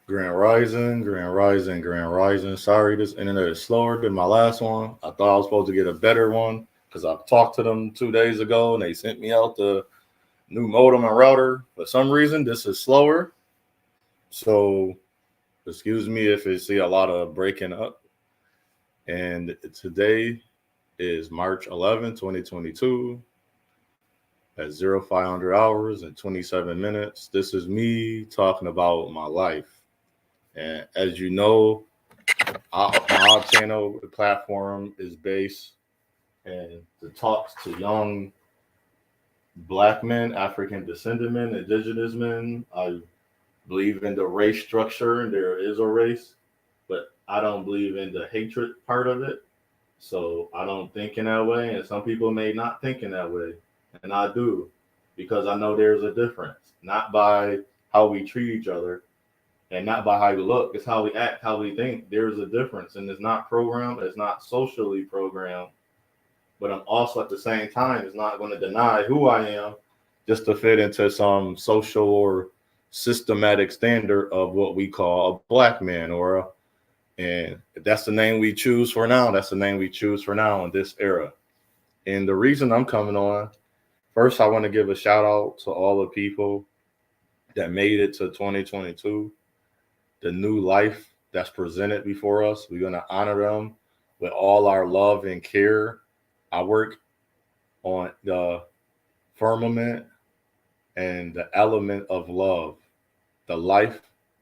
Grand Rising, Grand Rising, Grand Rising. Sorry, this internet is slower than my last one. I thought I was supposed to get a better one because I talked to them 2 days ago and they sent me out the new modem and router. For some reason, this is slower. So, excuse me if you see a lot of breaking up. And today is March 11, 2022 at 0500 hours and 27 minutes. This is me talking about my life. And as you know, my channel platform is based in the talks to young Black men, African descendant men, Indigenous men. I believe in the race structure, and there is a race, but I don't believe in the hatred part of it. So I don't think in that way, and some people may not think in that way, and I do, because I know there's a difference, not by how we treat each other, and not by how we look. It's how we act, how we think. There's a difference, and it's not programmed. It's not socially programmed. But I'm also at the same time is not going to deny who I am just to fit into some social or systematic standard of what we call a Black man and if that's the name we choose for now. That's the name we choose for now in this era. And the reason I'm coming on, first, I want to give a shout out to all the people that made it to 2022. The new life that's presented before us. We're going to honor them with all our love and care. I work on the firmament and the element of love, the life,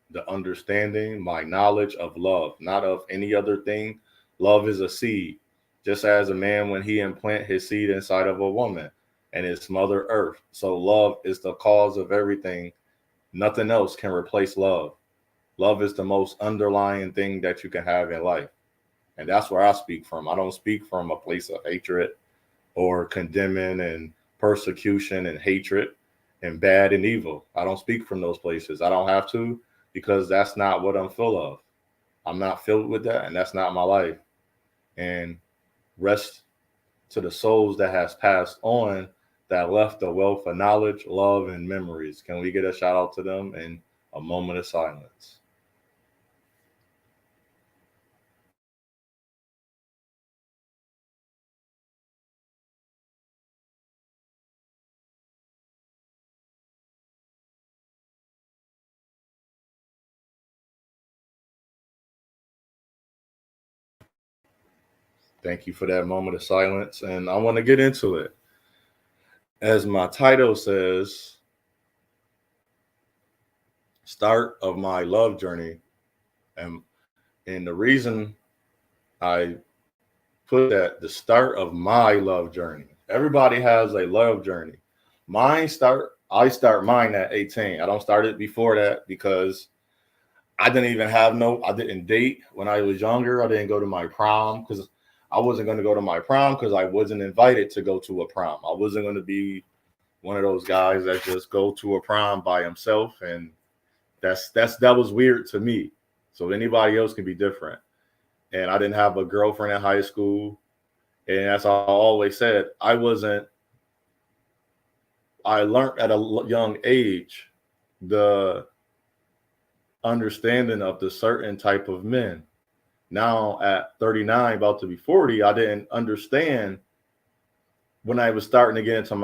the understanding, my knowledge of love, not of any other thing. Love is a seed, just as a man when he implant his seed inside of a woman and it's Mother Earth. So love is the cause of everything. Nothing else can replace love. Love is the most underlying thing that you can have in life. And that's where I speak from. I don't speak from a place of hatred or condemning and persecution and hatred and bad and evil. I don't speak from those places. I don't have to, because that's not what I'm full of. I'm not filled with that, and that's not my life. And rest to the souls that has passed on that left a wealth of knowledge, love, and memories. Can we get a shout out to them in a moment of silence? Thank you for that moment of silence. And I want to get into it. As my title says, start of my love journey. And the reason I put that, the start of my love journey. Everybody has a love journey. I start mine at 18. I don't start it before that because I didn't date when I was younger. I didn't go to my prom because I wasn't going to go to my prom because I wasn't invited to go to a prom. I wasn't going to be one of those guys that just go to a prom by himself. And that was weird to me. So anybody else can be different. And I didn't have a girlfriend in high school. And as I always said, I learned at a young age the understanding of the certain type of men. Now at 39, about to be 40, I didn't understand when I was starting to get into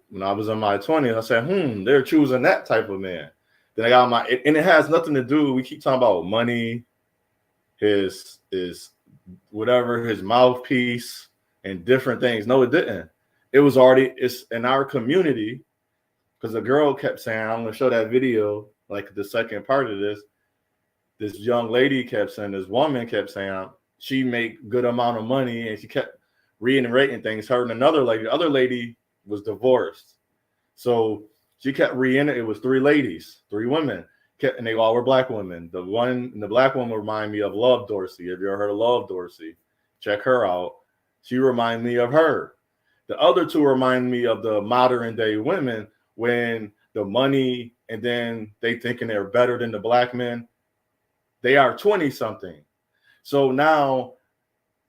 when I was in my 20s. I said, they're choosing that type of man. Then I got and it has nothing to do. We keep talking about money, his whatever, his mouthpiece and different things. No, it didn't. It's in our community, because the girl kept saying, I'm going to show that video, like the second part of this young lady kept saying, this woman kept saying she make good amount of money, and she kept reiterating things. Her and another lady, the other lady was divorced. So she kept reiterating, it was three women, and they all were Black women. The Black woman reminded me of Love Dorsey. Have you ever heard of Love Dorsey? Check her out. She reminded me of her. The other two remind me of the modern day women, when the money, and then they thinking they're better than the Black men. They are 20 something. So now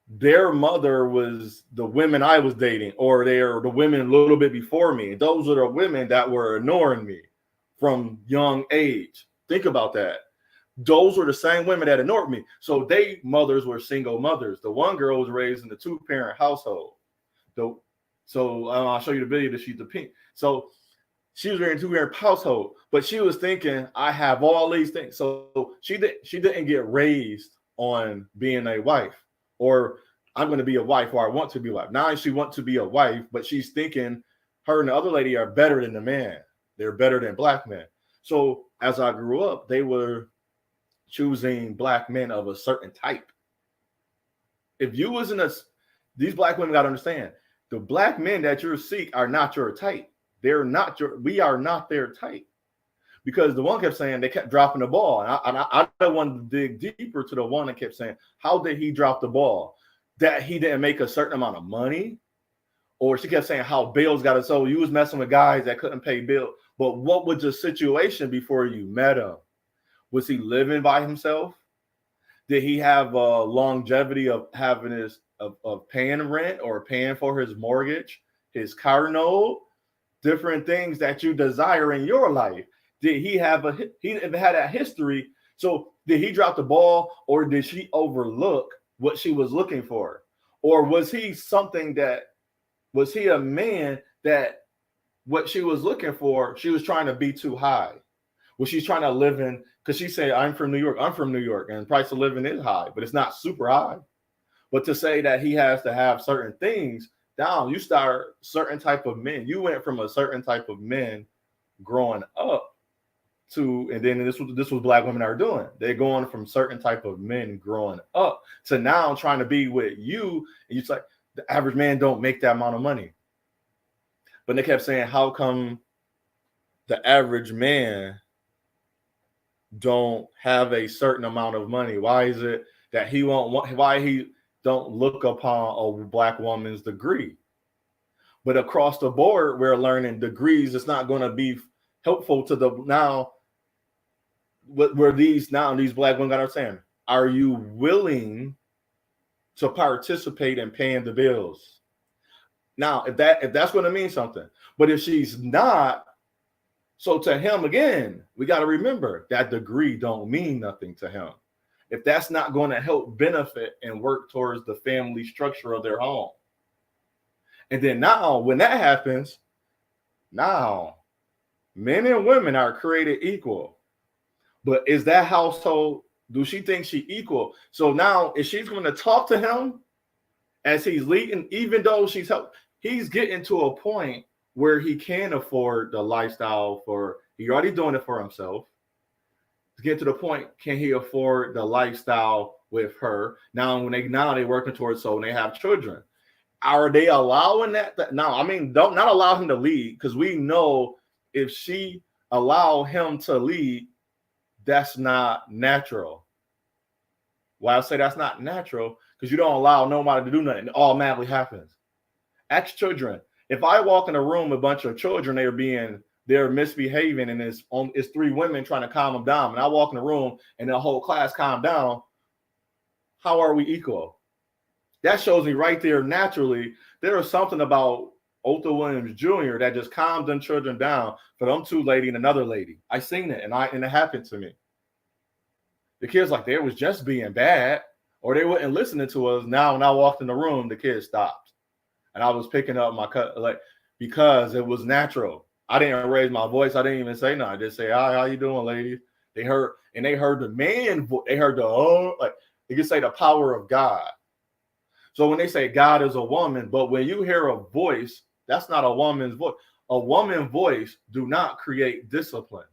their mother was the women I was dating, or they're the women a little bit before me. Those are the women that were ignoring me from young age. Think about that. those were the same women that ignored me. So they mothers were single mothers. The one girl was raised in a 2-parent household. So I'll show you the video that she's the pink. So she was raised in a 2-parent household, but she was thinking, I have all these things. So she didn't get raised on being a wife, or I'm going to be a wife, or I want to be a wife. Now she wants to be a wife, but she's thinking her and the other lady are better than the man. They're better than black men. So as I grew up, they were choosing black men of a certain type. If you was in these black women got to understand, the black men that you seek are not your type. We are not their type. Because the one kept saying they kept dropping the ball. And I don't want to dig deeper to the one that kept saying, how did he drop the ball? That he didn't make a certain amount of money? Or she kept saying how bills got it. So you was messing with guys that couldn't pay bills. But what was the situation before you met him? Was he living by himself? Did he have a longevity of having of paying rent or paying for his mortgage, his car note, different things that you desire in your life? Did he had that history? So did he drop the ball, or did she overlook what she was looking for? Or was he a man that what she was looking for, she was trying to be too high? Was she trying to live in, because she said, I'm from New York, and the price of living is high, but it's not super high. But to say that he has to have certain things down, you start certain type of men. You went from a certain type of men growing up to, and then this was black women are doing. They're going from certain type of men growing up to now trying to be with you. And it's like, the average man don't make that amount of money. But they kept saying, how come the average man don't have a certain amount of money? Why is it that he why he don't look upon a black woman's degree? But across the board, we're learning degrees. It's not going to be helpful to these black women are saying, are you willing to participate in paying the bills? Now, if that's going to mean something, but if she's not, so to him, again, we got to remember that degree don't mean nothing to him. If that's not going to help benefit and work towards the family structure of their home. And then now, when that happens, now men and women are created equal. But is that household, do she think she equal? So now, if she's going to talk to him as he's leading, even though he's getting to a point where he can afford the lifestyle he's already doing it for himself. To get to the point, can he afford the lifestyle with her? Now they're working towards, so when they have children, are they allowing that? No, I mean, don't not allow him to lead, because we know if she allow him to lead, that's not natural. Why I say that's not natural? Because you don't allow nobody to do nothing. It automatically happens. Ask children. If I walk in a room with a bunch of children, they're misbehaving, and it's 3 women trying to calm them down, and I walk in the room and the whole class calm down, how are we equal? That shows me right there naturally there is something about Otho Williams Jr. that just calmed them children down for them 2 lady and another lady. I seen it, and it happened to me. The kids like they was just being bad, or they weren't listening to us. Now when I walked in the room, the kids stopped. And I was picking up my cut, because it was natural. I didn't raise my voice. I didn't even say no. I just say, "Hi, how you doing, ladies?" They heard the man. They heard you can say the power of God. So when they say God is a woman, but when you hear a voice, that's not a woman's voice. A woman's voice do not create discipline.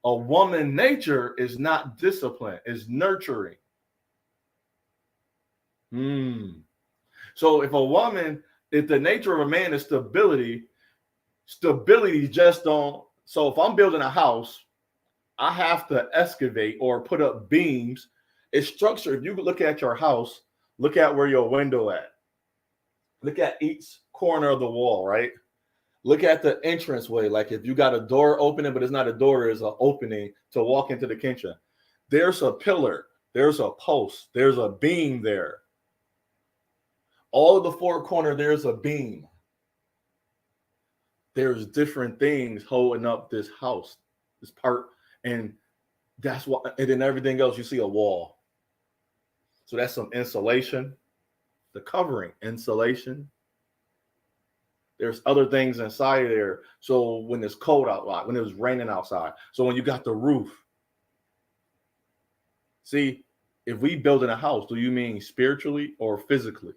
A woman nature is not discipline. It's nurturing. So if the nature of a man is stability just don't. So if I'm building a house, I have to excavate or put up beams. It's structured. If you look at your house, look at where your window at. Look at each corner of the wall, right? Look at the entranceway. Like if you got a door opening, but it's not a door, there's an opening to walk into the kitchen. There's a pillar. There's a post. There's a beam there. All of the 4 corners, there's a beam. There's different things holding up this house, this part. And That's what, and then everything else, you see a wall. So that's some insulation, the covering, insulation. There's other things inside of there. So when it's cold outside, when it was raining outside. So when you got the roof. See, if we building a house, do you mean spiritually or physically?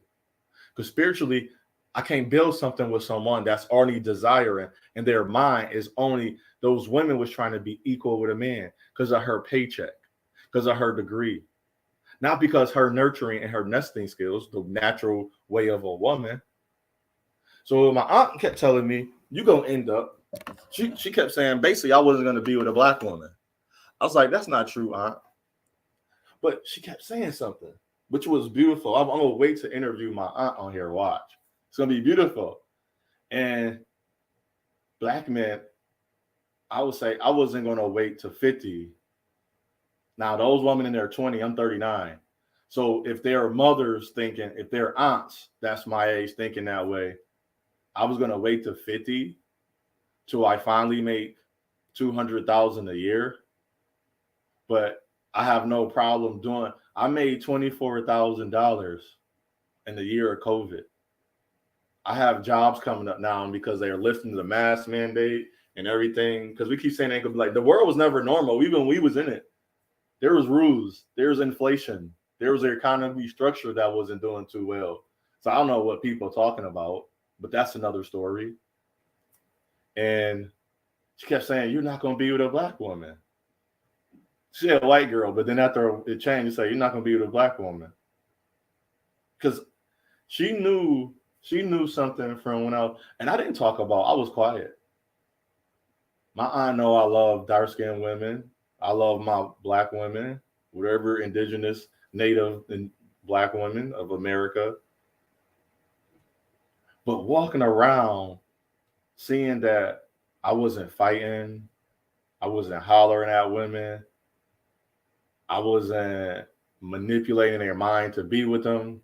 Because spiritually, I can't build something with someone that's already desiring, and their mind is only, those women was trying to be equal with a man because of her paycheck, because of her degree, not because her nurturing and her nesting skills, the natural way of a woman. So my aunt kept telling me, you gonna end up, she kept saying, basically, I wasn't gonna be with a black woman. I was like, that's not true, aunt. But she kept saying something, which was beautiful. I'm gonna wait to interview my aunt on here. Watch, it's gonna be beautiful. And black men, I would say I wasn't gonna wait to 50. Now those women in their 20, I'm 39. So if their mothers thinking, if their aunts, that's my age, thinking that way, I was gonna wait to 50 till I finally make 200,000 a year. But I have no problem doing. I made $24,000 in the year of COVID. I have jobs coming up now because they are lifting the mask mandate and everything. Because we keep saying it, like the world was never normal. Even when we was in it, there was rules, there was inflation, there was an economy structure that wasn't doing too well. So I don't know what people are talking about, but that's another story. And she kept saying, "You're not going to be with a black woman." She a white girl, but then after it changed, say, "You're not gonna be with a black woman," because she knew something from when I didn't talk about. I was quiet. My aunt know I love dark skinned women. I love my black women, whatever indigenous, native, and black women of America. But walking around, seeing that I wasn't fighting, I wasn't hollering at women. I wasn't manipulating their mind to be with them.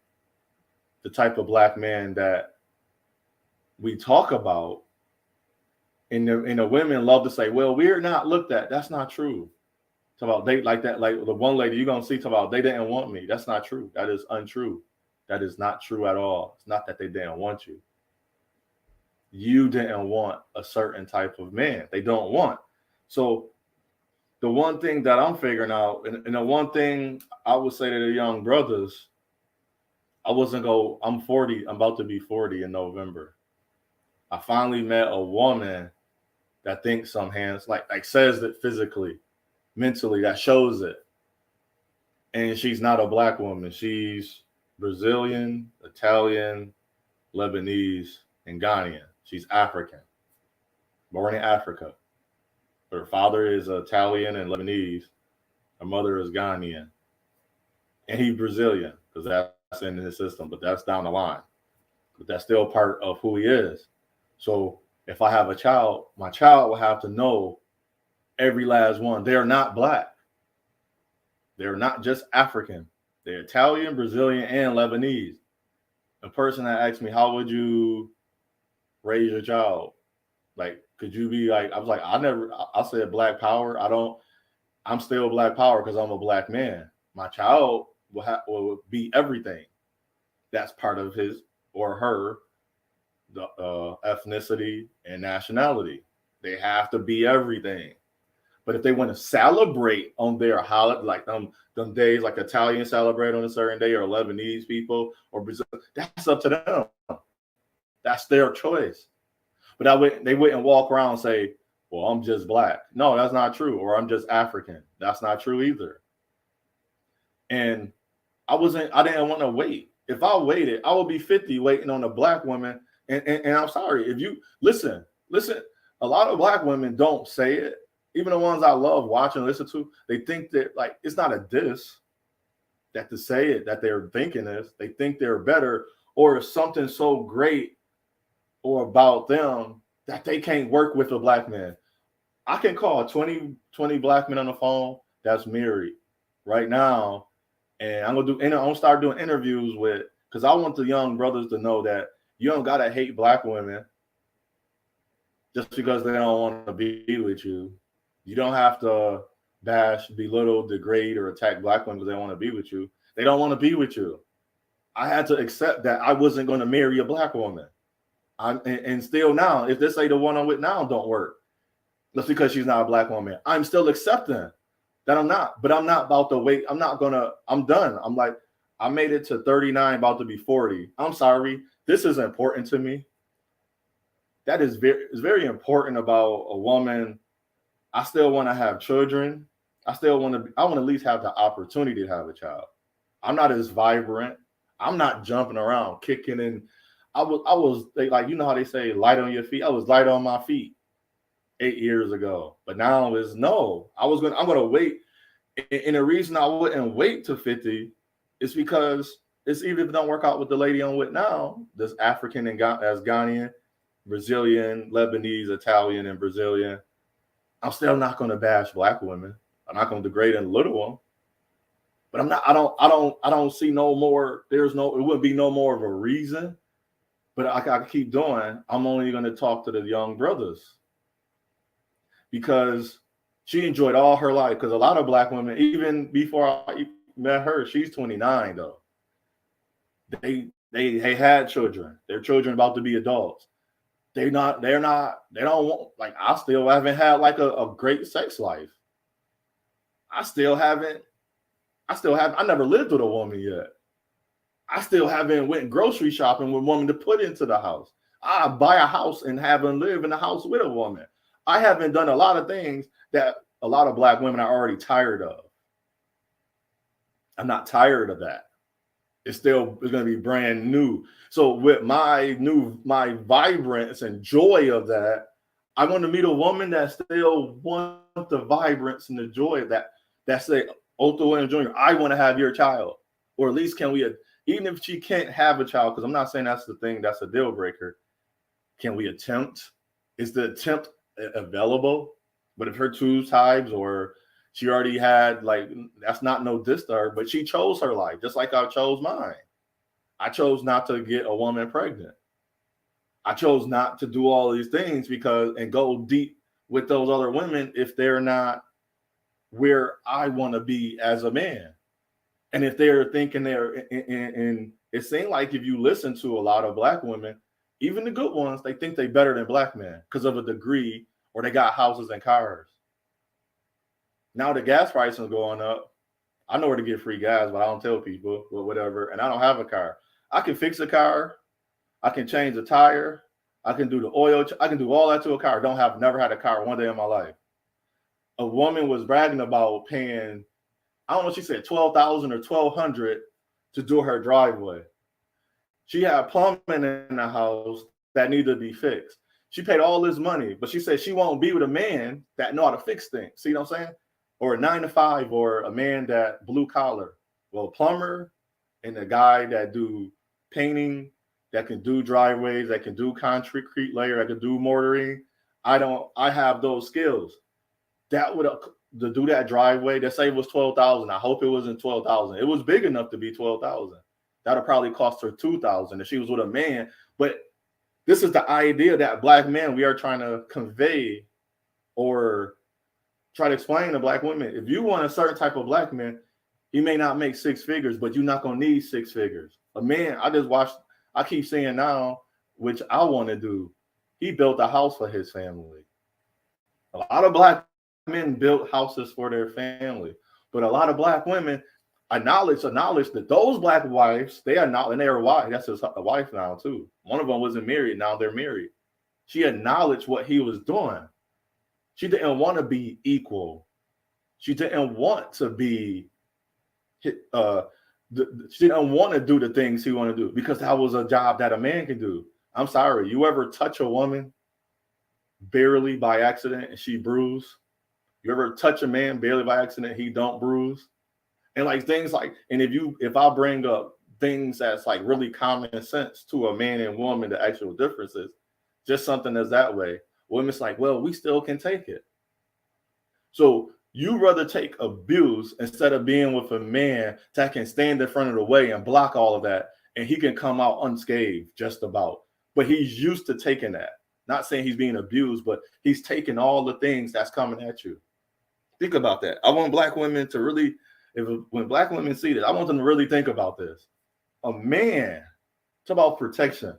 The type of black man that we talk about, and the women love to say, "Well, we're not looked at." That's not true. Talk about they like that, like the one lady you're gonna see talk about they didn't want me. That's not true. That is untrue. That is not true at all. It's not that they didn't want you. You didn't want a certain type of man. They don't want. So the one thing that I'm figuring out, and the one thing I would say to the young brothers, I'm 40, I'm about to be 40 in November. I finally met a woman that thinks some hands, like says that physically, mentally, that shows it. And she's not a black woman. She's Brazilian, Italian, Lebanese, and Ghanaian. She's African, born in Africa. Her father is Italian and Lebanese. Her mother is Ghanaian. And he's Brazilian because that's in his system, but that's down the line. But that's still part of who he is. So if I have a child, my child will have to know every last one. They are not black. They're not just African. They're Italian, Brazilian, and Lebanese. A person that asked me, how would you raise your child? Like, could you be like, I was like, I said black power. I'm still black power because I'm a black man. My child will be everything. That's part of his or her the ethnicity and nationality. They have to be everything. But if they want to celebrate on their holiday, like them days, like Italians celebrate on a certain day, or Lebanese people, or Brazil, that's up to them. That's their choice. But they wouldn't walk around and say, "Well, I'm just black." No, that's not true. Or I'm just African. That's not true either. And I didn't want to wait. If I waited, I would be 50 waiting on a black woman. And I'm sorry, if you listen, a lot of black women don't say it. Even the ones I love watching and listen to, they think that like it's not a diss that to say it, that they're thinking this. They think they're better, or it's something so great or about them that they can't work with a black man. I can call 20 black men on the phone that's married right now. And I'm gonna start doing interviews with, because I want the young brothers to know that you don't gotta hate black women just because they don't want to be with you. You don't have to bash, belittle, degrade, or attack black women because they want to be with you. They don't want to be with you. I had to accept that I wasn't going to marry a black woman. And still now, if this say the one I'm with now don't work, that's because she's not a black woman. I'm still accepting that I'm not, but I'm not about to wait. I'm done. I'm like, I made it to 39, about to be 40. I'm sorry. This is important to me. That is very important about a woman. I still want to have children. I want to at least have the opportunity to have a child. I'm not as vibrant. I'm not jumping around, kicking and I was like, you know how they say light on your feet? I was light on my feet 8 years ago. But now is no. I'm gonna wait. And the reason I wouldn't wait to 50 is because it's even if it don't work out with the lady I'm with now, this African and as Ghanaian, Brazilian, Lebanese, Italian, and Brazilian. I'm still not gonna bash black women. I'm not gonna degrade and belittle them. But I don't see no more. It wouldn't be no more of a reason. But I keep doing. I'm only going to talk to the young brothers because she enjoyed all her life. Because a lot of black women, even before I met her, she's 29 though. They had children. Their children about to be adults. They don't want, like, I still haven't had like a great sex life. I never lived with a woman yet. I still haven't went grocery shopping with a woman to put into the house. I buy a house and haven't lived in the house with a woman. I haven't done a lot of things that a lot of black women are already tired of. I'm not tired of that. It's going to be brand new. So with my vibrance and joy of that, I want to meet a woman that still wants the vibrance and the joy of that. That say, Otho Williams Jr., I want to have your child. Or at least can we, even if she can't have a child, because I'm not saying that's the thing, that's a deal breaker. Can we attempt? Is the attempt available? But if her two times or she already had, like, that's not no diss to her, but she chose her life, just like I chose mine. I chose not to get a woman pregnant. I chose not to do all these things and go deep with those other women if they're not where I want to be as a man. And if they're thinking and it seems like if you listen to a lot of black women, even the good ones, they think they're better than black men because of a degree or they got houses and cars. Now the gas prices are going up. I know where to get free gas, but I don't tell people, but whatever. And I don't have a car. I can fix a car. I can change the tire. I can do the oil. I can do all that to a car. Never had a car one day in my life. A woman was bragging about paying, I don't know, she said $12,000 or $1,200 to do her driveway. She had plumbing in the house that needed to be fixed. She paid all this money, but she said she won't be with a man that know how to fix things. See what I'm saying? Or a 9-to-5, or a man that blue collar. Well, a plumber and a guy that do painting, that can do driveways, that can do concrete layer, that can do mortaring. I have those skills. That would to do that driveway, they say it was $12,000. I hope it wasn't $12,000. It was big enough to be $12,000. That'll probably cost her $2,000 if she was with a man. But this is the idea that black men, we are trying to convey or try to explain to black women. If you want a certain type of black man, he may not make six figures, but you're not going to need six figures. A man, I keep saying now, which I want to do, he built a house for his family. A lot of black men built houses for their family, but a lot of black women acknowledge that those black wives, they are not, and they are wife. That's his wife now too. One of them wasn't married. Now they're married. She acknowledged what he was doing. She didn't want to be equal. She didn't want to be, she didn't want to do the things he wanted to do because that was a job that a man can do. I'm sorry. You ever touch a woman barely by accident and she bruised? You ever touch a man barely by accident, he don't bruise? And like things like, and if I bring up things that's like really common sense to a man and woman, the actual differences, just something that's that way, women's like, well, we still can take it. So you rather take abuse instead of being with a man that can stand in front of the way and block all of that, and he can come out unscathed just about. But he's used to taking that. Not saying he's being abused, but he's taking all the things that's coming at you. Think about that. I want black women to really, when black women see this, I want them to really think about this. A man, talk about protection,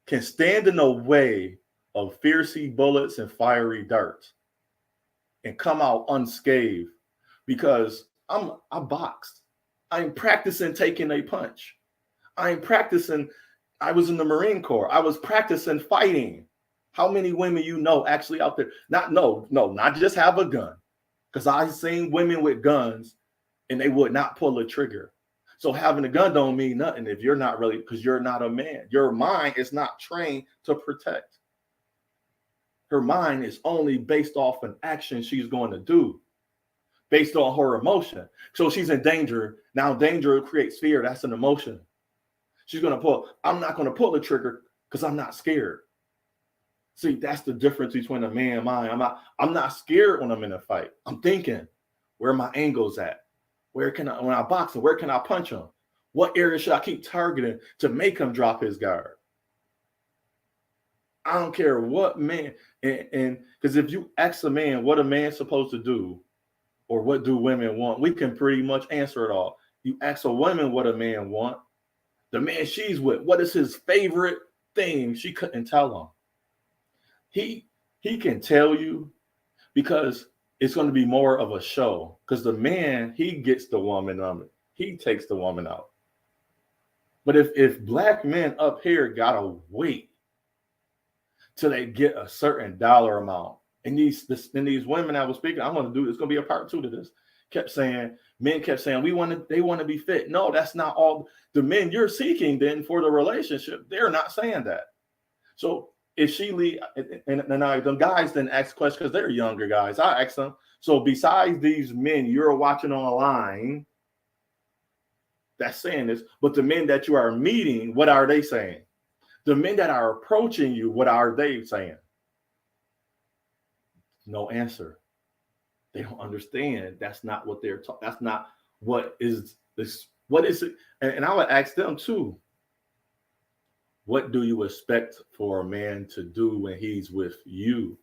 can stand in the way of fierce bullets and fiery darts and come out unscathed because I boxed. I'm practicing taking a punch. I'm practicing. I was in the Marine Corps. I was practicing fighting. How many women you know actually out there? Not just have a gun. Because I've seen women with guns and they would not pull a trigger. So having a gun don't mean nothing if you're not really, because you're not a man. Your mind is not trained to protect. Her mind is only based off an action she's going to do, based on her emotion. So she's in danger. Now danger creates fear. That's an emotion. She's going to pull. I'm not going to pull the trigger because I'm not scared. See, that's the difference between a man and mine. I'm not scared when I'm in a fight. I'm thinking, where my angle's at? Where can I, when I box him, where can I punch him? What area should I keep targeting to make him drop his guard? I don't care what man, and because if you ask a man what a man's supposed to do, or what do women want, we can pretty much answer it all. You ask a woman what a man want, the man she's with, what is his favorite thing? She couldn't tell him. He can tell you because it's going to be more of a show. Because the man, he gets the woman, he takes the woman out. But if black men up here gotta wait till they get a certain dollar amount, and these women I was speaking, I'm going to do, it's going to be a part 2 to this. Men kept saying they want to be fit. No, that's not all the men you're seeking then for the relationship. They're not saying that. So if she leave, and the guys then ask questions because they're younger guys. I ask them. So besides these men you're watching online that's saying this, but the men that you are meeting, what are they saying? The men that are approaching you, what are they saying? No answer. They don't understand. That's not what they're talking. That's not what is this. What is it? And I would ask them too. What do you expect for a man to do when he's with you?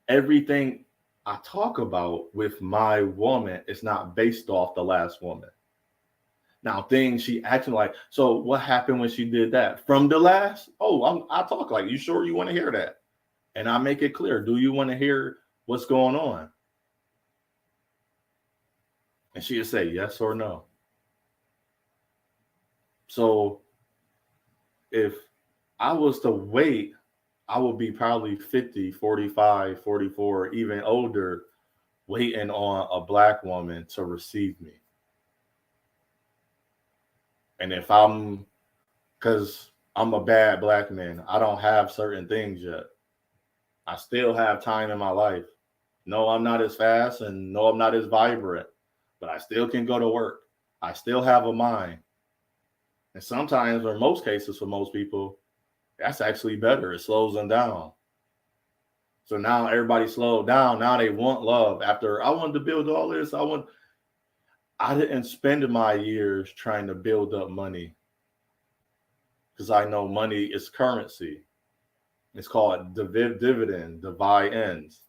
Everything I talk about with my woman is not based off the last woman. Now, things she acting like, so what happened when she did that? From the last? Oh, I talk like, you sure you want to hear that? And I make it clear. Do you want to hear what's going on? And she'll say yes or no. So if I was to wait, I would be probably 50, 45, 44, even older, waiting on a black woman to receive me. And if because I'm a bad black man, I don't have certain things yet. I still have time in my life. No, I'm not as fast, and no, I'm not as vibrant, but I still can go to work. I still have a mind. And sometimes, or most cases for most people, that's actually better. It slows them down. So now everybody slowed down. Now they want love. After I wanted to build all this, I didn't spend my years trying to build up money because I know money is currency. It's called dividend, divide ends.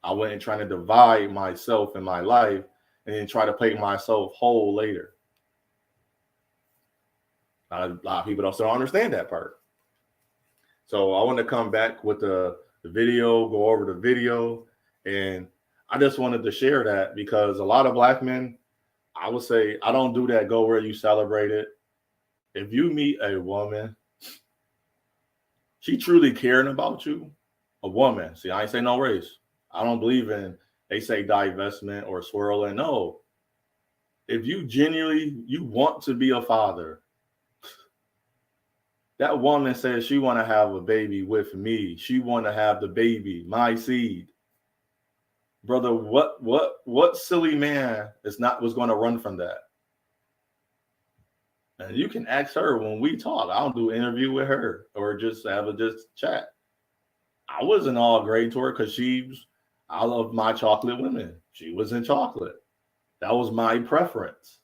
I wasn't trying to divide myself in my life and then try to make myself whole later. A lot of people don't still understand that part. So I want to come back with the video, go over the video. And I just wanted to share that because a lot of black men, I would say, I don't do that. Go where you celebrate it. If you meet a woman, she truly caring about you, a woman. See, I ain't say no race. I don't believe in, they say divestment or swirling. No. If you genuinely, you want to be a father, that woman says she want to have a baby with me. She want to have the baby, my seed. Brother, what silly man was going to run from that? And you can ask her when we talk. I don't do an interview with her or just have a chat. I wasn't all great to her because I love my chocolate women. She was in chocolate. That was my preference.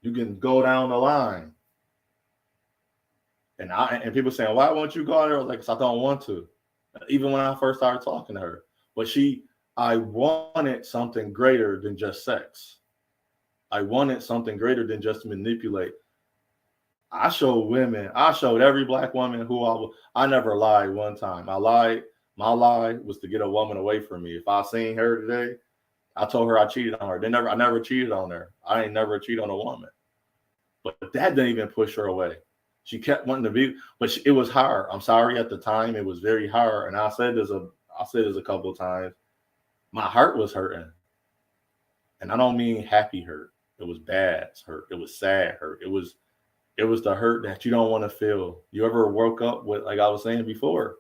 You can go down the line. And people saying, why won't you go out there? I was like, 'cause I don't want to. Even when I first started talking to her. But I wanted something greater than just sex. I wanted something greater than just to manipulate. I showed every black woman who I never lied one time. My lie was to get a woman away from me. If I seen her today, I told her I cheated on her. I never cheated on her. I ain't never cheated on a woman. But that didn't even push her away. She kept wanting to be, but it was hard. I'm sorry, at the time it was very hard. And I said this a couple of times. My heart was hurting. And I don't mean happy hurt. It was bad hurt. It was sad hurt. It was the hurt that you don't want to feel. You ever woke up with, like I was saying before,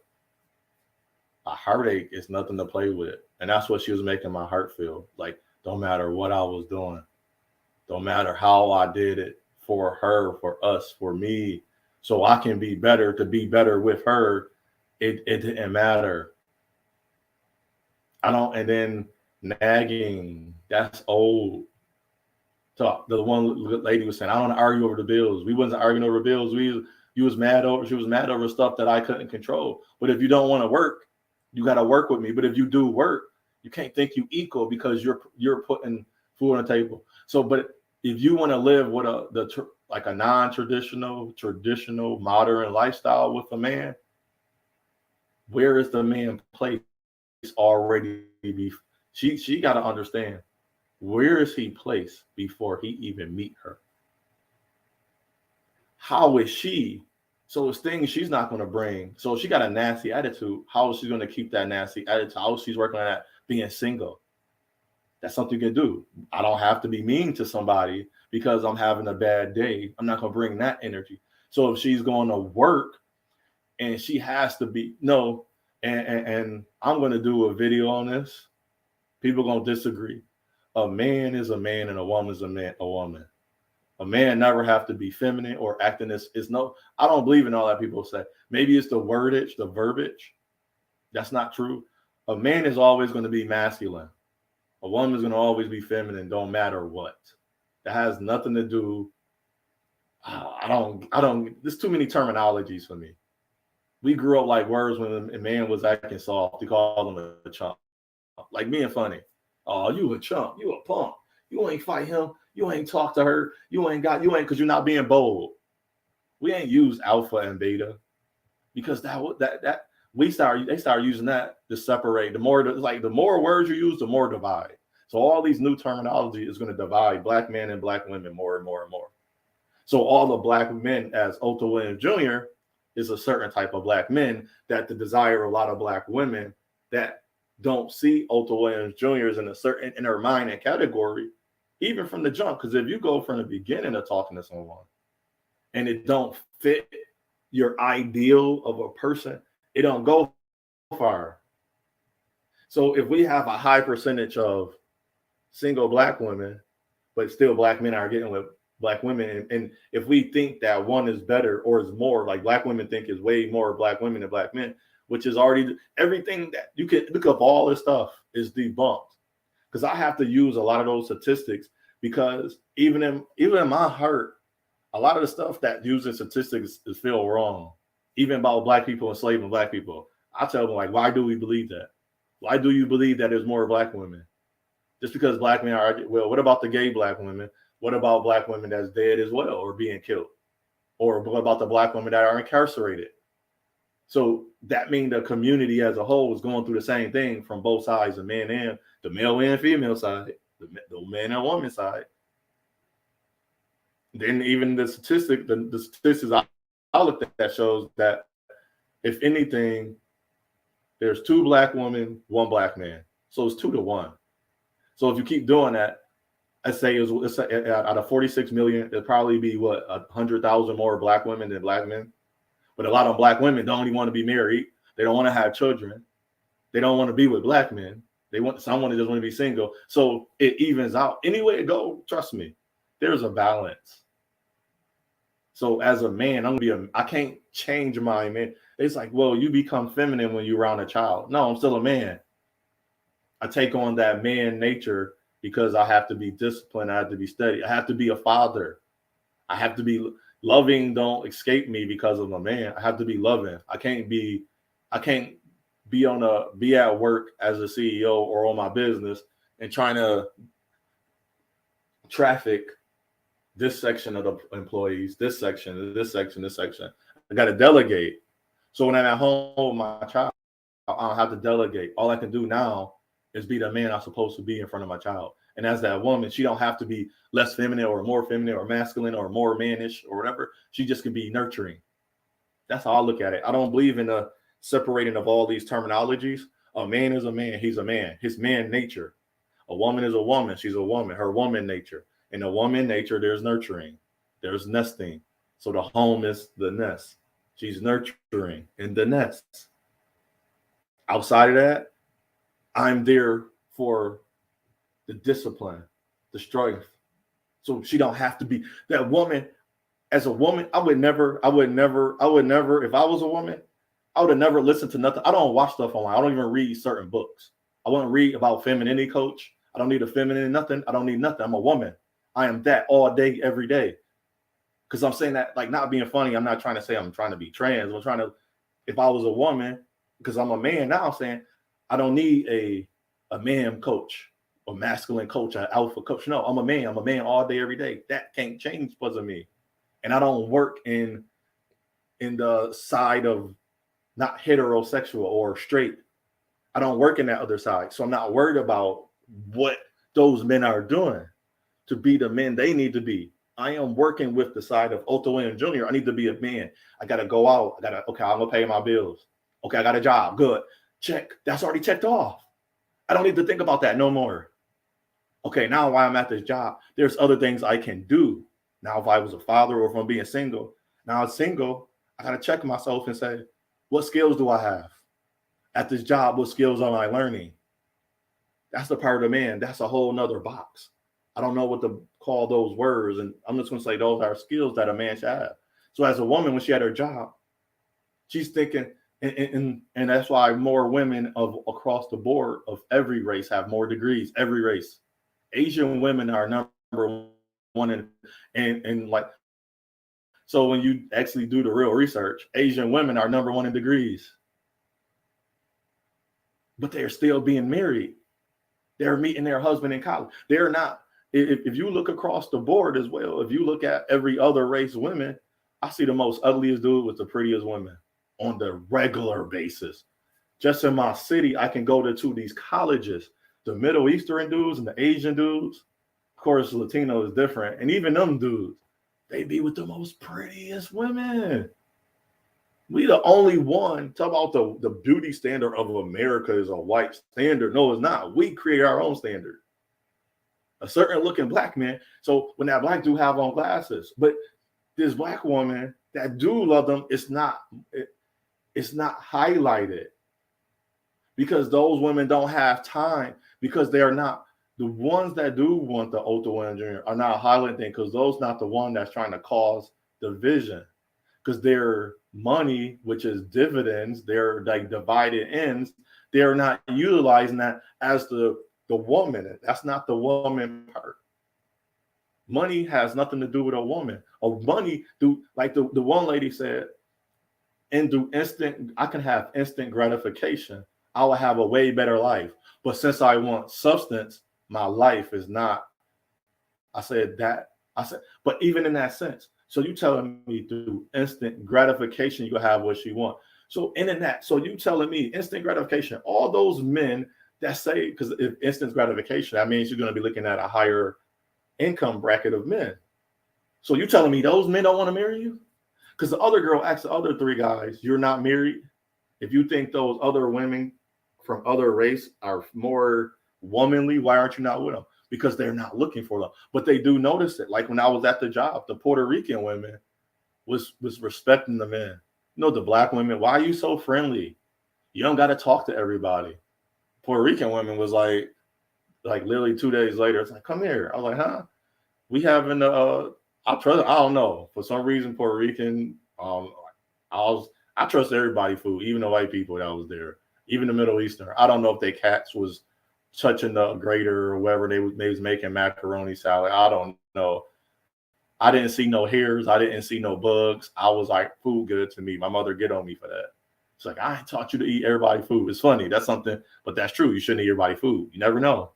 a heartache is nothing to play with. And that's what she was making my heart feel. Like, don't matter what I was doing. Don't matter how I did it for her, for us, for me, so I can be better, to be better with her. It didn't matter. And then nagging, that's old. So the one lady was saying, I don't want to argue over the bills. We wasn't arguing over bills. She was mad over stuff that I couldn't control. But if you don't want to work, you got to work with me. But if you do work, you can't think you equal because you're putting food on the table. So, but if you want to live with a non-traditional, traditional, modern lifestyle with a man, where is the man placed already? She got to understand, where is he placed before he even meet her? How is she? So it's things she's not going to bring. So if she got a nasty attitude, how is she going to keep that nasty attitude? How is she working on that being single? That's something you can do. I don't have to be mean to somebody because I'm having a bad day. I'm not going to bring that energy. So if she's going to work and she has to be, no, and I'm going to do a video on this. People going to disagree. A man is a man and a woman is a woman. A man never have to be feminine or acting as no. I don't believe in all that people say. Maybe it's the wordage, the verbiage. That's not true. A man is always going to be masculine. A woman is going to always be feminine, don't matter what. That has nothing to do. I don't, there's too many terminologies for me. We grew up like words when a man was acting soft. We called him a chump. Like being funny. Oh, you a chump. You a punk. You ain't fight him. You ain't talk to her. You ain't because you're not being bold. We ain't use alpha and beta because they start using that to separate. The more words you use, the more divide. So all these new terminology is going to divide black men and black women more and more and more. So all the black men, as Otho Williams Jr. is a certain type of black men that desire a lot of black women that don't see Otho Williams Jr. as in a certain in their mind and category, even from the jump. Because if you go from the beginning of talking to someone and it don't fit your ideal of a person, it don't go far. So if we have a high percentage of single black women, but still black men are getting with black women, and if we think that one is better or is more, like black women think is way more black women than black men, which is already everything that you can look up, all this stuff is debunked. Because I have to use a lot of those statistics because even in my heart, a lot of the stuff that using statistics is feel wrong. Even about black people enslaving black people. I tell them, like, why do we believe that? Why do you believe that there's more black women? Just because black men are, well, what about the gay black women? What about black women that's dead as well or being killed? Or what about the black women that are incarcerated? So that means the community as a whole is going through the same thing from both sides, the male and female side, the man and woman side. Then even the statistics I looked at that shows that if anything, there's 2 black women, 1 black man. So it's 2 to 1. So if you keep doing that, I say it's out of 46 million, it'll probably be 100,000 more black women than black men. But a lot of black women don't even want to be married. They don't want to have children. They don't want to be with black men. They want someone that just want to be single. So it evens out. Any way it go, trust me, there's a balance. So as a man, I can't change my man. It's like, well, you become feminine when you're around a child. No, I'm still a man. I take on that man nature because I have to be disciplined. I have to be steady. I have to be a father. I have to be loving. Don't escape me because I'm a man. I have to be loving. I can't be at work as a CEO or on my business and trying to traffic this section of the employees, this section. I got to delegate. So when I'm at home with my child, I don't have to delegate. All I can do now is be the man I'm supposed to be in front of my child. And as that woman, she don't have to be less feminine or more feminine or masculine or more mannish or whatever. She just can be nurturing. That's how I look at it. I don't believe in the separating of all these terminologies. A man is a man. He's a man. His man nature. A woman is a woman. She's a woman. Her woman nature. In a woman nature, there's nurturing. There's nesting. So the home is the nest. She's nurturing in the nest. Outside of that, I'm there for the discipline, the strength. So she don't have to be that woman. As a woman, I would never, if I was a woman, I would have never listened to nothing. I don't watch stuff online. I don't even read certain books. I wouldn't read about femininity coach. I don't need a feminine nothing. I don't need nothing. I'm a woman. I am that all day, every day. Because I'm saying that, like, not being funny. I'm not trying to say I'm trying to be trans. I'm trying to, if I was a woman, because I'm a man now, I'm saying I don't need a man coach, a masculine coach, an alpha coach. No, I'm a man. I'm a man all day, every day. That can't change because of me. And I don't work in the side of not heterosexual or straight. I don't work in that other side. So I'm not worried about what those men are doing to be the men they need to be. I am working with the side of Otho Williams Jr. I need to be a man. I got to go out. Okay, I'm going to pay my bills. Okay, I got a job. Good. Check. That's already checked off. I don't need to think about that no more. Okay, now while I'm at this job, there's other things I can do. Now, if I was a father or if I'm being single, now I'm single, I got to check myself and say, what skills do I have? At this job, what skills am I learning? That's the part of the man. That's a whole nother box. I don't know what to call those words. And I'm just going to say those are skills that a man should have. So as a woman, when she had her job, she's thinking, and that's why more women across the board of every race have more degrees, every race. Asian women are number one and like, so when you actually do the real research, Asian women are number one in degrees, but they're still being married. They're meeting their husband in college. They're not, if you look across the board as well, if you look at every other race women, I see the most ugliest dude with the prettiest women on the regular basis. Just in my city, I can go to these colleges, the Middle Eastern dudes and the Asian dudes. Of course, Latino is different. And even them dudes, they be with the most prettiest women. We the only one. Talk about the beauty standard of America is a white standard. No, it's not. We create our own standard. A certain looking black man. So when that black dude have on glasses, but this black woman that do love them, it's not highlighted because those women don't have time, because they are not. The ones that do want the Otho Williams Jr. are not highlighting because those not the one that's trying to cause division, because their money, which is dividends, they're like divided ends. They're not utilizing that as the woman. That's not the woman part. Money has nothing to do with a woman. Money do, like the one lady said, and do instant. I can have instant gratification. I will have a way better life. But since I want substance, my life is not. I said, but even in that sense, so you telling me through instant gratification, you can have what you want. So in that, so you telling me instant gratification, all those men that say, because if instant gratification, that means you're going to be looking at a higher income bracket of men. So you telling me those men don't want to marry you? Because the other girl asked the other three guys, you're not married? If you think those other women from other race are more womanly, why aren't you not with them? Because they're not looking for them. But they do notice it. Like when I was at the job, the Puerto Rican women was respecting the men. You know, the black women, why are you so friendly? You don't got to talk to everybody. Puerto Rican women was like literally 2 days later, it's like, come here. I was like, huh? We having I don't know. For some reason, Puerto Rican, I trust everybody food, even the white people that was there, even the Middle Eastern. I don't know if they cats was touching the grater or whatever they was making macaroni salad. I don't know. I didn't see no hairs. I didn't see no bugs. I was like, food good to me. My mother get on me for that. It's like, I taught you to eat everybody's food. It's funny. That's something, but that's true. You shouldn't eat everybody's food. You never know.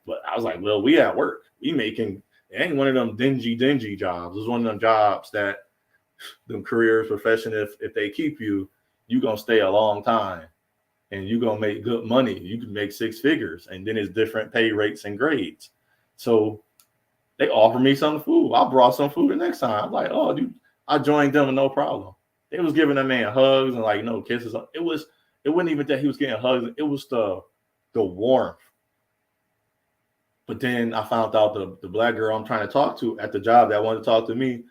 But I was like, well, we at work. We making, it ain't one of them dingy jobs. It's one of them jobs that them careers, profession, if they keep you, you going to stay a long time and you going to make good money. You can make 6 figures, and then it's different pay rates and grades. So they offered me some food. I brought some food the next time. I'm like, oh, dude, I joined them with no problem. They was giving that man hugs and like no kisses. It wasn't even that he was getting hugs. It was the warmth. But then I found out the black girl I'm trying to talk to at the job that wanted to talk to me,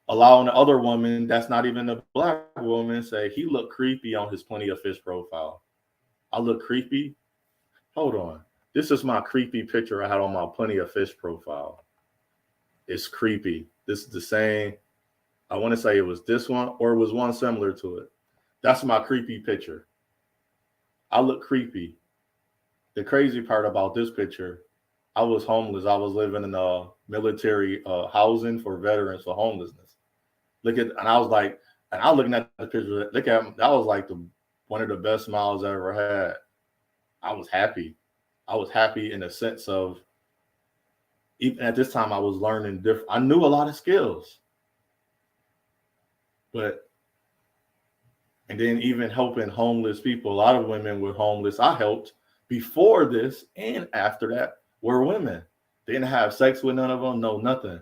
allowing the other woman that's not even a black woman say he looked creepy on his Plenty of Fish profile. I look creepy? Hold on. This is my creepy picture I had on my Plenty of Fish profile. It's creepy. This is the same. I want to say it was this one or it was one similar to it. That's my creepy picture. I look creepy. The crazy part about this picture, I was homeless. I was living in a military housing for veterans for homelessness. And I was like, and I was looking at the picture. Look at that was like one of the best smiles I ever had. I was happy. I was happy in the sense of, even at this time, I was learning different. I knew a lot of skills. And then even helping homeless people, a lot of women were homeless. I helped before this and after that were women. They didn't have sex with none of them, no nothing.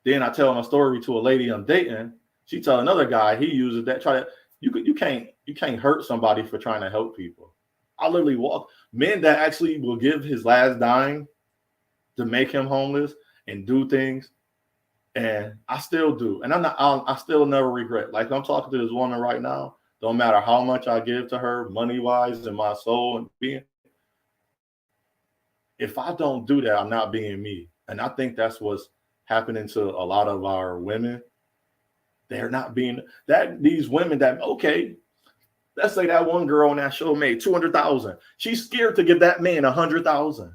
Then I tell my story to a lady I'm dating. She tell another guy he uses that. You can't hurt somebody for trying to help people. I literally walk men that actually will give his last dime to make him homeless and do things. And I still do. And I still never regret. Like I'm talking to this woman right now. Don't matter how much I give to her, money-wise, and my soul and being. If I don't do that, I'm not being me. And I think that's what's happening to a lot of our women. They're not being that these women that, okay, let's say that one girl on that show made $200,000. She's scared to give that man $100,000.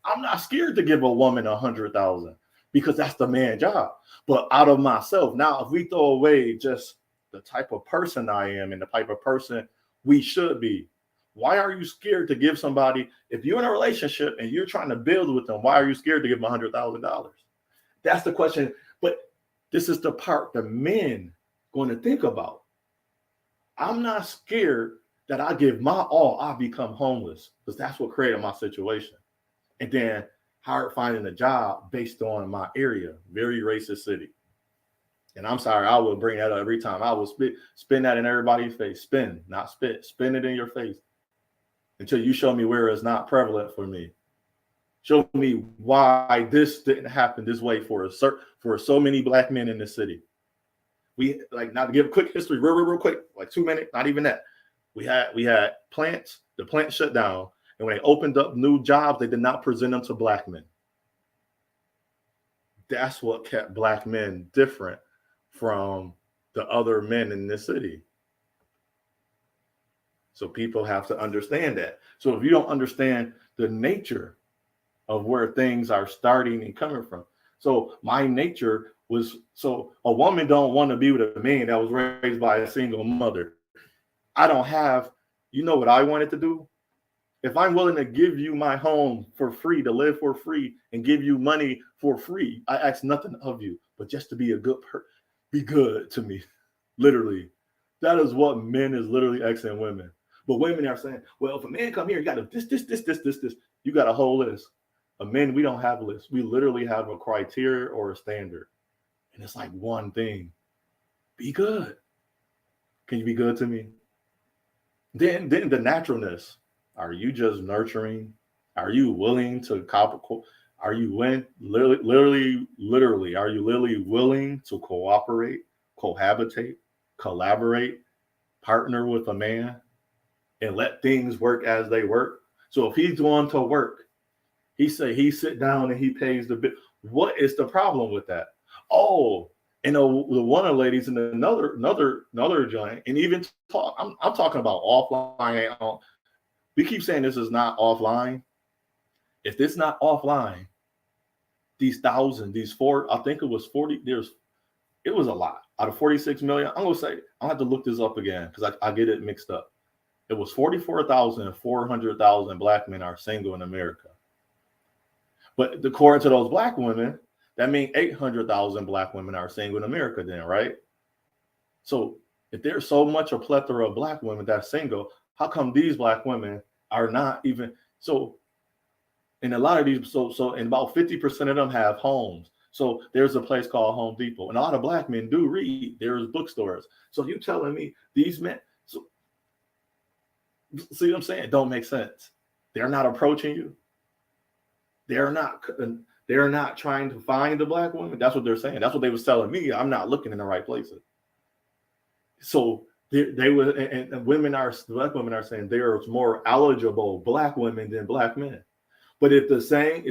I'm not scared to give a woman $100,000. Because that's the man's job. But out of myself, now if we throw away just the type of person I am and the type of person we should be, why are you scared to give somebody, if you're in a relationship and you're trying to build with them, why are you scared to give them $100,000? That's the question. But this is the part the men going to think about. I'm not scared that I give my all, I become homeless, because that's what created my situation. And then hard finding a job based on my area, very racist city. And I'm sorry, I will bring that up every time. I will spin that in everybody's face. Spin, not spit. Spin it in your face until you show me where it's not prevalent for me. Show me why this didn't happen this way for so many black men in this city. We like, not to give a quick history, real quick, like 2 minutes, not even that. We had plants, the plant shut down. And when they opened up new jobs, they did not present them to black men. That's what kept black men different from the other men in this city. So people have to understand that. So if you don't understand the nature of where things are starting and coming from. So my nature was, so a woman don't want to be with a man that was raised by a single mother. I don't have, you know what I wanted to do? If I'm willing to give you my home for free, to live for free, and give you money for free, I ask nothing of you, but just to be a good person, be good to me. Literally. That is what men is literally asking women. But women are saying, well, if a man come here, you got to this. You got a whole list. A men, we don't have a list. We literally have a criteria or a standard. And it's like one thing. Be good. Can you be good to me? Then the naturalness. Are you just nurturing? Are you willing to are you literally are you literally willing to cooperate, cohabitate, collaborate, partner with a man and let things work as they work? So if he's going to work, he sit down and he pays the bill. What is the problem with that? Oh, and the one of the ladies in another joint, and even talk, I'm talking about offline. We keep saying this is not offline. If it's not offline, these 1,000, these 4, I think it was 40, it was a lot. out of 46 million, I'm going to say, I'll have to look this up again because I get it mixed up. It was 44,000 and 400,000 black men are single in America. But according to those black women, that means 800,000 black women are single in America then, right? So if there's so much a plethora of black women that's single, how come these black women are not even? So in a lot of these, so and about 50% of them have homes. So there's a place called Home Depot. And a lot of black men do read. There's bookstores. So you telling me these men, so see what I'm saying? It don't make sense. They're not approaching you. They're not trying to find the black woman. That's what they're saying. That's what they was telling me. I'm not looking in the right places. So they were, and black women are saying there's more eligible black women than black men. But if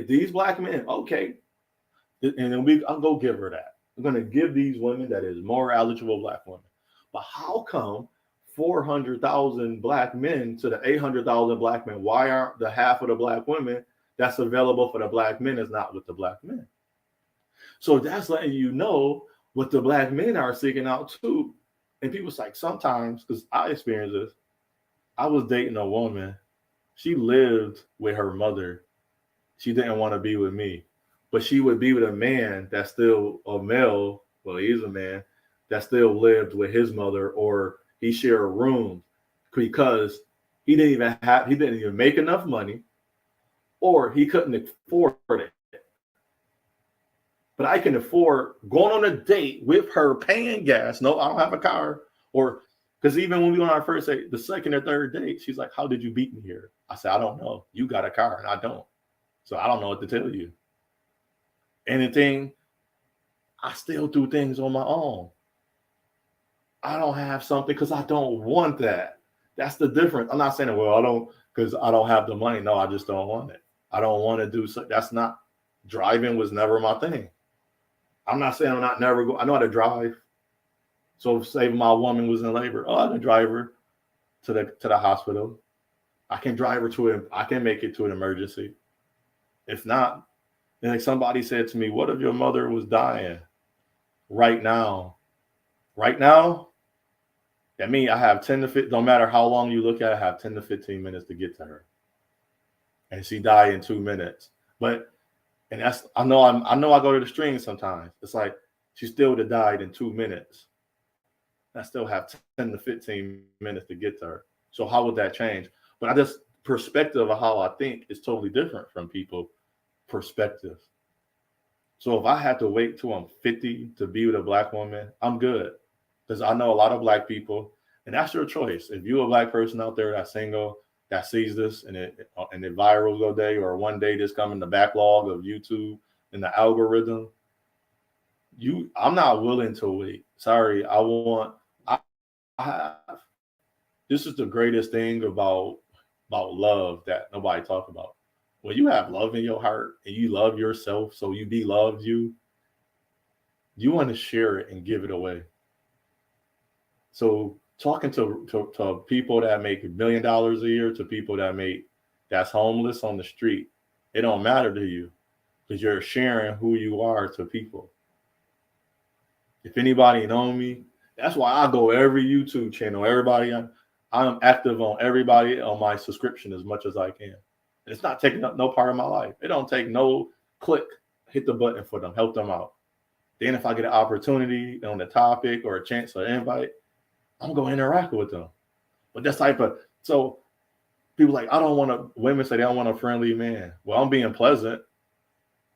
these black men, okay, and then I'll go give her that. I'm going to give these women that is more eligible black women. But how come 400,000 black men to the 800,000 black men? Why aren't the half of the black women that's available for the black men is not with the black men? So that's letting you know what the black men are seeking out too. And people's like, sometimes, because I experienced this, I was dating a woman. She lived with her mother. She didn't want to be with me, but she would be with a man that's still a male. Well, he's a man that still lived with his mother, or he shared a room because he didn't even make enough money, or he couldn't afford it. But I can afford going on a date with her, paying gas. No, I don't have a car. Or because even when we went on our first date, the second or third date, she's like, how did you beat me here? I said, I don't know. You got a car and I don't. So I don't know what to tell you. Anything, I still do things on my own. I don't have something because I don't want that. That's the difference. I'm not saying, well, I don't because I don't have the money. No, I just don't want it. I don't want to do so. That's not, driving was never my thing. I'm not saying I'm not never go. I know how to drive. So say my woman was in labor, I can drive her to the hospital. I can drive her to it. I can make it to an emergency. If not, then like somebody said to me, what if your mother was dying right now? Right now, that means I have 10 to 15, no matter how long you look at it, I have 10 to 15 minutes to get to her. And she died in 2 minutes. And that's, I know I go to the string sometimes. It's like she still would have died in 2 minutes. I still have 10 to 15 minutes to get to her. So how would that change? But I just, perspective of how I think is totally different from people perspective. So if I had to wait till I'm 50 to be with a black woman, I'm good. Because I know a lot of black people, and that's your choice. If you're a black person out there that's single, that sees this and it viral go day, or one day this come in the backlog of YouTube and the algorithm, I'm not willing to wait. Sorry, I have. This is the greatest thing about love that nobody talk about. When you have love in your heart and you love yourself, so you be loved, you want to share it and give it away. So talking to people that make $1 million a year to people that's homeless on the street, it don't matter to you because you're sharing who you are to people. If anybody know me, that's why I go every YouTube channel, everybody. I'm active on everybody on my subscription as much as I can. And it's not taking up no part of my life. It don't take no click, hit the button for them, help them out. Then if I get an opportunity on the topic or a chance or invite, I'm going to interact with them. But that's type of, so people like, women say they don't want a friendly man. Well, I'm being pleasant.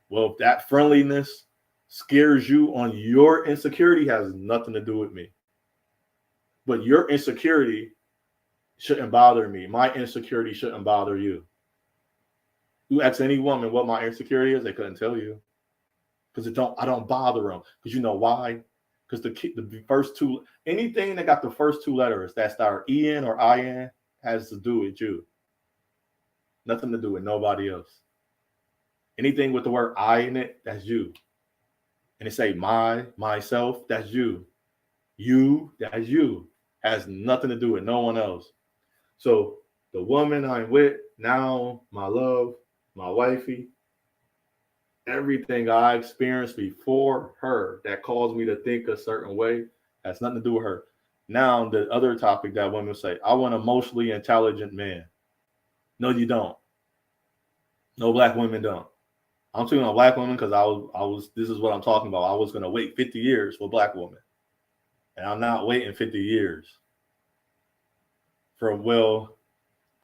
Well, if that friendliness scares you on your insecurity, has nothing to do with me. But your insecurity shouldn't bother me. My insecurity shouldn't bother you. You ask any woman what my insecurity is, they couldn't tell you. Because I don't bother them. Because you know why? Because the first two, anything that got the first two letters that start EN or IN has to do with you. Nothing to do with nobody else. Anything with the word I in it, that's you. And they say myself, that's you. You, that's you. Has nothing to do with no one else. So the woman I'm with now, my love, my wifey, everything I experienced before her that caused me to think a certain way, Has nothing to do with her. Now, the other topic that women say, I want an emotionally intelligent man. No, you don't. No black women don't. I'm talking about black women because I was. This is what I'm talking about. I was going to wait 50 years for a black woman, and I'm not waiting 50 years.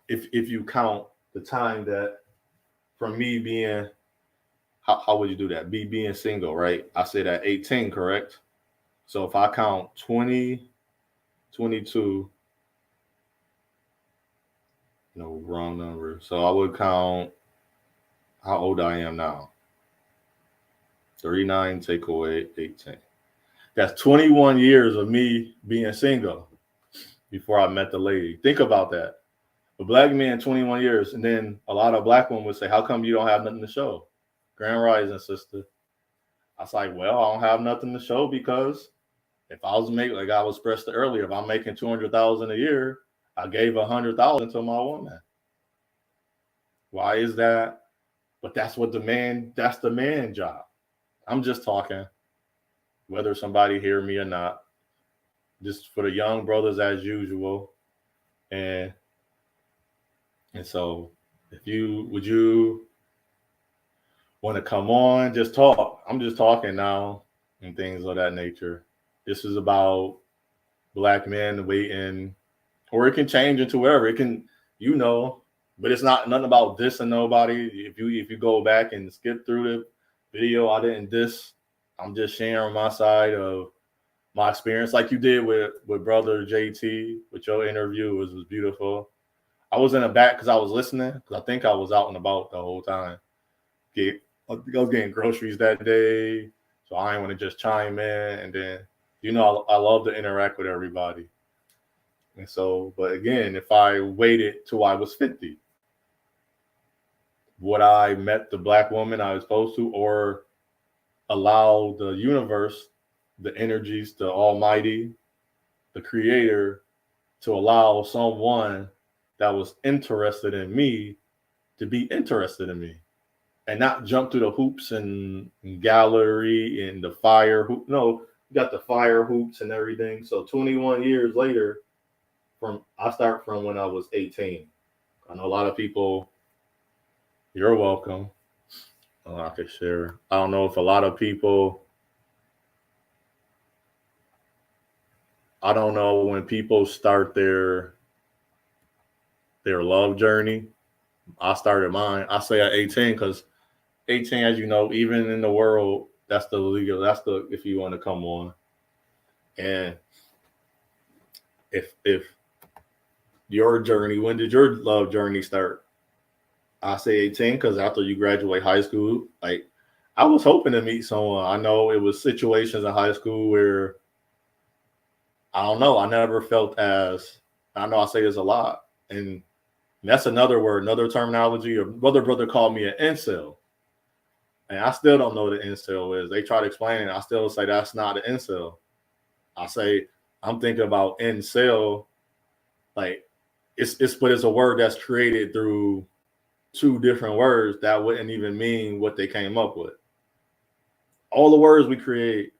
If you count the time that from me being, how would you do that? Being single, right? I said at 18, correct? So if I count 20, 22, no, wrong number. So I would count how old I am now. 39, take away 18. That's 21 years of me being single before I met the lady. Think about that. A black man, 21 years. And then a lot of black women would say, how come you don't have nothing to show? Grand Rising, sister. I was like, well, I don't have nothing to show because if I was making, like I was expressed earlier, if I'm making $200,000 a year, I gave $100,000 to my woman. Why is that? But that's the man job. I'm just talking, whether somebody hear me or not, just for the young brothers as usual. And so would you want to come on, just talk. I'm just talking now and things of that nature. This is about black men waiting, or it can change into whatever it can, but it's not nothing about this and nobody. If you go back and skip through the video, I didn't diss. I'm just sharing my side of my experience, like you did with brother JT with your interview. Was beautiful. I was in the back because I was listening, because I think I was out and about the whole time. I was getting groceries that day, so I didn't want to just chime in. And then, I love to interact with everybody. And so, but again, if I waited till I was 50, would I met the black woman I was supposed to, or allow the universe, the energies, the Almighty, the Creator, to allow someone that was interested in me to be interested in me, and not jump through the hoops and gallery and the fire hoop. No, you got the fire hoops and everything. So 21 years later, I start from when I was 18. I know a lot of people. You're welcome. I could share. I don't know if a lot of people. I don't know when people start their love journey. I started mine. I say at 18 because 18, as you know, even in the world, that's the legal. That's the, if you want to come on. And if your journey, when did your love journey start? I say 18 because after you graduate high school, like I was hoping to meet someone. I know it was situations in high school where I don't know. I never felt as, I know I say this a lot, and that's another word, another terminology. Or brother called me an incel. And I still don't know what an incel is. They try to explain it. I still say that's not an incel. I say I'm thinking about incel, like but it's a word that's created through two different words that wouldn't even mean what they came up with. All the words we create.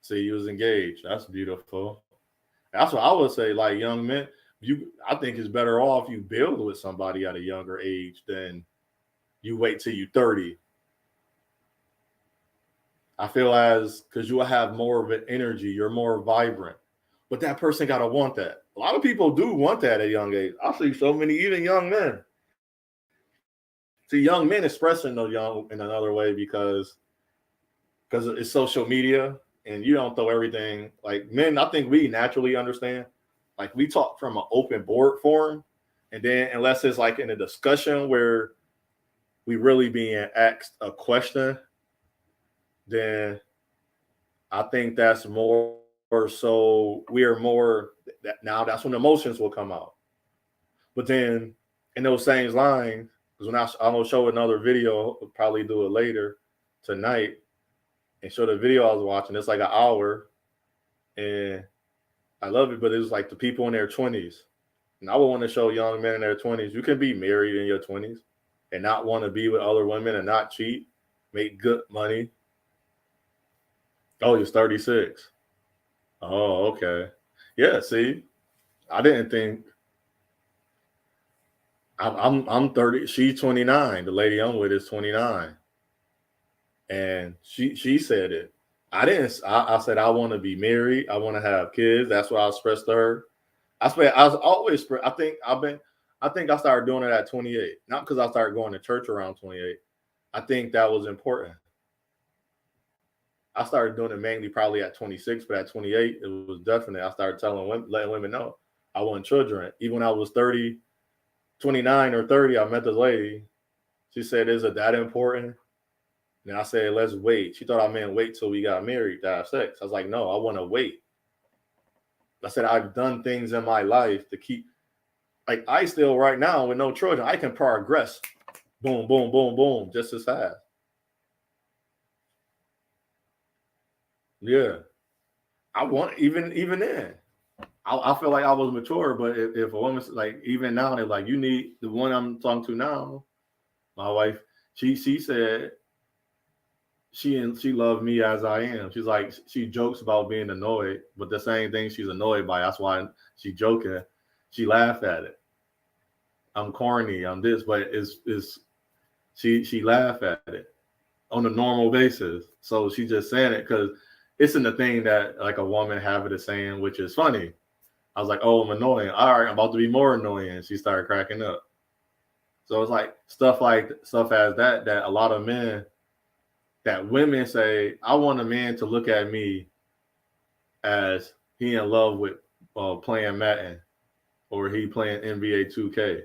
See, you was engaged. That's beautiful. That's what I would say. Like young men, I think it's better off you build with somebody at a younger age than you wait till you're 30. I feel because you will have more of an energy, you're more vibrant, but that person got to want that. A lot of people do want that at a young age. I see so many, even young men. See, young men expressing the young in another way because it's social media and you don't throw everything. Like men, I think we naturally understand. Like we talk from an open board forum, and then unless it's like in a discussion where we really being asked a question, then I think that's more so we are more now. That's when emotions will come out. But then in those same lines, because when I'm gonna show another video, I'll probably do it later tonight and show the video I was watching. It's like an hour, and I love it, but it was like the people in their 20s. And I would want to show young men in their 20s, you can be married in your 20s and not want to be with other women and not cheat, make good money. Oh, you're 36. Oh, okay. Yeah, see, I didn't think I'm 30, she's 29. The lady I'm with is 29. And she said it. I didn't I said I want to be married, I want to have kids. That's what I expressed to her. I was always I think I started doing it at 28. Not because I started going to church around 28. I think that was important. I started doing it mainly probably at 26, but at 28, it was definitely, I started letting women know I want children. Even when I was 30, 29 or 30, I met this lady. She said, is it that important? And I said, let's wait. She thought I meant wait till we got married to have sex. I was like, no, I want to wait. I said, I've done things in my life to keep, like, I still right now with no children, I can progress. Boom, boom, boom, boom, just as fast. Yeah. I want, even then, I feel like I was mature, but if a woman's like, even now, they're like, you need the one I'm talking to now, my wife, she said, she loved me as I am. She's like, she jokes about being annoyed, but the same thing she's annoyed by. That's why she joking. She laughed at it. I'm corny. I'm this, but she laughed at it on a normal basis. So she just saying it because it's in the thing that like a woman habit of saying, which is funny. I was like, oh, I'm annoying. All right, I'm about to be more annoying. She started cracking up. So it's like stuff as that a lot of men, that women say, I want a man to look at me as he in love with playing Madden or he playing NBA 2K.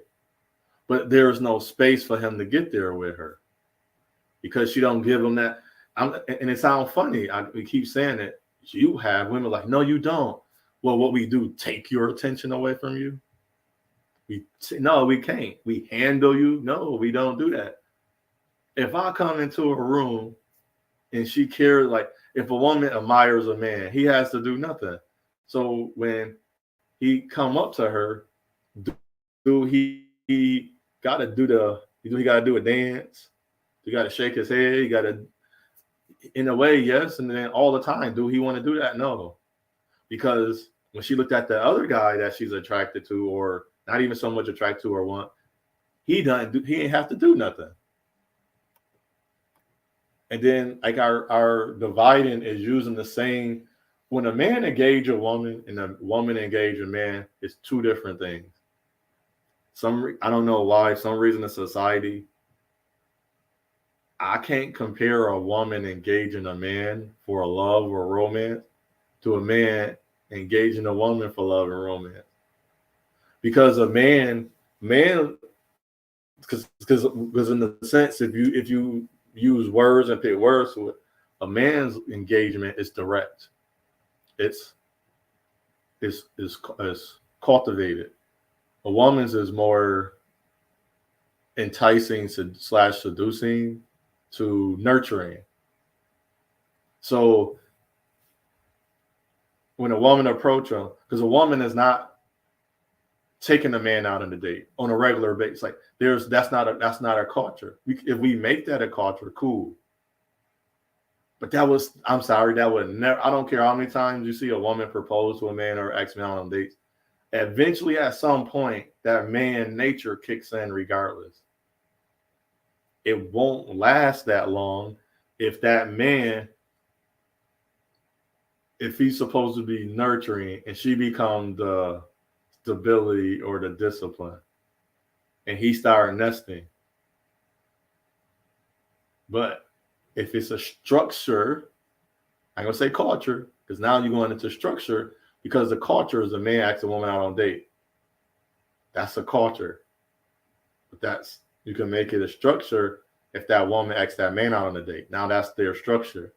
But there's no space for him to get there with her because she don't give him that. And it sounds funny. We keep saying it. You have women like, no, you don't. Well, what we do, take your attention away from you? No, we can't. We handle you? No, we don't do that. If I come into a room and she cares, like if a woman admires a man, he has to do nothing. So when he come up to her, do he got to do he got to do a dance? He got to shake his head. He got to, in a way, yes. And then all the time, do he want to do that? No, because when she looked at the other guy that she's attracted to, or not even so much attracted to or want, he ain't have to do nothing. And then like our dividing is using the same. When a man engage a woman and a woman engage a man, it's two different things. I don't know why, some reason in society, I can't compare a woman engaging a man for a love or romance to a man engaging a woman for love and romance. Because a man, because in the sense, if you use words and pick words to it, a man's engagement is direct. It's cultivated. A woman's is more enticing / seducing to nurturing. So when a woman approach him, because a woman is not taking a man out on a date on a regular basis, like that's not our culture. If we make that a culture, cool. But I'm sorry, that would never. I don't care how many times you see a woman propose to a man or ask me out on dates. Eventually, at some point, that man nature kicks in regardless. It won't last that long if that man, if he's supposed to be nurturing and she becomes the stability or the discipline and he started nesting. But if it's a structure, I'm going to say culture, because now you're going into structure, because the culture is a man asks a woman out on a date. That's a culture. But you can make it a structure if that woman asks that man out on a date. Now that's their structure.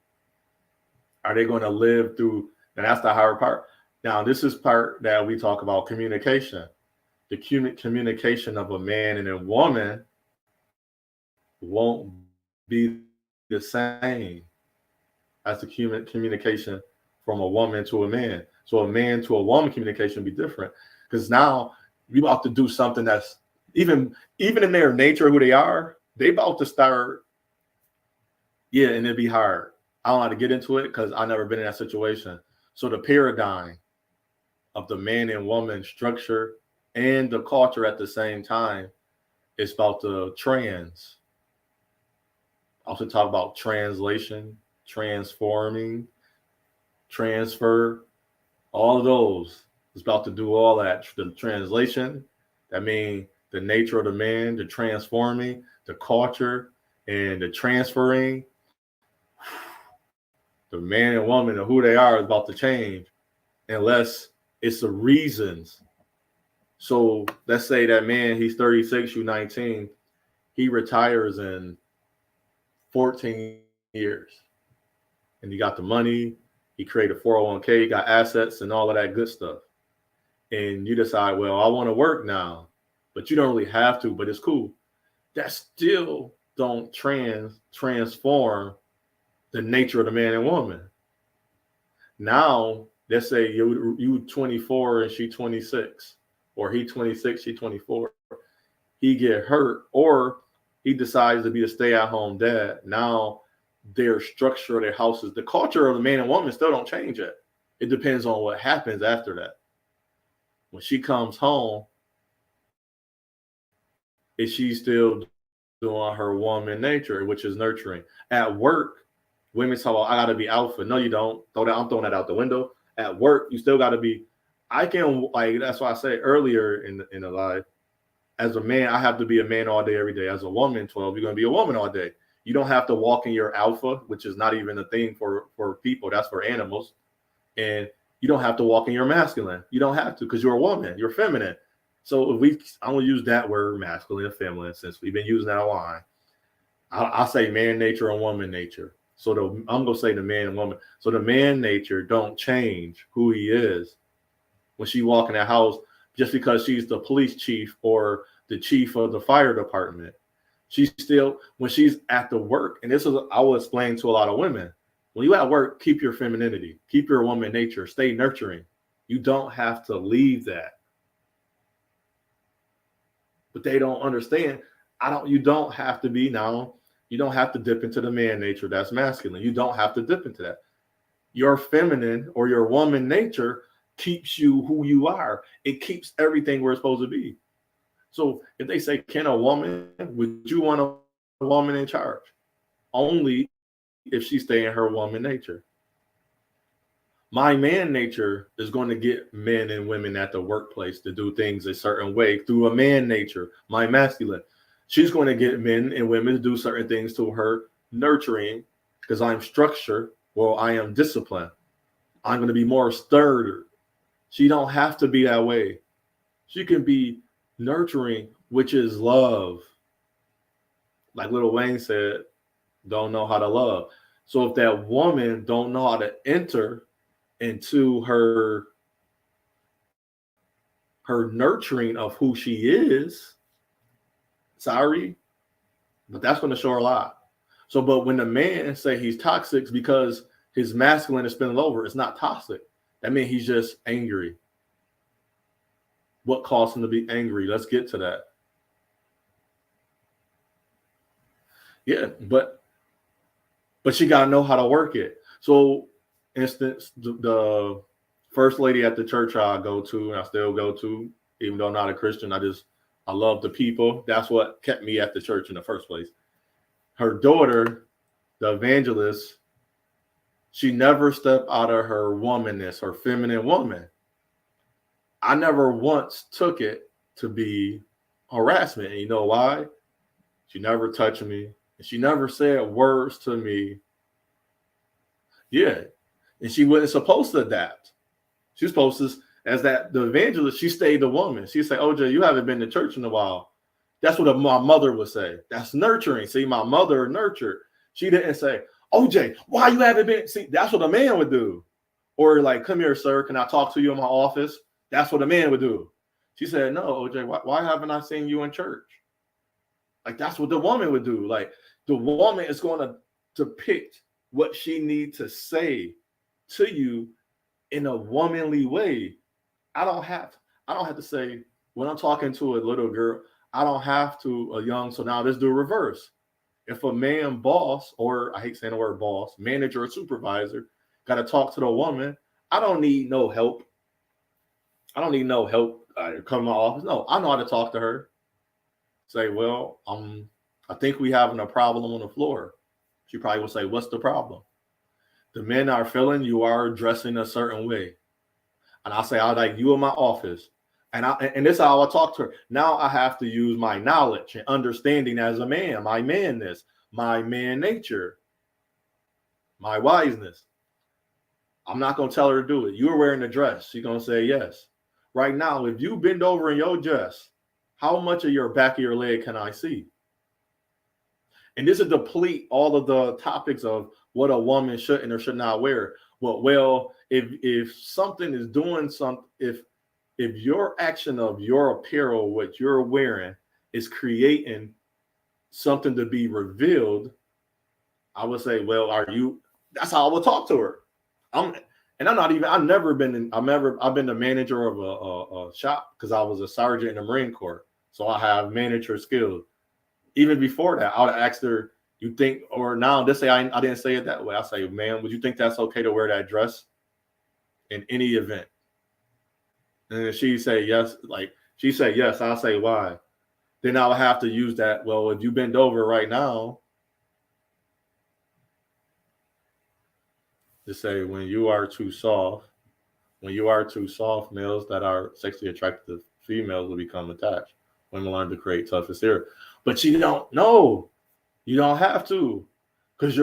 Are they going to live through? And that's the hard part. Now, this is part that we talk about communication. The communication of a man and a woman won't be the same as the communication from a woman to a man. So a man to a woman communication be different, because now we about to do something that's even in their nature, who they are, they about to start. Yeah, and it'd be hard. I don't know how to get into it because I've never been in that situation. So the paradigm of the man and woman structure and the culture at the same time is about the trans. I also talk about translation, transforming, transfer, all of those. It's about to do all that. The translation, that means the nature of the man, the transforming, the culture, and the transferring. The man and woman and who they are is about to change unless it's the reasons. So let's say that man, he's 36, you 19, he retires in 14 years. And he got the money, he created a 401k, he got assets and all of that good stuff. And you decide, well, I want to work now, but you don't really have to, but it's cool. That still don't transform the nature of the man and woman. Now, let's say you 24 and she 26, or he 26, she 24. He get hurt, or he decides to be a stay-at-home dad. Now, their structure of their houses, the culture of the man and woman still don't change yet. It depends on what happens after that. When she comes home, is she still doing her woman nature, which is nurturing? At work, women talk about, I gotta be alpha. No, you don't. I'm throwing that out the window. At work, you still gotta be. I can, like, that's why I said earlier in the live, as a man, I have to be a man all day, every day. As a woman, 12, you're gonna be a woman all day. You don't have to walk in your alpha, which is not even a thing for people. That's for animals. And you don't have to walk in your masculine. You don't have to, because you're a woman. You're feminine. So if I'm gonna use that word, masculine and feminine, since we've been using that a lot. I'll say man nature and woman nature. So I'm gonna say the man and woman. So the man nature don't change who he is when she walk in that house just because she's the police chief or the chief of the fire department. She's still, when she's at the work, and this is, I will explain to a lot of women, when you at work, keep your femininity, keep your woman nature, stay nurturing. You don't have to leave that. But they don't understand. You don't have to be now. You don't have to dip into the man nature. That's masculine. You don't have to dip into that. Your feminine or your woman nature keeps you who you are. It keeps everything where it's supposed to be. So if they say, can a woman, would you want a woman in charge? Only if she stay in her woman nature. My man nature is going to get men and women at the workplace to do things a certain way through a man nature. My masculine, she's going to get men and women to do certain things to her nurturing, because I'm structured. Well, I am disciplined. I'm going to be more sturdy. She don't have to be that way. She can be nurturing, which is love. Like Lil Wayne said, don't know how to love. So if that woman don't know how to enter into her nurturing of who she is, sorry, but that's going to show her a lot. So, but when the man say he's toxic because his masculine is spilling over, it's not toxic. That means he's just angry. What caused him to be angry? Let's get to that. Yeah, but she got to know how to work it. So, instance, the first lady at the church I go to, and I still go to, even though I'm not a Christian, I love the people. That's what kept me at the church in the first place. Her daughter, the evangelist, she never stepped out of her womanness, her feminine woman. I never once took it to be harassment. And you know why? She never touched me. And she never said words to me. Yeah. And she wasn't supposed to adapt. She was supposed to, as that the evangelist, she stayed the woman. She'd say, OJ, you haven't been to church in a while. That's what my mother would say. That's nurturing. See, my mother nurtured. She didn't say, OJ, why you haven't been? See, that's what a man would do. Or like, come here, sir. Can I talk to you in my office? That's what a man would do. She said, no, OJ, why haven't I seen you in church? Like, that's what the woman would do. Like, the woman is going to depict what she needs to say to you in a womanly way. I don't have to say, when I'm talking to a little girl, I don't have to, a young, so now let's do reverse. If a man boss, or I hate saying the word boss, manager or supervisor, got to talk to the woman, I don't need no help. I don't need no help. Come to my office. No, I know how to talk to her. Say, well, I think we having a problem on the floor. She probably will say, what's the problem? The men are feeling you are dressing a certain way. And I say, I like you in my office. And this is how I talk to her. Now I have to use my knowledge and understanding as a man, my manness, my man nature, my wiseness. I'm not going to tell her to do it. You're wearing a dress. She's going to say yes. Right now, if you bend over in your dress, how much of your back of your leg can I see? And this is deplete all of the topics of what a woman should and or should not wear. Well, if something is doing something, if your action of your apparel, what you're wearing, is creating something to be revealed, I would say, well, are you? That's how I would talk to her. I've been the manager of a shop because I was a sergeant in the Marine Corps. So I have manager skills. Even before that, I would ask her, you think, or now just say I didn't say it that way. I say, man, would you think that's okay to wear that dress in any event? And then she say yes, like she said yes. I'll say why. Then I would have to use that. Well, if you bend over right now, to say when you are too soft, males that are sexually attracted to females will become attached. Women learn to create tough exterior. But you don't know. You don't have to. Because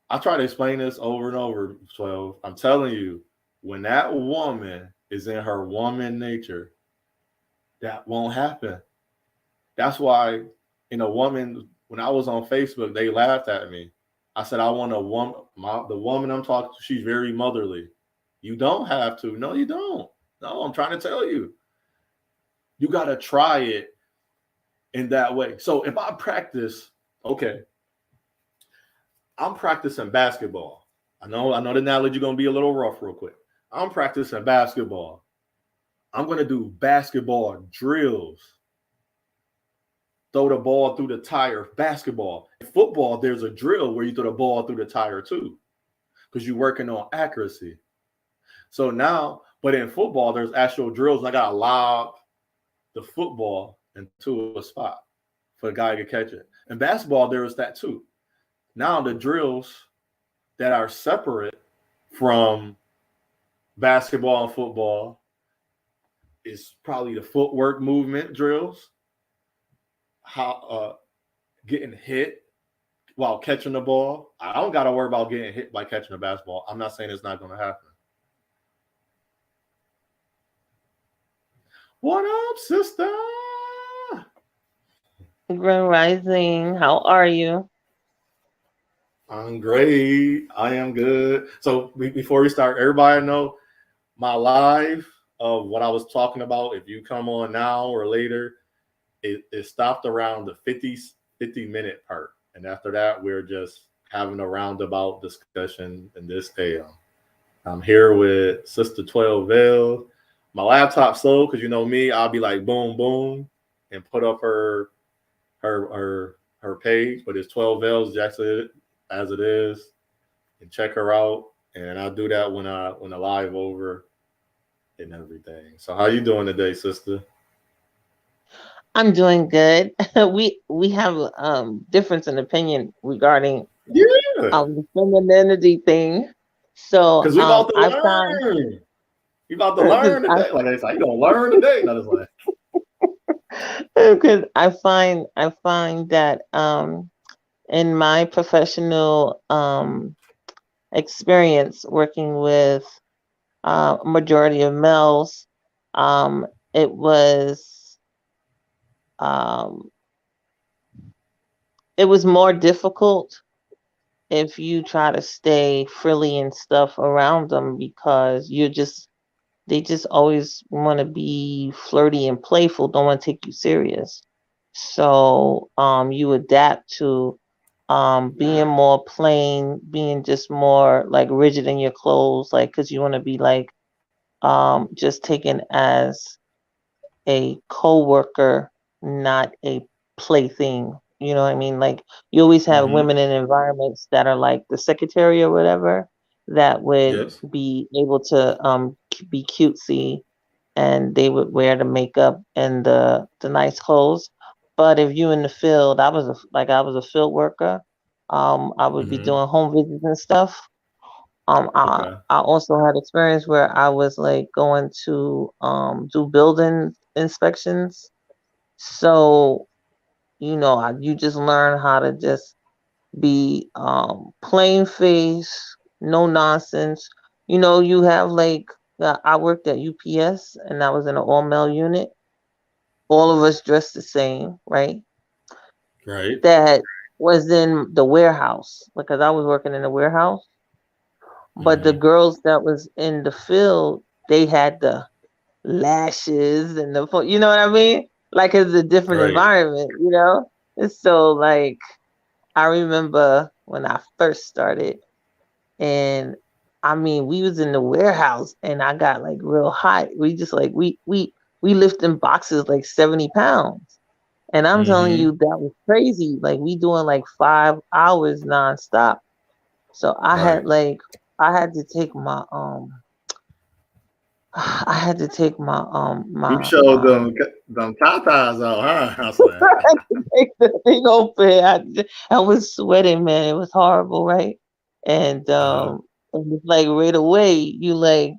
I try to explain this over and over, 12. I'm telling you, when that woman is in her woman nature, that won't happen. That's why when I was on Facebook, they laughed at me. I said, I want a woman, the woman I'm talking to, she's very motherly. You don't have to. No, you don't. No, I'm trying to tell you. You got to try it in that way. So if I practice, okay, I'm practicing basketball. I know the analogy is going to be a little rough real quick. I'm practicing basketball. I'm going to do basketball drills. Throw the ball through the tire. Basketball. In football, there's a drill where you throw the ball through the tire too, because you're working on accuracy. So now, but in football, there's actual drills. I got to lob the football into a spot for the guy to catch it. In basketball, there is that too. Now the drills that are separate from basketball and football is probably the footwork movement drills, how getting hit while catching the ball. I don't got to worry about getting hit by catching a basketball. I'm not saying it's not going to happen. What up, sister? Grand Rising, how are you? I'm great. I am good. So before we start, everybody know my live of what I was talking about. If you come on now or later, it stopped around the 50-minute part. And after that, we're just having a roundabout discussion in this day. I'm here with Sister 12 Veil. My laptop's slow because you know me, I'll be like boom, boom, and put up her page, but it's 12 Veils Jackson as it is, and check her out. And I'll do that when the live over and everything. So how you doing today, sister? I'm doing good. We have difference in opinion regarding the femininity thing. So because we about to learn. You about to learn today. Like they say, you gonna learn today. No, just like because I find that in my professional experience working with a majority of males, it was more difficult if you try to stay frilly and stuff around them, because they just always want to be flirty and playful, don't want to take you serious. So you adapt to being more plain, being just more like rigid in your clothes, like, because you want to be like just taken as a co-worker, not a plaything. You know what I mean? Like, you always have women in environments that are like the secretary or whatever. that would Yes. be able to be cutesy, and they would wear the makeup and the nice clothes. But if you in the field, I was a field worker. I would be Mm-hmm. doing home visits and stuff. Okay. I also had experience where I was like going to do building inspections. So, you just learn how to just be plain face, no nonsense. You have like I worked at UPS and I was in an all male unit. All of us dressed the same, right? Right. That was in the warehouse because I was working in the warehouse. But the Mm-hmm. girls that was in the field, they had the lashes and you know what I mean? Like it's a different Right. environment. And so like I remember when I first started, and I mean we was in the warehouse and I got like real hot. We just like we lifting boxes like 70 pounds. And I'm telling Mm-hmm. you that was crazy. Like we doing like 5 hours nonstop. So Right. I had to take my I had to take my You my showed my them tatas out, huh? I was like, I had to take the thing open. I was sweating, man. It was horrible, right? And uh-huh. and it's like right away you like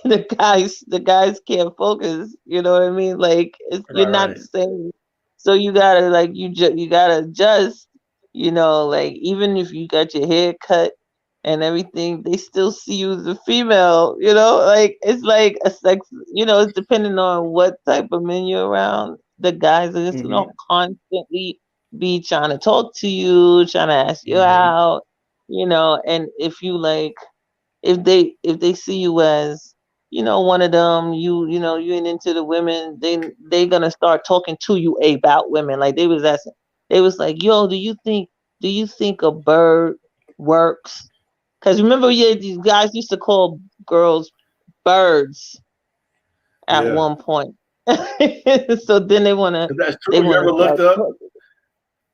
the guys can't focus. You know what I mean? Like you're Right. not Right. the same. So you gotta like you gotta adjust. Like even if you got your hair cut and everything, they still see you as a female. Like it's like a sex. It's depending on what type of men you're around. The guys are just Mm-hmm. constantly be trying to talk to you, trying to ask you Mm-hmm. out. And if you like if they see you as one of them, you ain't into the women, they gonna start talking to you about women. Like they was asking, they was like, yo, do you think a bird works? Because remember, yeah, these guys used to call girls birds at Yeah. one point. So then they wanna That's they true. You wanna ever looked start up talking.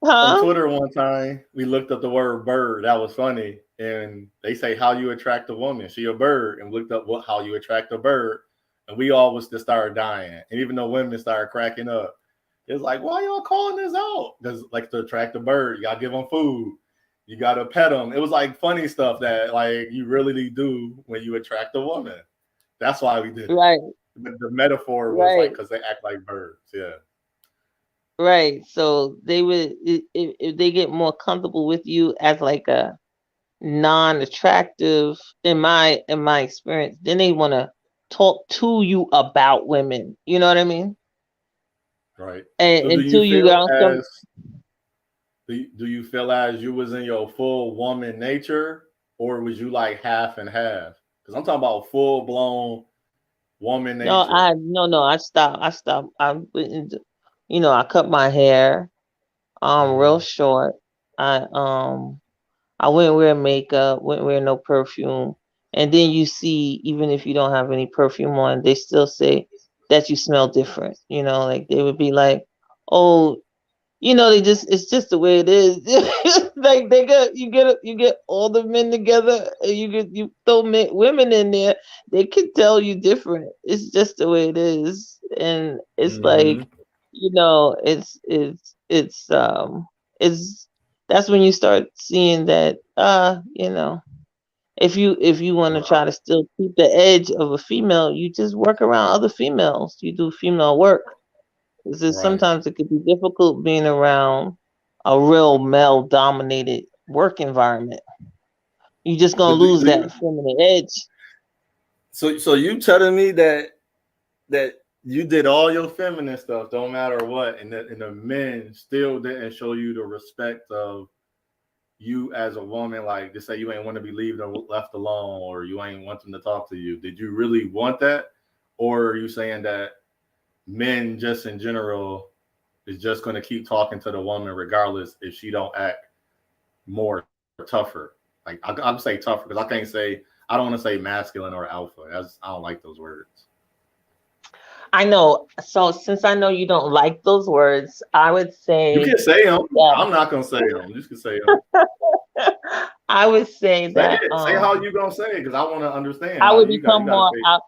on Huh? Twitter one time? We looked up the word bird. That was funny. And they say how you attract a woman. She a bird, and we looked up how you attract a bird. And we all was to start dying. And even though women started cracking up, it's like, why y'all calling this out? Because like to attract a bird, you gotta give them food. You gotta pet them. It was like funny stuff that like you really do when you attract a woman. That's why we did it. Right, The metaphor was like right. because they act like birds. Yeah. Right. So they would if they get more comfortable with you as like a non-attractive in my experience, then they want to talk to you about women. You know what I mean? Right. And So do you until you feel got some as do you feel as you was in your full woman nature, or was you like half and half? Because I'm talking about full blown woman no, nature. no, I stopped. I wouldn't I cut my hair real Mm-hmm. short. I wouldn't wear makeup, wouldn't wear no perfume. And then you see, even if you don't have any perfume on, they still say that you smell different. Like they would be like, oh, it's just the way it is. Like you get all the men together and you throw women in there, they can tell you different. It's just the way it is. And it's like, Mm-hmm. it's that's when you start seeing that if you want to try Wow. to still keep the edge of a female, you just work around other females. You do female work. Because Right. sometimes it could be difficult being around a real male dominated work environment. You just gonna But lose do you that feminine edge. so you telling me that you did all your feminine stuff, don't matter what, and the men still didn't show you the respect of you as a woman, like to say you ain't want to be left alone, or you ain't want them to talk to you. Did you really want that, or are you saying that men just in general is just going to keep talking to the woman regardless if she don't act more tougher? Like I'm say tougher because I don't want to say masculine or alpha. I don't like those words. I know. So since I know you don't like those words, I would You say can say them. that I'm not gonna say them. You can say them. I would say Say that it. Say how you gonna say it, because I want to understand I how would you got. become You got to more. say.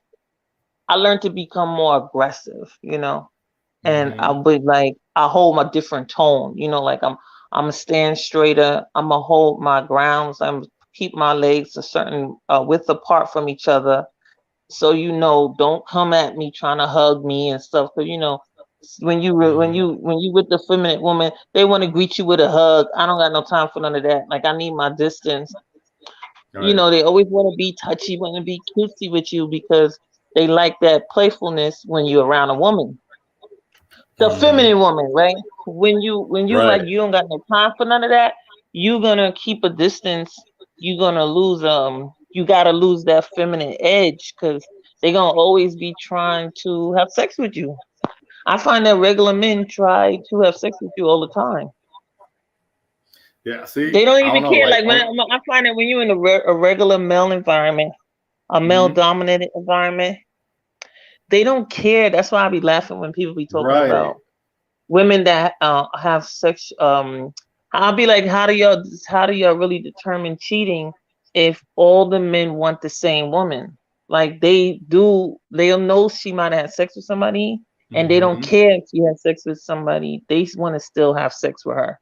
I learned to become more aggressive, you know, and I Mm-hmm. would like I hold my different tone, you know, like I'm a stand straighter. I'm gonna hold my grounds. I'm keep my legs a certain width apart from each other. So you know, don't come at me trying to hug me and stuff. Cause you know, Mm-hmm. when you with the feminine woman, they want to greet you with a hug. I don't got no time for none of that. Like I need my distance. You Right. know, they always want to be touchy, want to be cutesy with you because they like that playfulness when you're around a woman. The Mm-hmm. feminine woman, right? When you like Right. you don't got no time for none of that, you're gonna keep a distance. You're gonna lose you gotta lose that feminine edge because they're gonna always be trying to have sex with you. I find that regular men try to have sex with you all the time. Yeah. See, They don't I don't even know. care. Like, Like I find that when you're in a regular male environment, a male mm-hmm. dominated environment, they don't care. That's why I be laughing when people be talking Right. about women that have sex. I'll be like, how do y'all really determine cheating if all the men want the same woman? Like they'll know she might have had sex with somebody, and they don't Mm-hmm. care if she has sex with somebody. They want to still have sex with her.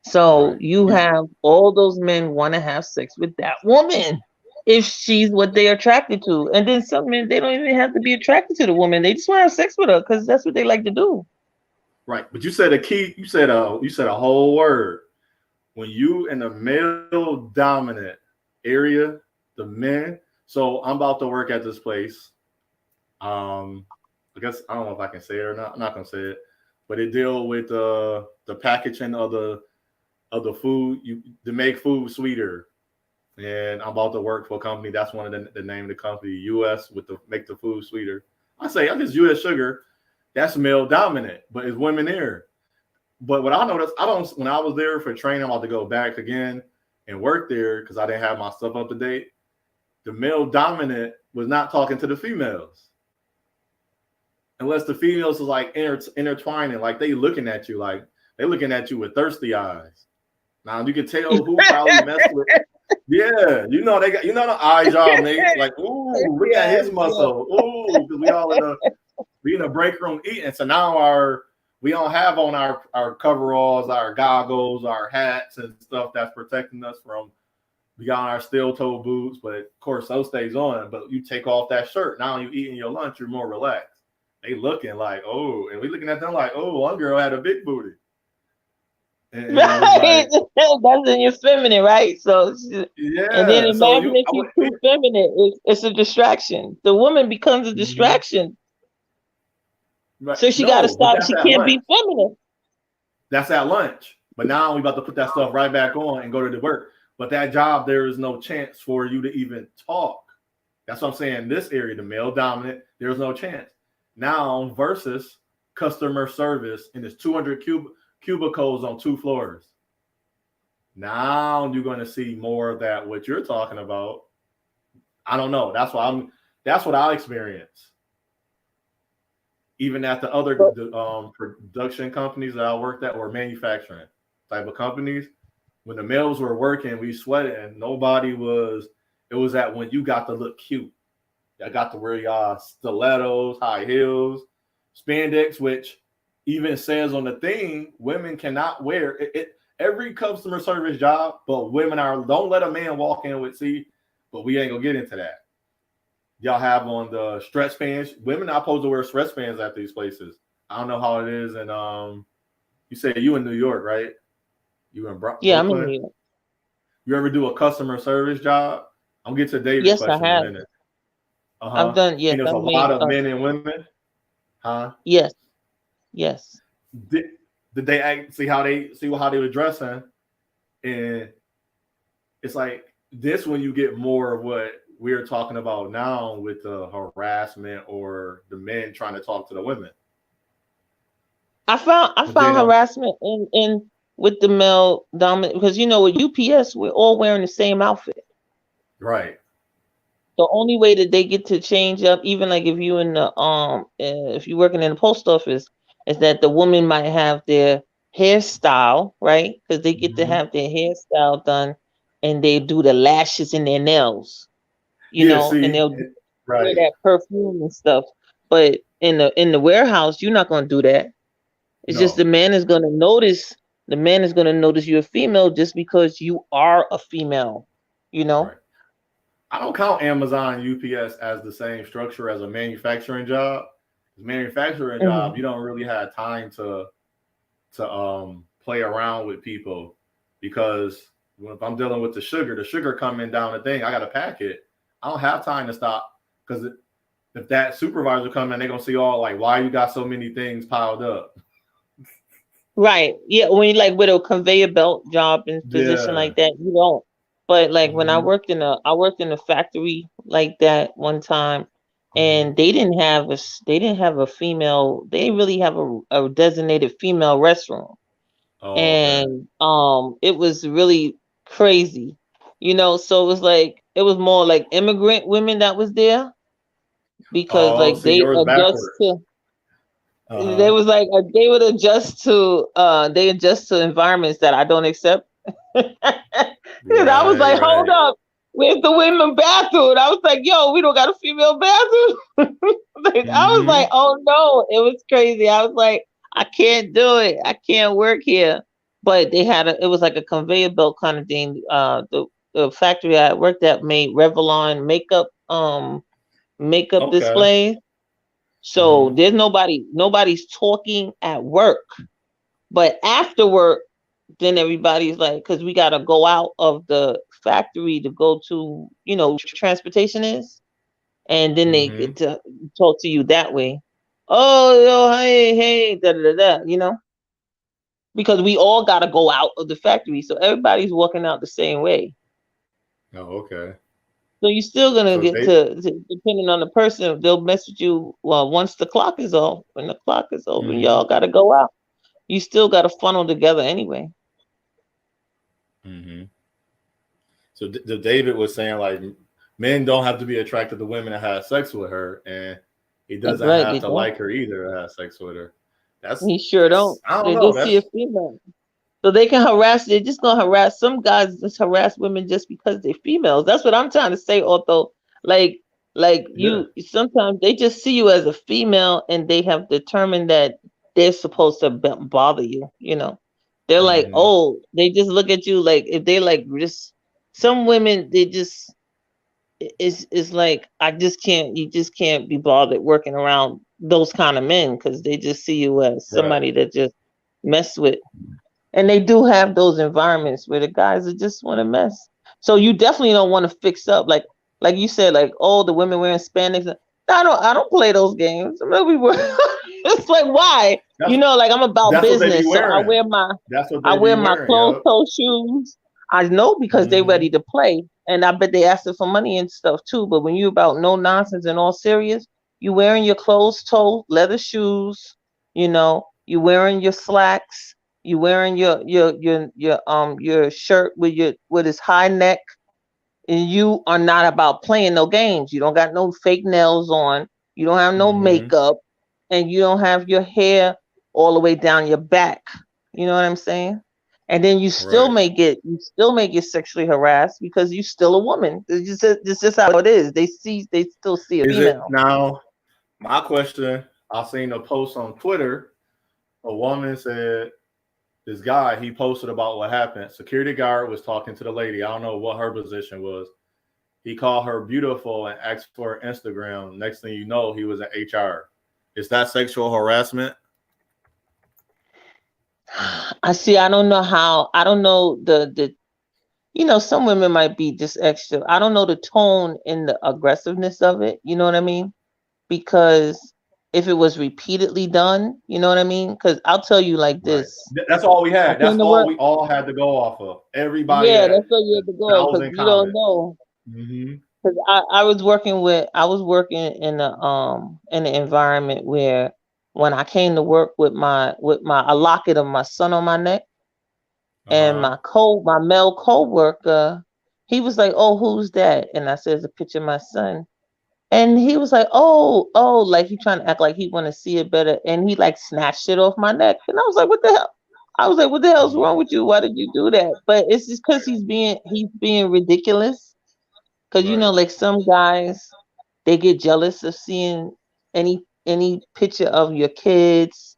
So Right. you have all those men want to have sex with that woman if she's what they're attracted to. And then some men, they don't even have to be attracted to the woman. They just want to have sex with her because that's what they like to do. Right. But you said a key. You said a whole word. When you in a male dominant area, the men. So I'm about to work at this place. I guess I don't know if I can say it or not. I'm not gonna say it, but it deal with the packaging of the food you to make food sweeter. And I'm about to work for a company. That's one of the name of the company, U.S. with the make the food sweeter. I guess U.S. Sugar. That's male dominant, but it's women there. But what I noticed, I don't. When I was there for training, I'm about to go back again and work there because I didn't have my stuff up to date. The male dominant was not talking to the females unless the females is like intertwining, like they looking at you, like they looking at you with thirsty eyes. Now you can tell who probably messed with. Yeah, you know they got the eye job, Nate. Like, ooh, look at Yes, his yes. muscle. Ooh, because we in the break room eating. So now we don't have on our coveralls, our goggles, our hats and stuff that's protecting us from. We got our steel toe boots, but of course those stays on. But you take off that shirt. Now you eating your lunch, you're more relaxed. They looking like, oh, and we looking at them like, oh, one girl had a big booty. And it was Right. like, That's in your feminine, right? And then yeah. So imagine if you're too feminine. It's a distraction. The woman becomes a mm-hmm. distraction. Right. So she got to No, but stop. that's She at can't lunch. be feminine. That's at lunch. But now we about to put that stuff right back on and go to the work. But that job, there is no chance for you to even talk. That's what I'm saying. This area, the male dominant, there's no chance. Now versus customer service, and it's 200 cubicles on 2 floors. Now you're going to see more of that. What you're talking about, I don't know. That's what I experience. Even at the other production companies that I worked at or manufacturing type of companies, when the males were working, we sweating. Nobody was. It was that when you got to look cute. I got to wear y'all stilettos, high heels, spandex, which even says on the thing, women cannot wear it. Every customer service job, but women are. Don't let a man walk in with but we ain't gonna get into that. Y'all have on the stretch pants. Women are supposed to wear stretch pants at these places. I don't know how it is, and you say you in New York, right? You in Yeah, I'm in Brooklyn? New York. You ever do a customer service job? I'm gonna get to David Yes, I question in a have. minute. I've done. Yes, And there's a I've made. lot of men and women, huh? Yes, yes. Did, did they see how they were dressing? And it's like this when you get more of what we're talking about now with the harassment or the men trying to talk to the women. I But then found harassment in with the male dominant because you know with UPS we're all wearing the same outfit. right. The only way that they get to change up, even like if you in the if you're working in the post office, is that the woman might have their hairstyle, right? Because they get to Mm-hmm. have their hairstyle done, and they do the lashes in their nails, you Yeah, know, and see, they'll wear right. that perfume and stuff. But in the warehouse, you're not gonna do that. It's just No, the man is gonna notice you're a female just because you are a female, you know? right. I don't count Amazon and UPS as the same structure as a manufacturing job. Manufacturing job, you Hmm. don't really have time to play around with people because if I'm dealing with the sugar coming down the thing, I got to pack it. I don't have time to stop because if that supervisor come in, they're gonna see all like, why you got so many things piled up. Right. Yeah. When you like with a conveyor belt job and position Yeah. like that, you don't. But like when Mm-hmm. I worked in a factory like that one time, Mm-hmm. and they didn't have a female. They didn't really have a designated female restroom, Oh, okay. and it was really crazy, you know. So it was like it was more like immigrant women that was there because Oh, like see, yours backwards. they Uh-huh. was like they would adjust to they adjust to environments that I don't accept. And I was Right, like, hold right. up, where's the women bathroom? And I was like, yo, we don't got a female bathroom. Like, I was like, Mm-hmm. oh no, it was crazy. I was like, I can't do it. I can't work here. But they had it was like a conveyor belt kind of thing. The factory I worked at made Revlon makeup Okay. displays. So Mm-hmm. there's nobody's talking at work. But after work, then everybody's like, because we got to go out of the factory to go to, you know, transportation is. And then they Mm-hmm. get to talk to you that way. Oh, yo, hey, da da da, you know, because we all got to go out of the factory. So everybody's walking out the same way. Oh, okay. So you're still going to So get they depending on the person, they'll mess with you. Well, once the clock is off, when the clock is over, mm-hmm. y'all got to go out. You still got to funnel together anyway. Mm-hmm. So David was saying like men don't have to be attracted to women that have sex with her, and he That's doesn't right. have They to don't. like her either to have sex with her. He sure don't. That's I don't They know. just see a That's female. So they can harass, they're just gonna harass some guys just harass women just because they're females. That's what I'm trying to say, Otho. Like yeah. you sometimes they just see you as a female and they have determined that they're supposed to bother you, you know. They're like, Mm-hmm. oh, they just look at you like if they like just some women they just it's like I just can't you just can't be bothered working around those kind of men because they just see you as Right. somebody that just mess with, and they do have those environments where the guys that just want to mess. So you definitely don't want to fix up like you said, like oh the women wearing spandex. I don't play those games. I mean, it's like why? That's You know, like I'm about that's what they be business. So wearing. That's what I they be wear my wearing. closed Yep. toe shoes. I know because they Mm-hmm. ready to play. And I bet they asking for money and stuff too. But when you about no nonsense and all serious, you wearing your closed toe leather shoes, you know, you wearing your slacks, you wearing your shirt with his high neck, and you are not about playing no games. You don't got no fake nails on, you don't have no Mm-hmm. makeup, and you don't have your hair all the way down your back. You know what I'm saying? And then Right. you still may get sexually harassed because you still a woman. It's just how it is. They still see a Is it female. now? My question. I seen a post on Twitter. A woman said this guy he posted about what happened. Security guard was talking to the lady. I don't know what her position was. He called her beautiful and asked for her Instagram. Next thing you know, he was in HR. Is that sexual harassment? I see. I don't know how. I don't know the. You know, some women might be just extra. I don't know the tone and the aggressiveness of it. You know what I mean? Because if it was repeatedly done, you know what I mean? Because I'll tell you like Right. this. That's all we I had. That's came to all work. we all had to go off of. Everybody Yeah, had that's where you a had to go because thousand you don't comments. know. Mm-hmm. Because I was working in an environment where when I came to work with my a locket of my son on my neck, and Uh-huh. my male coworker, he was like, "Oh, who's that?" And I said, "It's a picture of my son." And he was like, "Oh," like he trying to act like he want to see it better, and he like snatched it off my neck, and I was like, "What the hell?" I was like, what the hell's wrong Mhm. with you? Why did you do that? But it's just because he's being ridiculous. Because Right. like some guys, they get jealous of seeing any picture of your kids.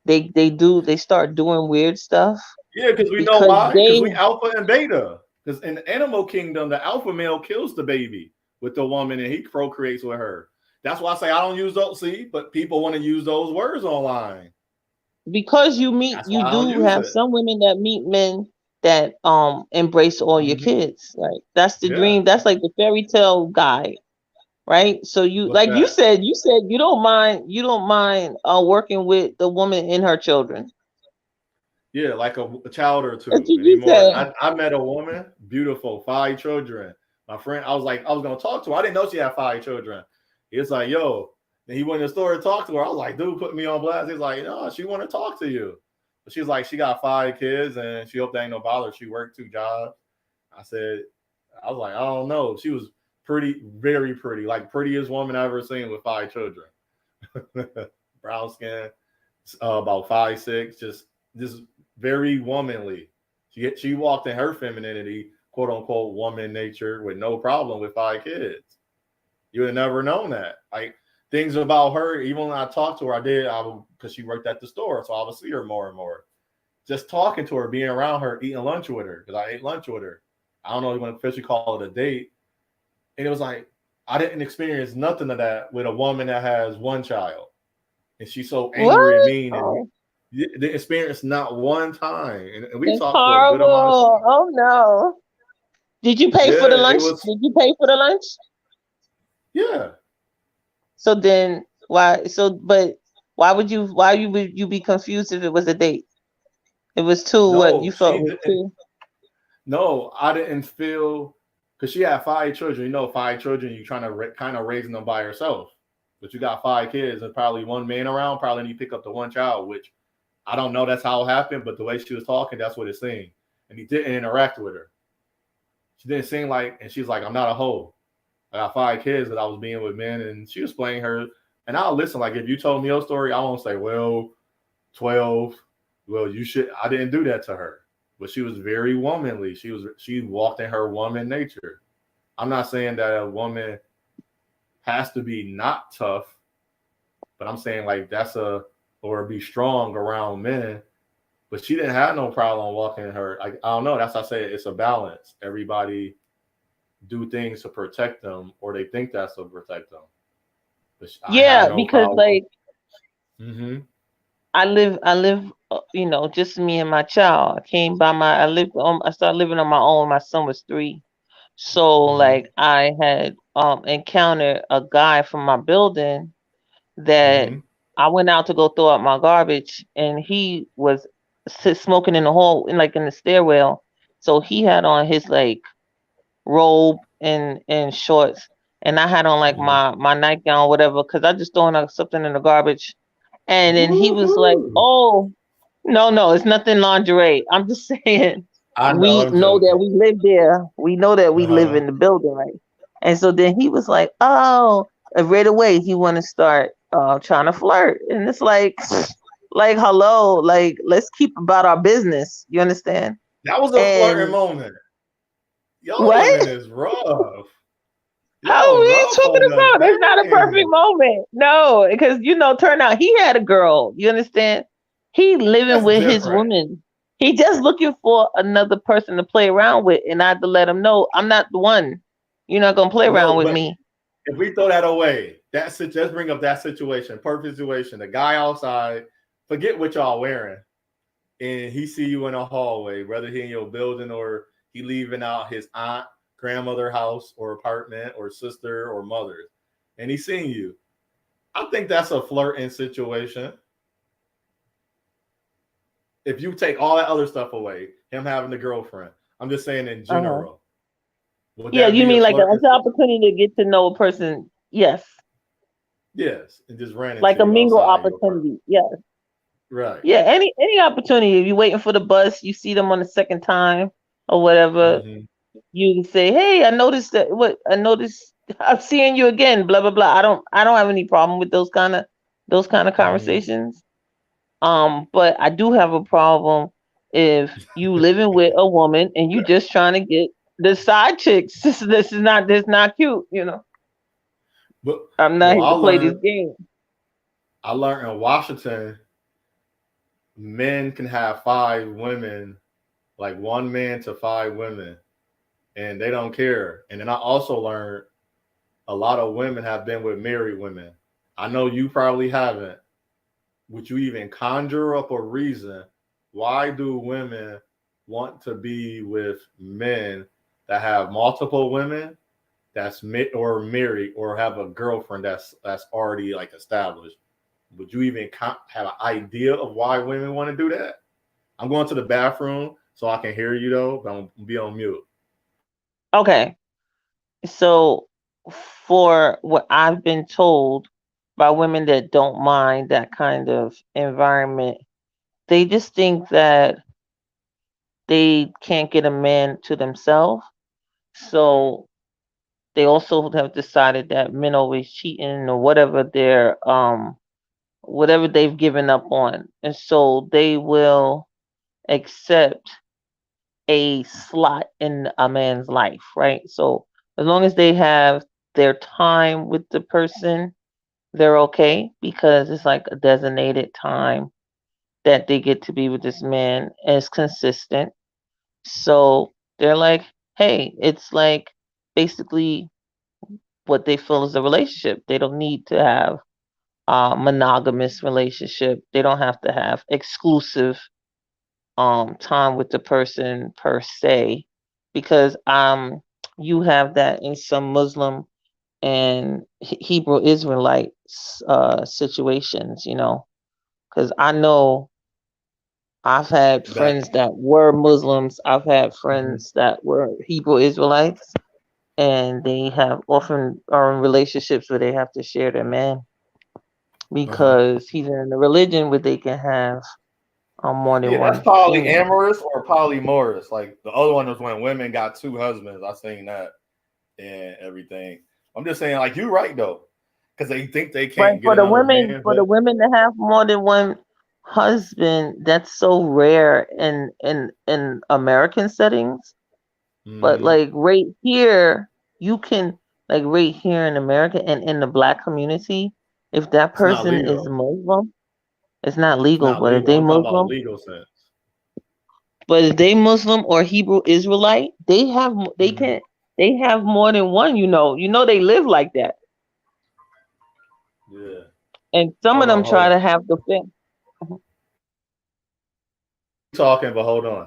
They start doing weird stuff Yeah, because we know because why. Because they we alpha and beta. Because in the animal kingdom, the alpha male kills the baby with the woman and he procreates with her. That's why I say I don't use those. See, but people want to use those words online. because That's why you I don't do use have it. some women that meet men that embrace all your Mhm. kids, right? That's the Yeah. dream. That's like the fairy tale guy, right? So you What's like that? you said you don't mind working with the woman and her children. Yeah, like a child or That's two what you anymore. said. I met a woman, beautiful, 5 children. My friend, I was like, I was gonna talk to her. I didn't know she had 5 children. He was like, yo. Then he went in the store to talk to her. I was like, dude, put me on blast. He's like, no, she want to talk to you. But she's like, she got 5 kids and she hope that ain't no bother. She worked 2 jobs. I said, I was like, I don't know. She was pretty, very pretty, like prettiest woman I ever seen with 5 children. Brown skin, about 5'6", just very womanly. She walked in her femininity, quote unquote, woman nature with no problem with 5 kids. You would have never known that. Like things about her, even when I talked to her, because she worked at the store, so I would see her more and more. Just talking to her, being around her, eating lunch with her, because I ate lunch with her. I don't know if you want to officially call it a date. And it was like I didn't experience nothing of that with a woman that has 1 child. And she's so angry and What? mean and Oh, the experience not one time. And we that's talked for a good amount of horrible. time. Oh no. Did you pay for the Yeah, it lunch? was Did you pay for the lunch? yeah. So then why so but why you would you be confused if it was a date? It was two what No, you felt she was didn't. two. No, I didn't feel because she had 5 children. You know, 5 children, you trying to kind of raising them by herself. But you got 5 kids and probably one man around. Probably need to pick up the 1 child, which I don't know. That's how it happened. But the way she was talking, that's what it seemed. And he didn't interact with her. She didn't seem like, and she's like, I'm not a hoe. I got 5 kids that I was being with men, and she was playing her. And I'll listen. Like if you told me your story, I won't say, well, 12. Well, you should. I didn't do that to her, but she was very womanly. She walked in her woman nature. I'm not saying that a woman has to be not tough, but I'm saying like that's a or be strong around men. But she didn't have no problem walking in her. I don't know. That's why I say it's a balance. Everybody do things to protect them, or they think that's to protect them. But I had Yeah, no because problem. like Mm-hmm. I live just me and my child. I started living on my own. My son was 3. So Mm-hmm. like I had encountered a guy from my building that Mm-hmm. I went out to go throw out my garbage and he was smoking in the hall in the stairwell. So he had on his like robe and shorts and I had on like Mm-hmm. my nightgown whatever because I just throwing out something in the garbage and then he was like, Woohoo! "Oh, no, it's nothing lingerie. I'm just saying I know we I'm know that joking. we live there. We know that we live Uh-huh. in the building, right?" And so then he was like, "Oh," and right away he want to start trying to flirt, and it's like, like hello, like let's keep about our business. You understand? That was a flirting And moment. Y'all women what? is rough. How Y'all are you rough talking on the about? It's not a perfect game. moment. No, because turn out he had a girl. You understand? He living That's with his different. woman. He just looking for another person to play around with, and I had to let him know I'm not the one. You're not gonna play around No, with but me. if we throw that away, let's bring up that situation, perfect situation. The guy outside, forget what y'all wearing, and he see you in a hallway, whether he in your building or he leaving out his aunt, grandmother house or apartment or sister or mother, and he seeing you. I think that's a flirting situation. If you take all that other stuff away, him having a girlfriend, I'm just saying in Uh-huh. general, would Yeah, that you be a mean like flirting an situation? opportunity to get to know a person? Yes, Yes, and just ran like into a you mingle outside your apartment. opportunity. Yeah, Right. yeah. Any opportunity. If you're waiting for the bus, you see them on the second time or whatever. Mm-hmm. You can say, "Hey, I noticed that. What I noticed, I'm seeing you again." Blah blah blah. I don't have any problem with those kind of Mm-hmm. conversations. But I do have a problem. if you living with a woman and you just trying to get the side chicks. This is not cute, you know. But I'm not well, here to play this game. I learned in Washington, men can have 5 women, like 1 man to 5 women, and they don't care. And then I also learned a lot of women have been with married women. I know you probably haven't. Would you even conjure up a reason why do women want to be with men that have multiple women that's or married or have a girlfriend that's already like established? Would you even have an idea of why women want to do that? I'm going to the bathroom so I can hear you though, but I'm gonna be on mute. Okay. So for what I've been told by women that don't mind that kind of environment, they just think that they can't get a man to themselves. So they also have decided that men always cheating or whatever they've given up on. And so they will accept a slot in a man's life, right? So as long as they have their time with the person, they're okay because it's like a designated time that they get to be with this man as consistent. So they're like, hey, it's like basically what they feel is a relationship. They don't need to have a monogamous relationship. They don't have to have exclusive time with the person per se, because you have that in some Muslim and Hebrew Israelite situations, you know, because I know I've had That friends that were Muslims, I've had Mhm. friends that were Hebrew Israelites, and they have often are in relationships where they have to share their man Uh-huh. because he's in a religion where they can have more than Yeah, that's one female. polyamorous or polymorous. Like the other one was when women got 2 husbands. I seen that and everything. I'm just saying, like you're right though, because they think they Right, can't get another man. for the But women to have more than one husband, that's so rare in American settings. But mm-hmm. like right here, you can like right here in America and in the black community, if that It's not person is legal. Muslim, it's not It's legal. not But if legal. they I'm talking about Muslim, legal sense. or Hebrew Israelite, Mm-hmm. they have more than one. You know they live like that, Yeah. and some of Hold them on, hold try on. to have the thing. Talking, but hold on.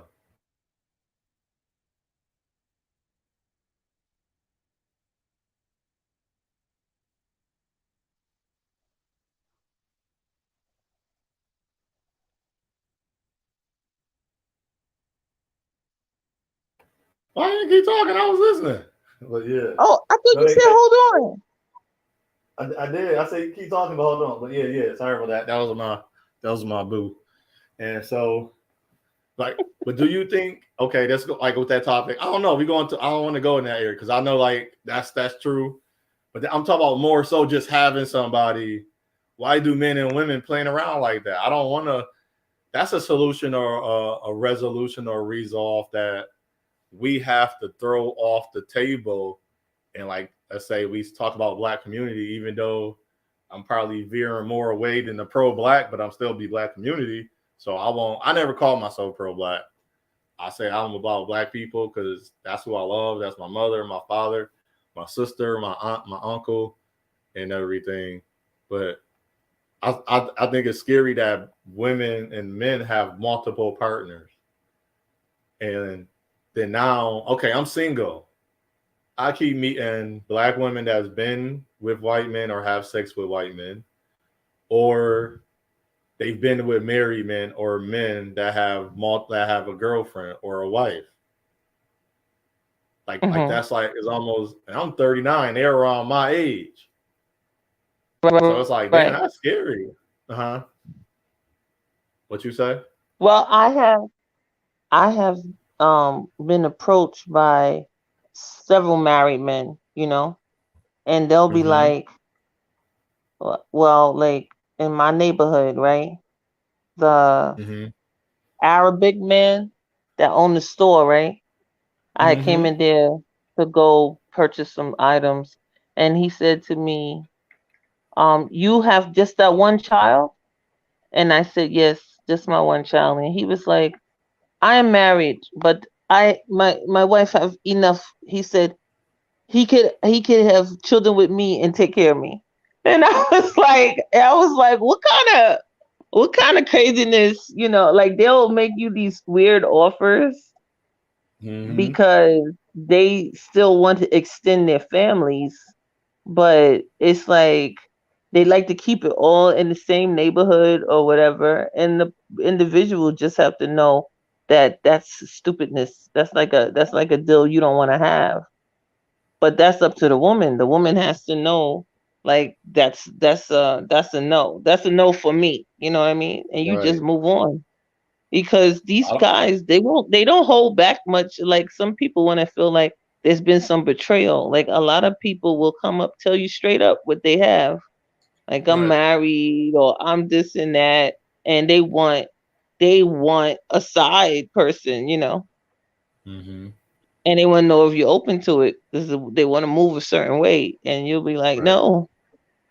Why didn't you keep talking? I was listening. But yeah. Oh, I thought No, you said hold on. I did. I said keep talking, but hold on. But yeah, yeah. Sorry about that. That was my boo. And so like, but do you think okay, let's go like with that topic. I don't know. I don't want to go in that area because I know like that's true. But I'm talking about more so just having somebody. Why do men and women playing around like that? I don't want to. That's a solution or a resolution or resolve that we have to throw off the table. And like, let's say we talk about black community, even though I'm probably veering more away than the pro-black, but I'm still be black community. So I never call myself pro-black. I say I'm about black people because that's who I love. That's my mother, my father, my sister, my aunt, my uncle, and everything. But I think it's scary that women and men have multiple partners. And then now, okay, I'm single. I keep meeting black women that's been with white men or have sex with white men, or they've been with married men or men that that have a girlfriend or a wife. Like Hmm. that's like it's almost. And I'm 39. They're around my age, so it's like, damn, Right. that's scary. Uh huh. What you say? Well, I have been approached by several married men, you know, and they'll be Mm-hmm. like, well, like in my neighborhood, right? The Mm-hmm. Arabic man that owned the store, right? I had came in there to go purchase some items, and he said to me, you have just that one child? And I said, yes, just my one child. And he was like, I am married, but my wife have enough. He said he could have children with me and take care of me. And I was like, what kind of craziness, like they'll make you these weird offers because they still want to extend their families, but it's like they like to keep it all in the same neighborhood or whatever, and the individual just have to know that that's stupidness. That's like a deal you don't want to have. But that's up to the woman. The woman has to know, like that's a no. That's a no for me. You know what I mean? And you just Right. move on, because these I don't, guys, they don't hold back much. Like some people want to feel like there's been some betrayal. Like a lot of people will come up, tell you straight up what they have, like I'm right. married or I'm this and that, and they want a side person. Mm-hmm. And they want to know if you're open to it. They want to move a certain way, and you'll be like, Right. no.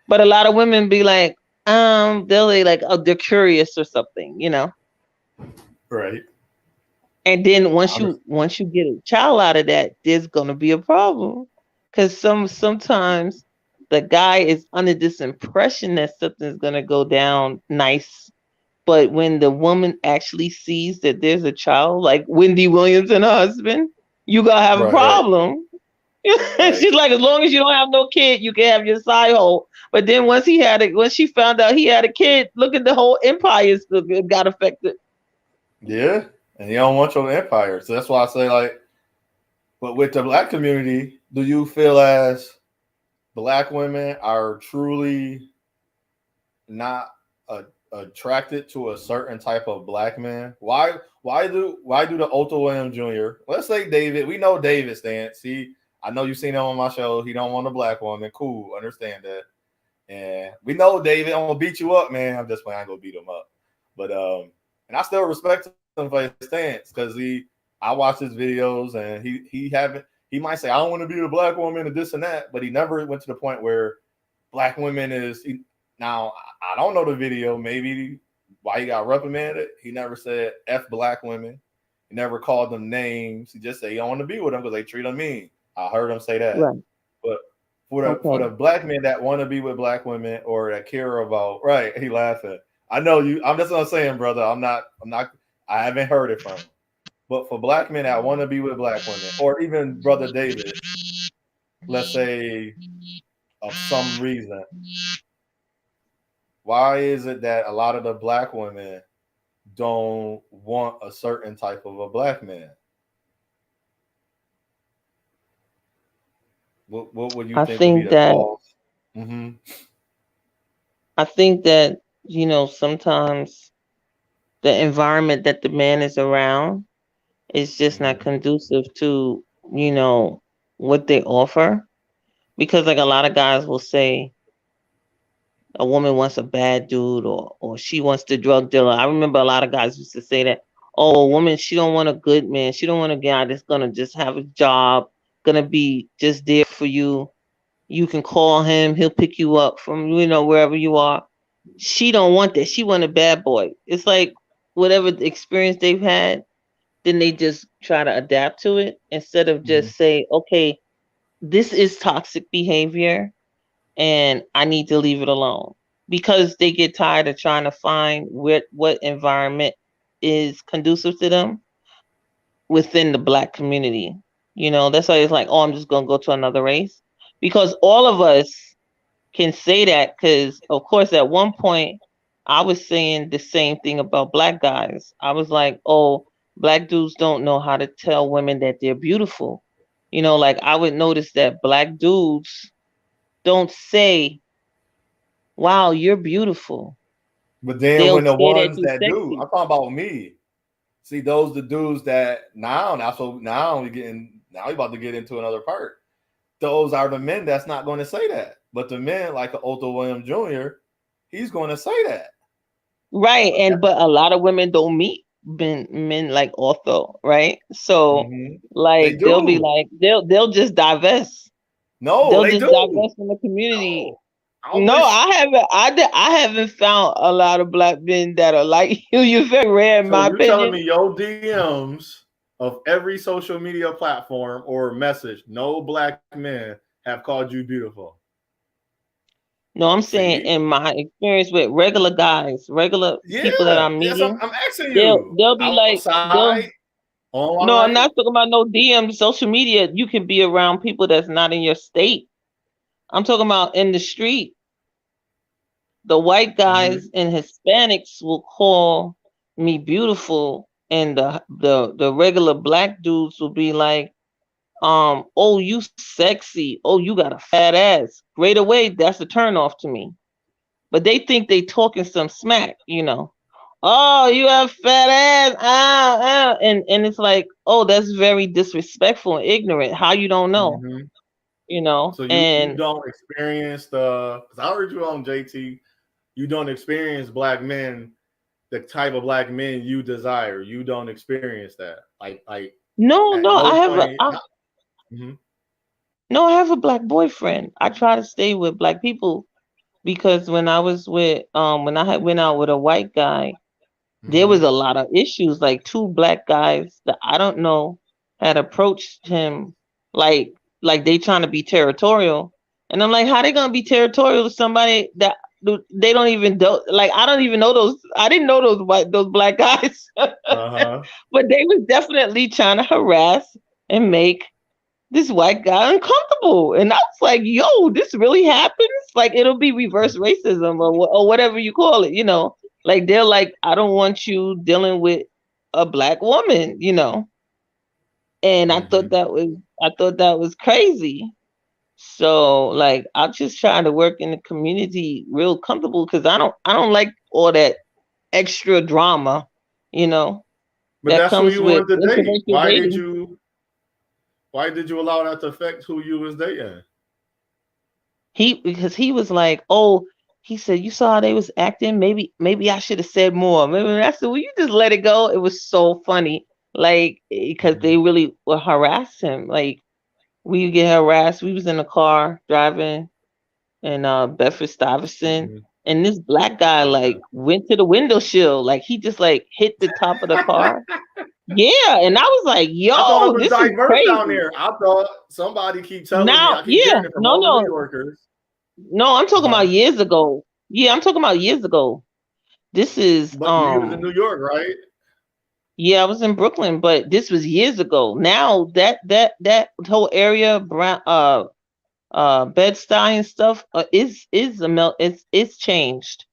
But a lot of women be like, they'll be like, oh, they're curious or something. Right. And then I once under- you once you get a child out of that, there's gonna be a problem, because sometimes the guy is under this impression that something's gonna go down nice, but when the woman actually sees that there's a child, like Wendy Williams and her husband, you gonna have a Right. problem. Right. She's like, as long as you don't have no kid, you can have your side hole. But then once she found out he had a kid, look at the whole empire got affected. Yeah. And you don't want your empire. So that's why I say, like, but with the black community, do you feel as black women are truly not attracted to a certain type of black man? Why do the Otho Williams Jr. Let's say David? We know David's stance. I know you've seen him on my show. He don't want a black woman. Cool, understand that. And we know David, I'm gonna beat you up, man. I'm just playing. I'm gonna beat him up, but and I still respect him for his stance because I watch his videos and he might say I don't want to be the black woman and this and that, but he never went to the point where black women is. Now I don't know the video. Maybe why he got reprimanded. He never said F black women. He never called them names. He just said he don't want to be with them because they treat him mean. I heard him say that. Right. But for the black men that want to be with black women or that care about, right? He laughing. I know you. I'm just not saying, brother. I'm not. I haven't heard it from him. But for black men that want to be with black women, or even brother David, let's say of some reason, why is it that a lot of the black women don't want a certain type of a black man? What would you I think would be think the that cause? Mm-hmm. I think that sometimes the environment that the man is around is just not Mm-hmm. conducive to what they offer, because like a lot of guys will say a woman wants a bad dude, or she wants the drug dealer. I remember a lot of guys used to say that, oh, a woman, she don't want a good man, she don't want a guy that's gonna just have a job, gonna be just there for you. You can call him, he'll pick you up from wherever you are. She don't want that. She want a bad boy. It's like whatever the experience they've had, then they just try to adapt to it instead of Mm-hmm. just say, okay, this is toxic behavior and I need to leave it alone, because they get tired of trying to find what environment is conducive to them within the black community. That's why it's like, oh, I'm just gonna go to another race, because all of us can say that, because of course at one point I was saying the same thing about black guys. I was like, oh, black dudes don't know how to tell women that they're beautiful. Like I would notice that black dudes don't say, wow, you're beautiful. But then They'll when the say that ones you're that do, sexy. I'm talking about me. See, those the dudes that now we about to get into another part. Those are the men that's not going to say that. But the men like Otho Williams Jr., he's going to say that. Right. But a lot of women don't meet men like Otho, right? So They like they'll be do. like they'll just divest. No, They'll they just do. divest from the community. No. I No, wish. I haven't found a lot of black men that are like you. You're very rare in So my you telling opinion. me your DMs of every social media platform or message, no black men have called you beautiful. No, I'm saying See? in my experience with regular guys, regular people that Yeah. I'm Yes, meeting, I'm asking you. they'll be like they'll Outside, no, I'm online. not talking about no DM social media. You can be around people that's not in your state. I'm talking about in the street. The white guys and Hispanics will call me beautiful, and the regular black dudes will be like, oh, you sexy, oh, you got a fat ass. Right away, that's a turn off to me. But they think they talking some smack, you know. Oh, you have fat ass, and it's like, oh, that's very disrespectful and ignorant. How you don't know, Mm-hmm. you know? So you And don't experience the, because I heard you on JT, you don't experience black men, the type of black men you desire. You don't experience that. Like no, at no, no I have a point. Mhm. no, I have a black boyfriend. I try to stay with black people because when I was with when I had went out with a white guy, there was Mhm. a lot of issues. Like two black guys that I don't know had approached him like they trying to be territorial. And I'm like, how they gonna be territorial to somebody that they don't even do, like I don't even know those, I didn't know those black guys. Uh-huh. But they was definitely trying to harass and make this white guy uncomfortable. And I was like, yo, this really happens? Like, it'll be reverse racism or whatever you call it, you know? Like, they're like, I don't want you dealing with a black woman, you know? And Mhm. I thought that was crazy. So, like, I'm just trying to work in the community real comfortable because I don't like all that extra drama, you know, But that that's who comes you with wanted to date. interracial dating. Why did you allow that to affect who you was dating? Because he was like, oh, he said, you saw how they was acting. Maybe I should have said more. Maybe I said, well, you just let it go. It was so funny, like because they Mhm. really would harass him. Like we would get harassed. We was in the car driving in Bedford Stuyvesant, Mhm. and this black guy like Okay. went to the window shield. Like he just like hit the top of the car. Yeah, and I was like, I thought it yo, was this is diverse down crazy. there. I thought somebody keep telling me, Now, I keep yeah, hearing it from no, all the New no, Yorkers. no, I'm talking about Uh-huh. years ago. Yeah, I'm talking about years ago. This is But you was in New York, right? yeah, I was in Brooklyn, but this was years ago. Now that whole area, Brown Bed-Stuy and stuff, is a melt. It's changed.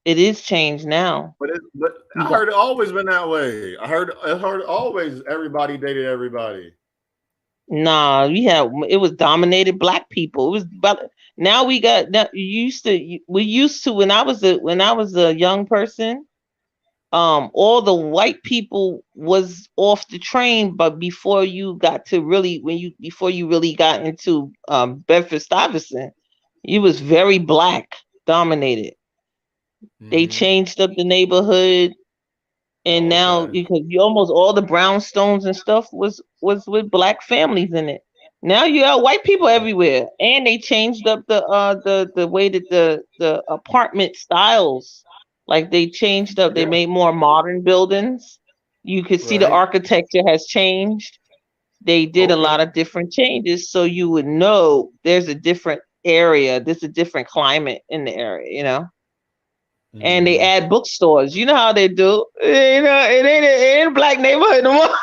It is changed now. But You I got heard it always been that way. I heard always everybody dated everybody. nah. It was dominated black people. It was but now we got that. We used to when I was a young person. All the white people was off the train, but before you got to really before you really got into Bedford Stuyvesant, you was very black dominated. They Mm-hmm. changed up the neighborhood, and Oh, now okay. because you almost all the brownstones and stuff was with black families in it. Now you got white people everywhere, and they changed up the way that the apartment styles. Like they changed up, they Yeah. made more modern buildings. You could see the Right. architecture has changed. They did a Okay. lot of different changes, so you would know there's a different area, there's a different climate in the area, you know. And they Mm-hmm. add bookstores. You know how they do. You know, it ain't a black neighborhood no more.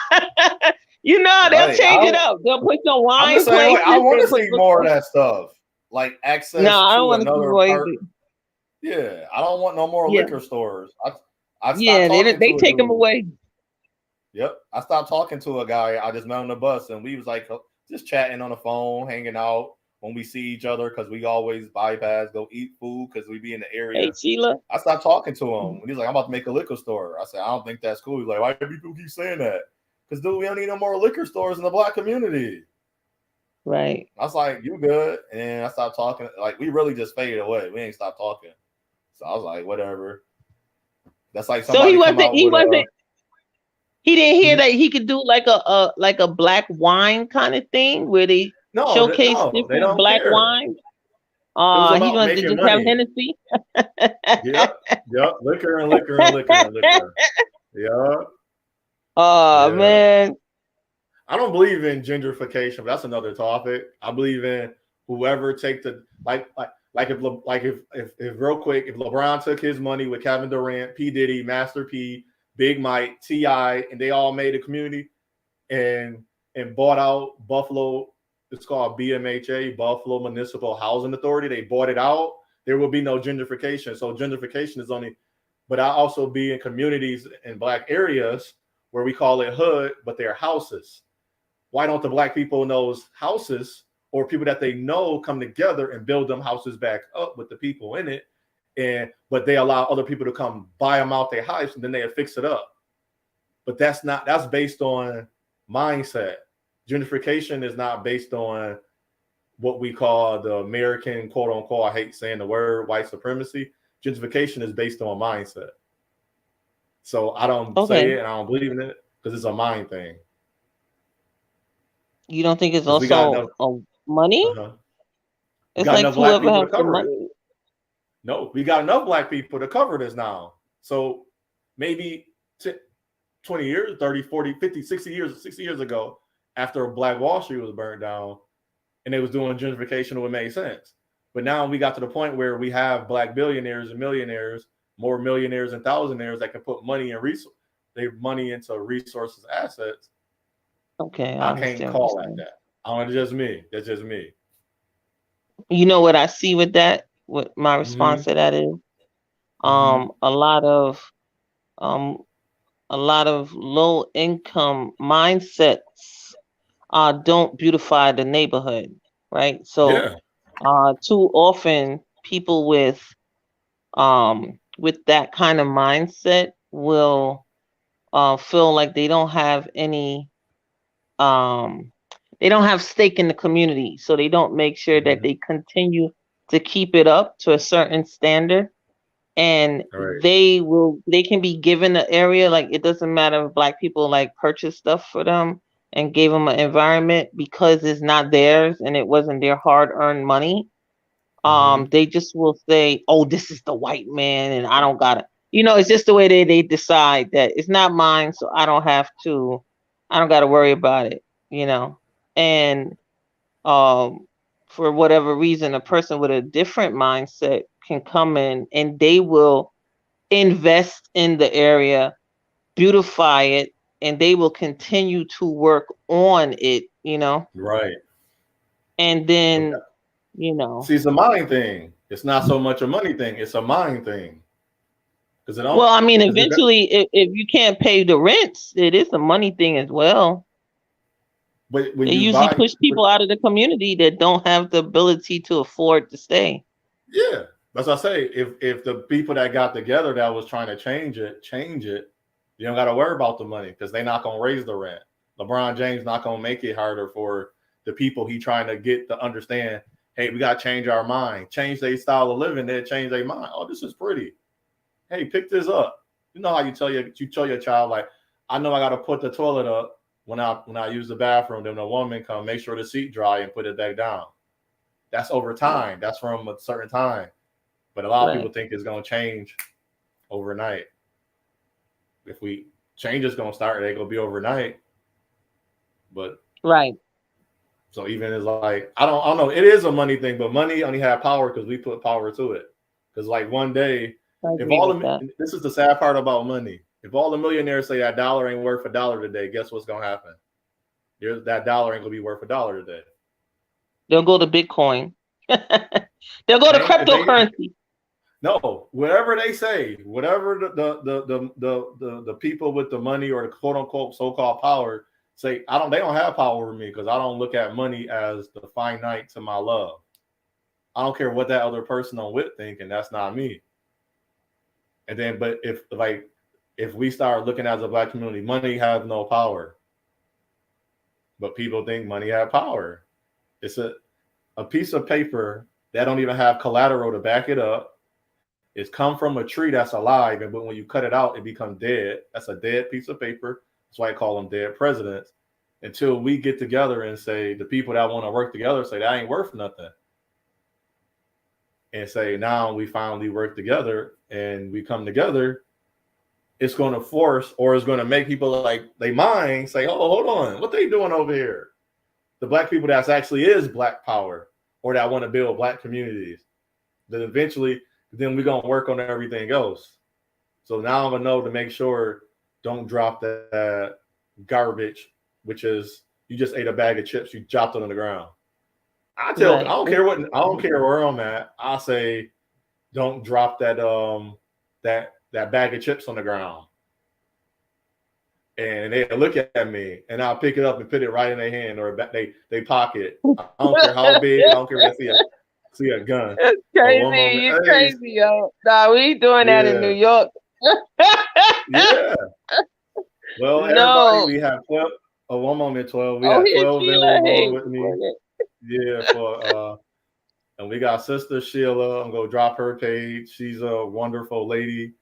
You know, they'll Right. change it up. They'll put some I'm the wine same way. I places. want They to put see more of bookstores. that stuff, like No, access I don't to want to see another more part. either. Yeah, I don't want no more Yeah, liquor stores. I stopped yeah. talking They to a take them dude. away. Yep, I stopped talking to a guy. I just met on the bus, and we was like just chatting on the phone, hanging out when we see each other because we always bypass, go eat food because we be in the Hey, area. Sheila. I stopped talking to him. And he's like, I'm about to make a liquor store. I said, I don't think that's cool. He's like, why do people keep saying that? Because, dude, we don't need no more liquor stores in the black community. Right. I was like, you good? And I stopped talking. Like, we really just faded away. We ain't stopped talking. So I was like, whatever. That's like So somebody come out with a. he didn't hear Mhm. that he could do like a black wine kind of thing where they showcase No, they different don't black care. wines. It was He about wanted to making just have money. Hennessy. Yep, yep, liquor and liquor and liquor and liquor. Yeah, Oh yeah. man. I don't believe in gentrification, but that's another topic. I believe in whoever take the if real quick, if LeBron took his money with Kevin Durant, P. Diddy, Master P, Big Mike, T.I., and they all made a community and bought out Buffalo. It's called BMHA, Buffalo Municipal Housing Authority. They bought it out. There will be no gentrification. So gentrification is only, but I also be in communities in black areas where we call it hood, but they're houses. Why don't the black people in those houses or people that they know come together and build them houses back up with the people in it? But they allow other people to come buy them out their house and then they fix it up. But that's based on mindset. Gentrification is not based on what we call the American, quote unquote, I hate saying the word, white supremacy. Gentrification is based on mindset. So I don't say Okay. it and I don't believe in it because it's a mind thing. You don't think it's Because we got also enough. money? We It's got like enough black whoever people has to the cover it. money. No, we got enough black people to cover this now. So maybe 20 years, 30, 40, 50, 60 years ago, after Black Wall Street was burned down and they was doing gentrification, it would make sense. But now we got to the point where we have black billionaires and millionaires, more millionaires and thousandaires that can put money in their money into resources, assets. Okay, I I can't understand what call you're that saying. that. It's just me. That's just me. You know what I see with that? What my response to that is? Mm-hmm. A lot of um a lot of low income mindsets don't beautify the neighborhood, right? So Yeah. too often people with that kind of mindset will feel like um they don't have stake in the community, so they don't make sure that Mm-hmm. they continue to keep it up to a certain standard, and All right. they can be given the area. Like, it doesn't matter if black people like purchase stuff for them and gave them an environment, because it's not theirs and it wasn't their hard-earned money. Mm-hmm. They just will say, oh, this is the white man and I don't gotta, it's just the way they decide that it's not mine, so I don't gotta worry about it, and for whatever reason, a person with a different mindset can come in and they will invest in the area, beautify it, and they will continue to work on it, Right. and But then, see, it's a mind thing. It's not so much a money thing. It's a mind thing. Because it well, don't. I mean, Because eventually, if you can't pay the rents, it is a money thing as well. but when They you usually buy, push people out of the community that don't have the ability to afford to stay. yeah. As I say, if the people that got together that was trying to change it, you don't got to worry about the money because they're not gonna raise the rent. LeBron James not gonna make it harder for the people he trying to get to understand. Hey, we got to change our mind, change their style of living. They change their mind. Oh, this is pretty. Hey, pick this up. You know how you tell your child, like, I know I got to put the toilet up when I use the bathroom. Then the woman come, make sure the seat dry and put it back down. That's over time. That's from a certain time. But a lot of people Right. think it's gonna change overnight. If we change is gonna start, it gonna be overnight. But Right. so even it's like I don't know. It is a money thing, but money only have power because we put power to it. Because like one day, I if agree all with the that. this is the sad part about money. If all the millionaires say that dollar ain't worth a dollar today, guess what's gonna happen? That dollar ain't gonna be worth a dollar today. They'll go to Bitcoin. They'll go to Ain't if they cryptocurrency. no, whatever they say, whatever the people with the money or the quote unquote so-called power say, they don't have power over me because I don't look at money as the finite to my love. I don't care what that other person on with think, and that's not me. And then, but if we start looking as a black community, money has no power, but people think money have power. It's a piece of paper that don't even have collateral to back it up. It's come from a tree that's alive, but when you cut it out, it becomes dead. That's a dead piece of paper. That's why I call them dead presidents. Until we get together and say the people that want to work together say that ain't worth nothing, and say now we finally work together and we come together, it's going to force or it's going to make people like they mind say, oh, hold on, what they doing over here? The black people that's actually is black power or that want to build black communities. Then eventually, then we're going to work on everything else. So now I'm going to know to make sure don't drop that garbage, which is you just ate a bag of chips, you dropped it on the ground. I don't care where I'm at. I say don't drop that that bag of chips on the ground. And they look at me and I'll pick it up and put it right in their hand or they pocket. I don't care how big, I don't care if they see a gun. It's crazy. You're crazy, yo. Nah, we ain't doing that in New York. Yeah. Well, everybody, we have 12. Oh, one moment, 12. We have 12 available with me. Yeah, and we got Sister Sheila. I'm gonna drop her page. She's a wonderful lady.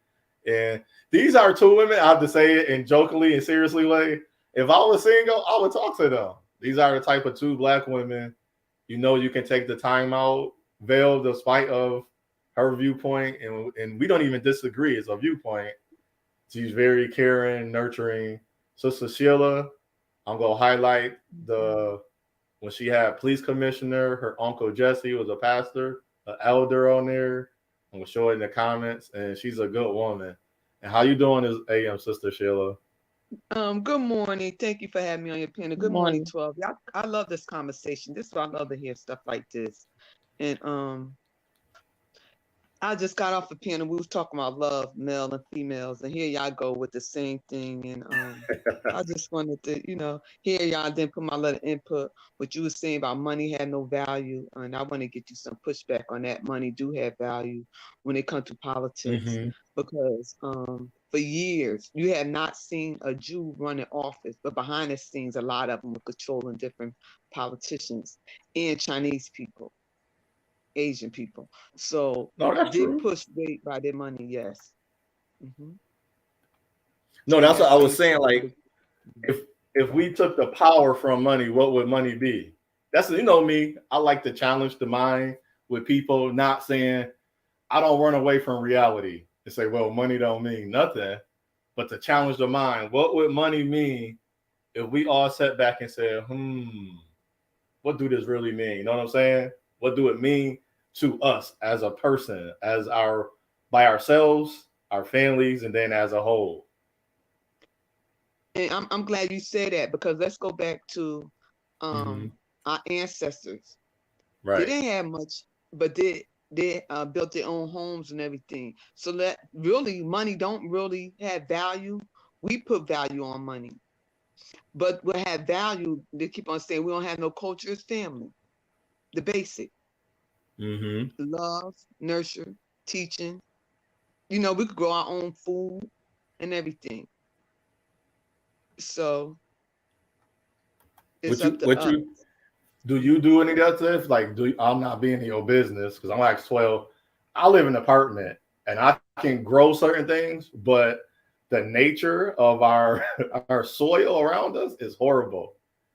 And these are two women, I have to say it in jokingly and seriously way. If I was single, I would talk to them. These are the type of two black women. You know, you can take the time out, veil despite of her viewpoint, and we don't even disagree. It's a viewpoint. She's very caring, nurturing. Sister Sheila, I'm gonna highlight when she had police commissioner, her uncle Jesse was a pastor, an elder on there. I'm gonna show it in the comments, and she's a good woman. And how you doing is AM, Sister Sheila? Good morning. Thank you for having me on your panel. Good morning, 12. Yeah, I love this conversation. This is why I love to hear stuff like this. And I just got off the panel. We was talking about love, male and females, and here y'all go with the same thing. And I just wanted to, hear y'all then put my little input. What you were saying about money had no value, and I want to get you some pushback on that. Money do have value when it comes to politics, because for years you have not seen a Jew run an office, but behind the scenes, a lot of them were controlling different politicians and Chinese people. Asian people, so they push weight by their money. Yes. No, that's what I was saying. Like, if we took the power from money, what would money be? That's me. I like to challenge the mind with people not saying I don't run away from reality and say, well, money don't mean nothing, but to challenge the mind. What would money mean if we all sat back and said, what do this really mean? You know what I'm saying? What do it mean to us as a person, by ourselves, our families, and then as a whole? And I'm glad you said that, because let's go back to our ancestors. Right. They didn't have much, but they built their own homes and everything. So that really money don't really have value. We put value on money. But what have value, they keep on saying we don't have no culture, is family. The basic. Love, nurture, teaching. We could grow our own food and everything. So it's up to us. Do you do any of that stuff? Like, I'm not being in your business because I'm like 12. I live in an apartment and I can grow certain things, but the nature of our soil around us is horrible.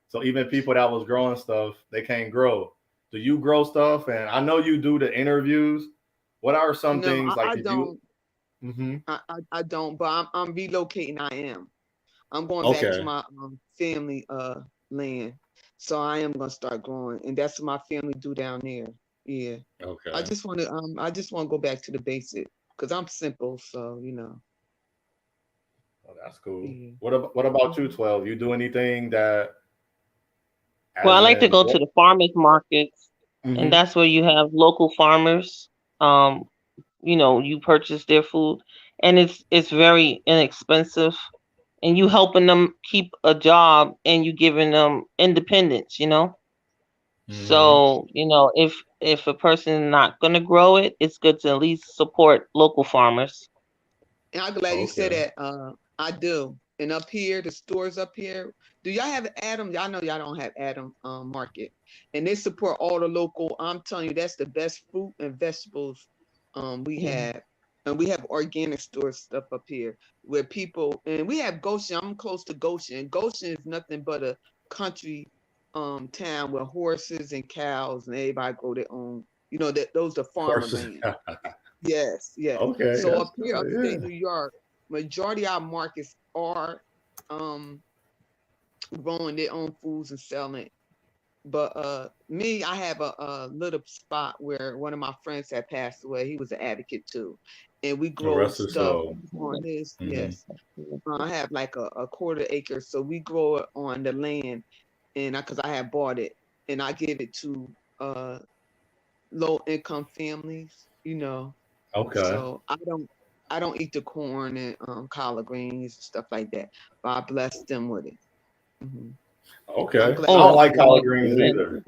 So even people that was growing stuff, they can't grow. Do you grow stuff? And I know you do the interviews. What are some things like? I don't. I don't. But I'm relocating. I am. I'm going back to my family land. So I am gonna start growing, and that's what my family do down there. Yeah. Okay. I just want to go back to the basic because I'm simple. So Oh, that's cool. Yeah. What about you, 12? You do anything that? Well, I like to go to the farmers markets, and that's where you have local farmers. You purchase their food, and it's very inexpensive, and you helping them keep a job, and you giving them independence. So if a person is not gonna grow it, it's good to at least support local farmers. And I'm glad you said that. I do. And up here, the stores up here, do y'all have Adam? Y'all know y'all don't have Adam Market. And they support all the local. I'm telling you, that's the best fruit and vegetables we have. And we have organic store stuff up here where people, and we have Goshen. I'm close to Goshen. Goshen is nothing but a country town where horses and cows and everybody grow their own, you know, that those are farmer Horses. land. Yes, yes. Okay, So that's up here, good. upstate Yeah. New York, majority of our markets are growing their own foods and selling. But me, I have a little spot where one of my friends had passed away. He was an advocate too. And we The grow rest of stuff soul. on this. Mm-hmm. Yes. I have like a quarter acre. So we grow it on the land and because I have bought it and I give it to low income families, you know. Okay. So I don't eat the corn and collard greens and stuff like that. But I bless them with it. Mm-hmm. Okay. I'm I glad. don't like that's collard nice. greens Yeah. either.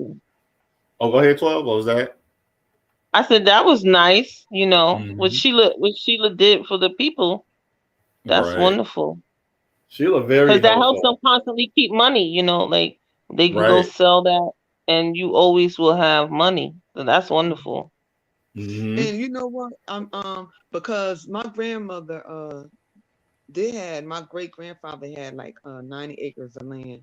Oh, go ahead, 12. What was that? I said that was nice, you know, what Mm-hmm. Sheila did for the people. That's Right. wonderful. Sheila very Because that helps them helpful. constantly keep money, you know, like they can go Right. sell that and you always will have money. So that's wonderful. Mm-hmm. And you know what? Because my grandmother they had my great grandfather had like 90 acres of land.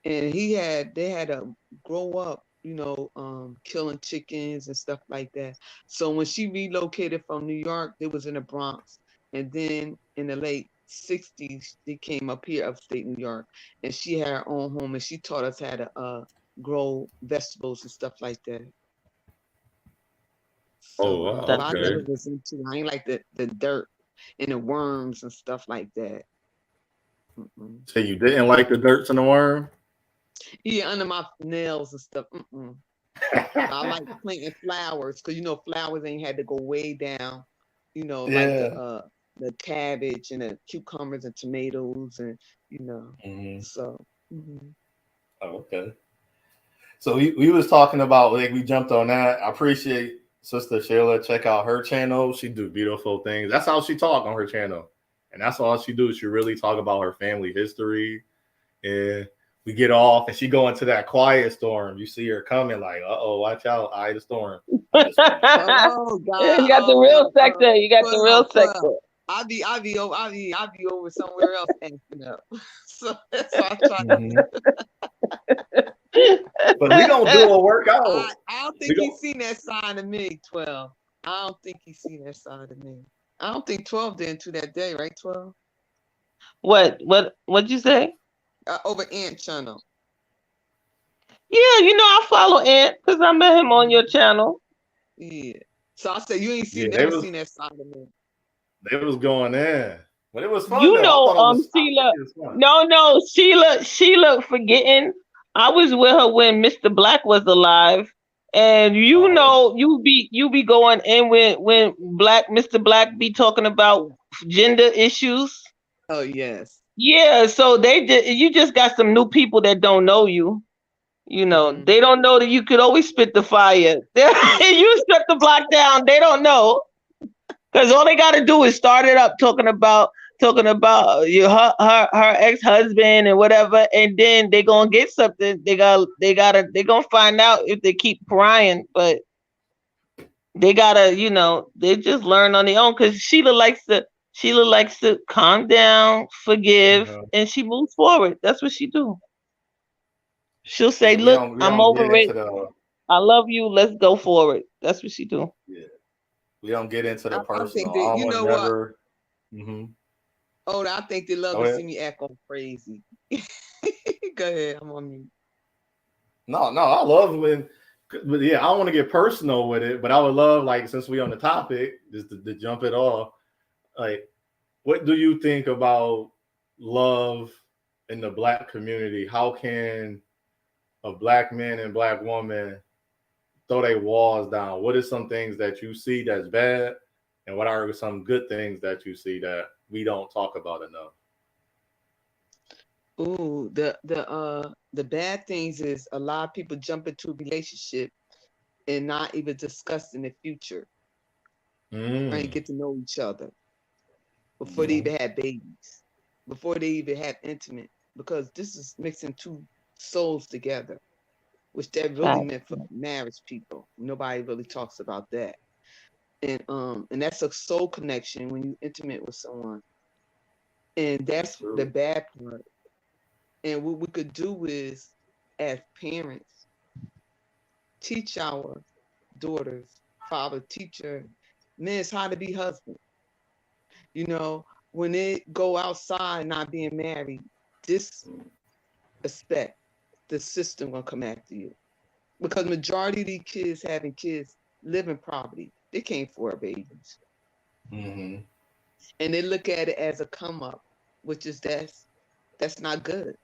And they had to grow up, you know, killing chickens and stuff like that. So when she relocated from New York, it was in the Bronx. And then in the late 60s, she came up here, upstate New York, and she had her own home and she taught us how to grow vegetables and stuff like that. Oh, So, wow. but That's I Okay. never was into, I ain't like the dirt and the worms and stuff like that. Mm-mm. So you didn't like the dirts and the worm? Yeah, under my nails and stuff. Mm-mm. I like planting flowers because you know flowers ain't had to go way down, you know, like Yeah. the cabbage and the cucumbers and tomatoes and you know. Mm-hmm. So mhm. Oh, okay. So we was talking about, like, we jumped on that. I appreciate Sister Sheila. Check out her channel. She do beautiful things. That's how she talk on her channel. And that's all she do. She really talk about her family history. And we get off and she go into that quiet storm. You see her coming like, uh-oh, watch out, eye the storm. I'm just playing. Oh You God, got the real sector. You got the real 12. sector. I be over somewhere else acting up. So that's why I try to. But we gonna do a workout. I don't We think gon- he's seen that side of me, 12. I don't think he's seen that side of me. I don't think 12 did to that day, right, 12? What'd you say? Over Ant Channel. Yeah, you know I follow Ant because I met him on your channel. Yeah. So I said you ain't yeah, never seen that side of me. they was going in. But it was fun You though. I know, thought it was, I Sheila. think it was fun. No, Sheila forgetting. I was with her when Mr. Black was alive, and you know, you be going in when Mr. Black be talking about gender issues. Oh yes. Yeah, so you just got some new people that don't know you. You know, they don't know that you could always spit the fire. You shut the block down, they don't know. Because all they got to do is start it up talking about her ex-husband and whatever, and then they gonna get something. They gonna find out if they keep crying, but they gotta, you know, they just learn on their own. Because Sheila likes to calm down, forgive, and she moves forward. That's what she do. She'll say, Yeah, "Look, we I'm don't get over it. into the I love you. Let's go forward." That's what she do. yeah. We don't get into the I think personal. that I you would know what? never. Mm-hmm. Oh, I think they love Go to ahead. see me act all crazy. Go ahead, I'm on mute. No, I love when, but yeah, I don't want to get personal with it, but I would love, like, since we on the topic, just to jump it off, like, what do you think about love in the Black community? How can a Black man and Black woman throw their walls down? What are some things that you see that's bad, and what are some good things that you see that we don't talk about enough? Ooh, the bad things is a lot of people jump into a relationship and not even discussing the future and get to know each other before they even have babies, before they even have intimate, because this is mixing two souls together, which that really meant for marriage people. Nobody really talks about that. And that's a soul connection when you intimate with someone. And that's the bad part. And what we could do is, as parents, teach our daughters, father, teacher, men how to be husband. You know, when they go outside not being married, disrespect, the system gonna come after you. Because majority of these kids having kids live in poverty. They can't afford babies. Mm-hmm. And they look at it as a come up, which is that's not good.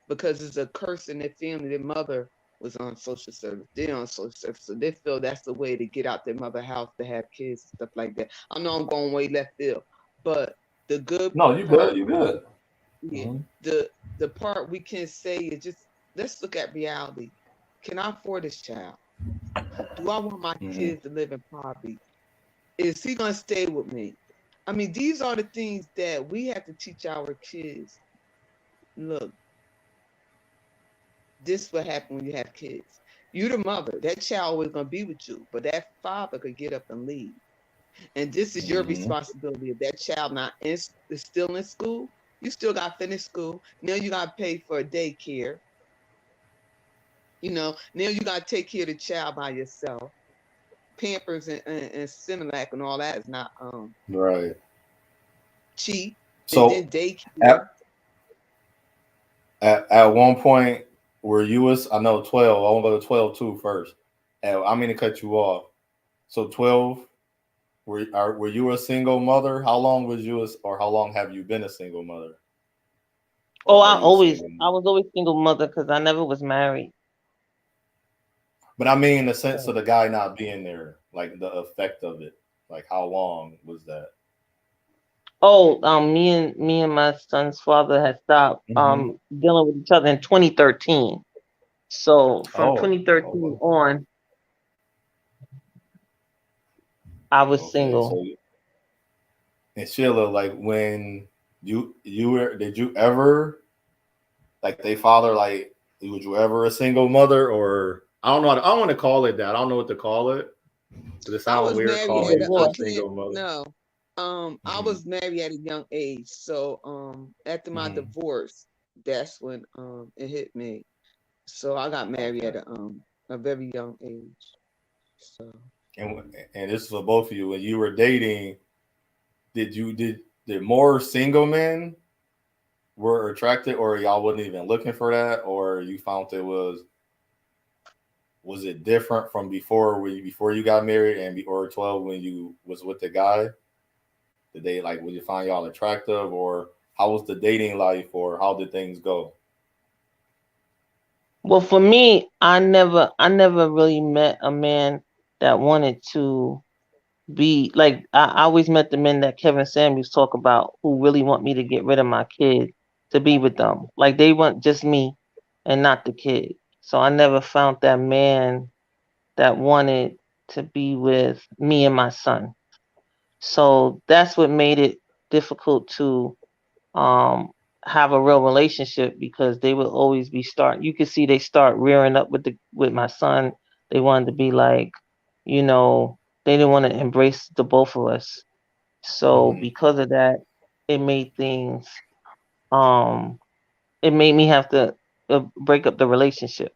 Because it's a curse in their family. Their mother was on social service. They're on social service. So they feel that's the way to get out their mother's house to have kids and stuff like that. I know I'm going way left field. But the good No, you part, good. You good. yeah, Mm-hmm. the part we can say is just, let's look at reality. Can I afford this child? Do I want my kids to live in poverty? Is he gonna stay with me? I mean, these are the things that we have to teach our kids. Look, this will happen when you have kids. You the mother, that child always gonna be with you, but that father could get up and leave. And this is your responsibility. If that child is still in school, you still got to finish school. Now you got to pay for a daycare. You know, now you got to take care of the child by yourself. Pampers and Similac and all that is not Right. cheap. So and then daycare. At one point, were you was, I know 12. I want to go to 12 too first. And I mean to cut you off. So 12, were you a single mother? How long was you or how long have you been a single mother? Oh, I was always single mother because I never was married. But I mean, in the sense of the guy not being there, like the effect of it, like how long was that? Oh, me and my son's father had stopped dealing with each other in 2013. So from 2013 on, I was single. So, and Sheila, like when you were, did you ever, like they father, like was you ever a single mother, or I don't know, I don't want to call it that. I don't know what to call it. It sounds weird calling you a single mother. No. I was married at a young age. So after my divorce, that's when it hit me. So I got married at a very young age. So and this is for both of you. When you were dating, did more single men were attracted, or y'all wasn't even looking for that, or you found it was it different from before you got married and before 12 when you was with the guy? Did they would you find y'all attractive, or how was the dating life, or how did things go? Well, for me, I never really met a man that wanted to be like, I always met the men that Kevin Samuels talk about who really want me to get rid of my kid to be with them. Like they want just me and not the kid. So I never found that man that wanted to be with me and my son. So that's what made it difficult to have a real relationship, because they would always be you could see they start rearing up with my son. They wanted to be like, they didn't want to embrace the both of us. So because of that, it made things it made me have to break up the relationship,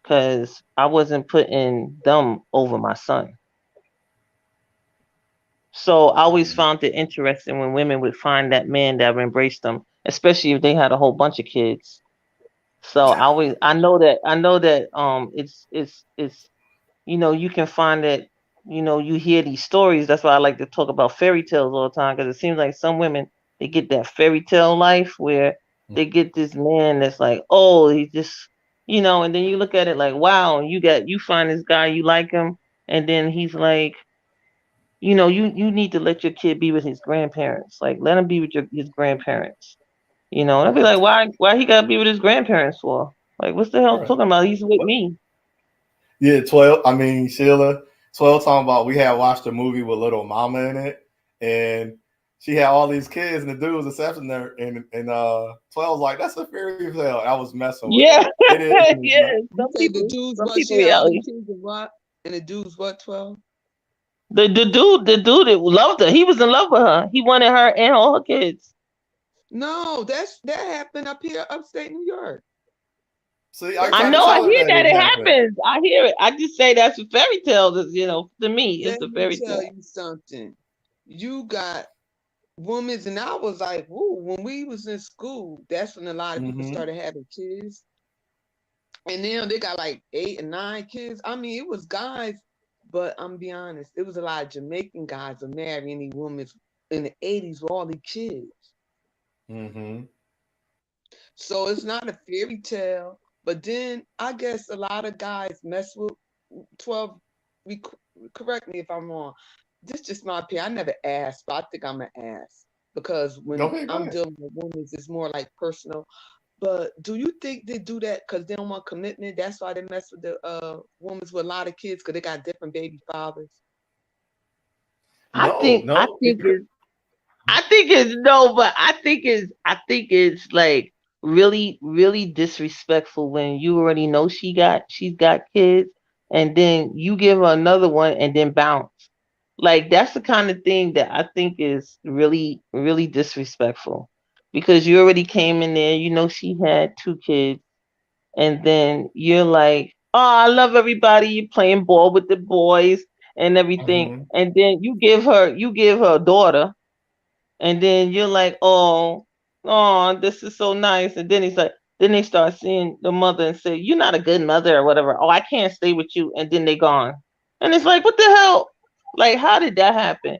because I wasn't putting them over my son. So I always found it interesting when women would find that man that would embrace them, especially if they had a whole bunch of kids. So I know that it's you can find that, you hear these stories. That's why I like to talk about fairy tales all the time, because it seems like some women, they get that fairy tale life where they get this man that's like, oh, he just, and then you look at it like, wow, you find this guy, you like him, and then he's like, you need to let your kid be with his grandparents. Like, let him be with his grandparents. And I'll be like, why he gotta be with his grandparents for? Like, what's the hell talking about? He's with me. Yeah, 12. I mean, Sheila, 12 talking about we had watched a movie with Little Mama in it, and she had all these kids, and the dude was accepting her, and 12's like, that's a fairy tale. I was messing with it. It is. Yeah. The dudes what? She had all the kids and what? And the dudes what, 12? The dude that loved her. He was in love with her. He wanted her and all her kids. No, that happened up here, upstate New York. See, I know. I hear that it happens. I hear it. I just say that's a fairy tale. To me, it's a fairy tale. Let me tell you something. You got women, and I was like, "Whoa!" When we was in school, that's when a lot of people started having kids, and then they got like 8 and 9 kids. I mean, it was guys, but I'm be honest, it was a lot of Jamaican guys were marrying these women in the 80s with all these kids. So it's not a fairy tale. But then I guess a lot of guys mess with 12. Correct me if I'm wrong. This is just my opinion. I never asked, but I think I'm gonna ask because when I'm dealing with women, it's more like personal. But do you think they do that because they don't want commitment? That's why they mess with the women with a lot of kids because they got different baby fathers. I think it's like really, really disrespectful when you already know she's got kids, and then you give her another one and then bounce. Like that's the kind of thing that I think is really, really disrespectful because you already came in there, you know she had 2 kids, and then you're like, oh, I love everybody, you're playing ball with the boys and everything, and then you give her a daughter. And then you're like, oh, this is so nice. And then then they start seeing the mother and say, you're not a good mother or whatever. Oh, I can't stay with you. And then they gone. And it's like, what the hell? Like, how did that happen?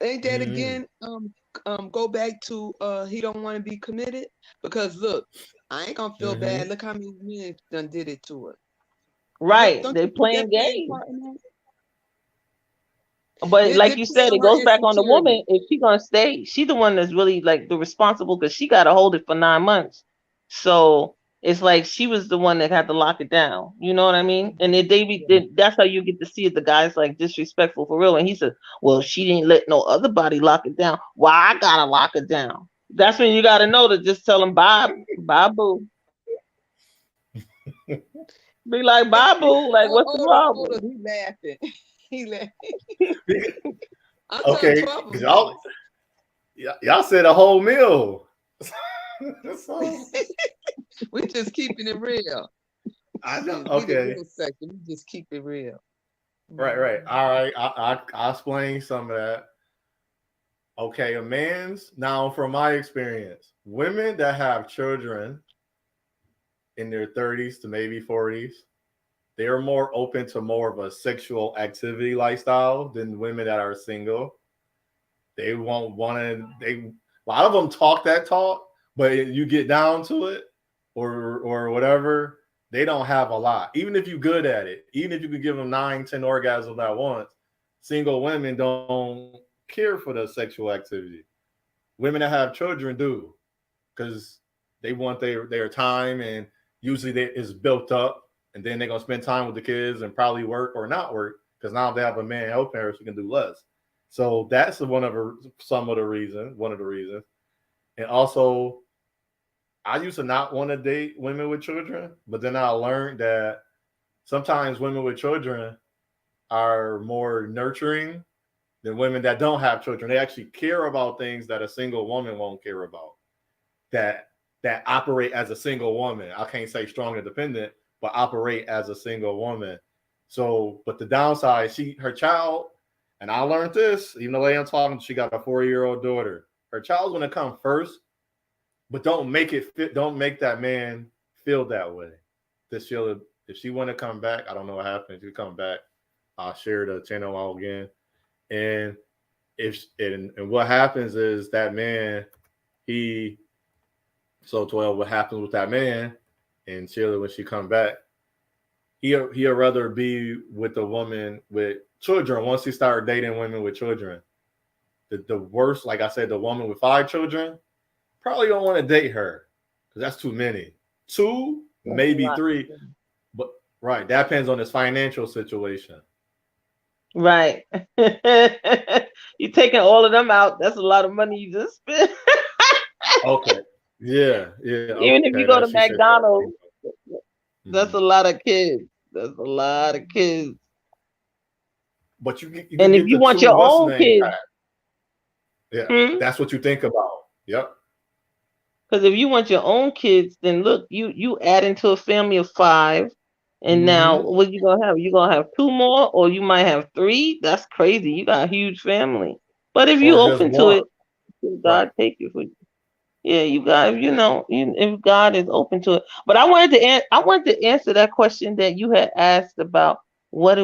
Ain't that again? Go back to he don't want to be committed because look, I ain't gonna feel bad. Look how many men done did it to her. Right? They're playing games. But like you said, it goes back on the woman. If she's gonna stay, she's the one that's really like the responsible because she got to hold it for 9 months. So it's like she was the one that had to lock it down. You know what I mean? And that's how you get to see it. The guy's like disrespectful for real. And he said, well, she didn't let no other body lock it down. Why I gotta lock it down? That's when you gotta know to just tell him bye, boo. Be like, bye, boo. Like, what's the problem? He laughing. He laughing. Okay, y'all said a whole meal. We just keeping it real. I know. Okay. We just keep it real. Right. All right. I'll explain some of that. Okay, now from my experience, women that have children in their 30s to maybe 40s, they are more open to more of a sexual activity lifestyle than women that are single. They won't want to. A lot of them talk that talk, but you get down to it, or whatever, they don't have a lot. Even if you're good at it, even if you could give them 9, 10 orgasms at once, single women don't care for the sexual activity. Women that have children do, because they want their time, and usually it's built up. And then they're going to spend time with the kids and probably work or not work because now they have a man helping her, so can do less. So that's one of the reasons. And also, I used to not want to date women with children, but then I learned that sometimes women with children are more nurturing than women that don't have children. They actually care about things that a single woman won't care about, that operate as a single woman. I can't say strong and dependent, but operate as a single woman. So, but the downside, her child, and I learned this, even the lady I'm talking to, she got a 4-year-old daughter. Her child's gonna come first, but don't make that man feel that way. If she want to come back, I don't know what happens. If you come back, I'll share the channel out again. And and what happens is that man, what happens with that man, and Sheila, when she come back, he'll rather be with a woman with children. Once he start dating women with children, the worst, like I said, the woman with 5 children probably don't want to date her because that's too many. 2, maybe 3, but right, that depends on his financial situation. Right. You're taking all of them out. That's a lot of money you just spent. Okay. Yeah. Even if you go to McDonald's, that's a lot of kids. That's a lot of kids. but you can And if get you the want two your what's the own name kids, pack. Yeah, hmm? that's what you think about. Yep. Because if you want your own kids, then look, you add into a family of 5, and now Mm-hmm. what you gonna have? You gonna have 2 more, or you might have 3? That's crazy. You got a huge family. But if you Or just open to one. it, Right. God take it for you. Yeah, you got, if God is open to it. But I wanted to answer that question that you had asked about what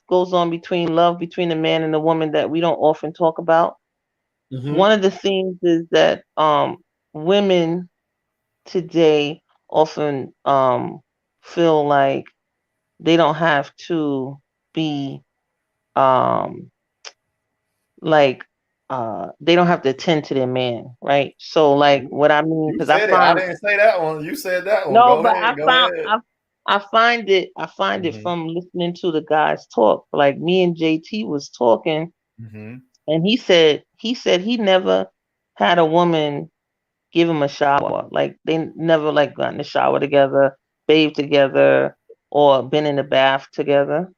goes on between love between the man and the woman that we don't often talk about. Mm-hmm. One of the things is that women today often feel like they don't have to be um like they don't have to attend to their man, right? So like what I mean, You because I said it. I find didn't say that one. You said that one. no, Go but ahead. Go ahead. I find it Mm-hmm. from listening to the guys talk. Like me and JT was talking, Mm-hmm. and he said he never had a woman give him a shower. Like they never like got in the shower together, bathed together, or been in the bath together.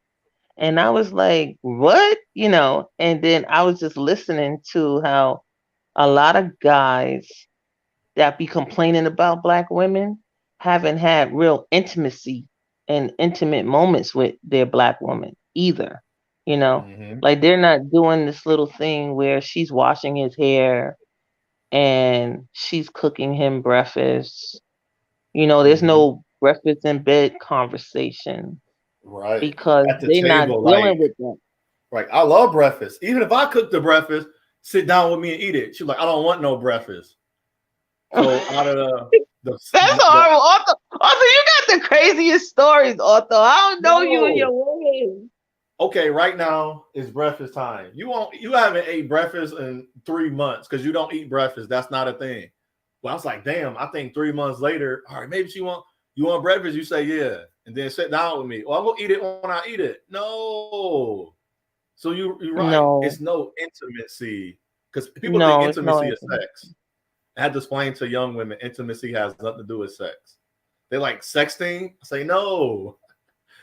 And I was like, what? And then I was just listening to how a lot of guys that be complaining about black women haven't had real intimacy and intimate moments with their black woman either. You know, Mm-hmm. like they're not doing this little thing where she's washing his hair and she's cooking him breakfast. There's Mm-hmm. no breakfast in bed conversation Right. because At the they're not table, dealing with that. like I love breakfast. Even if I cook the breakfast, sit down with me and eat it. She's like, I don't want no breakfast. So out of That's the horrible. Arthur, you got the craziest stories, Arthur. I don't know you and no. your woman. Okay, right now it's breakfast time. You haven't ate breakfast in 3 months because you don't eat breakfast. That's not a thing. Well, I was like, damn, I think 3 months later, all right, maybe you want breakfast? You say yeah. And then sit down with me. Well, I'm gonna eat it when I eat it. No. So you're right. No, It's no intimacy. Because people think no, it's intimacy no. is sex. I had to explain to young women intimacy has nothing to do with sex. They like sexting. I say no.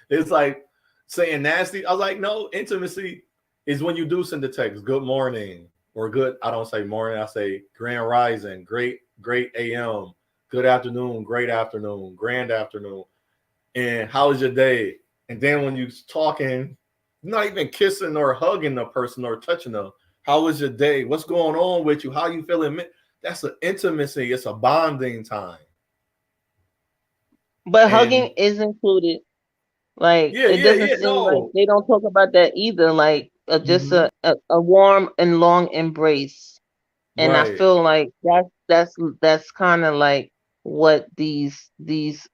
It's like saying nasty. I was like, no, intimacy is when you do send a text, good morning, or good. I don't say morning, I say grand rising, great AM, good afternoon, great afternoon, grand afternoon. And how was your day? And then when you're talking, not even kissing or hugging the person or touching them. How was your day? What's going on with you? How you feeling? That's an intimacy. It's a bonding time. But hugging And is included. Like yeah, it yeah, doesn't yeah. seem like No. they don't talk about that either. Like just Mm-hmm. a warm and long embrace. And I Right. feel like that's kind of like what these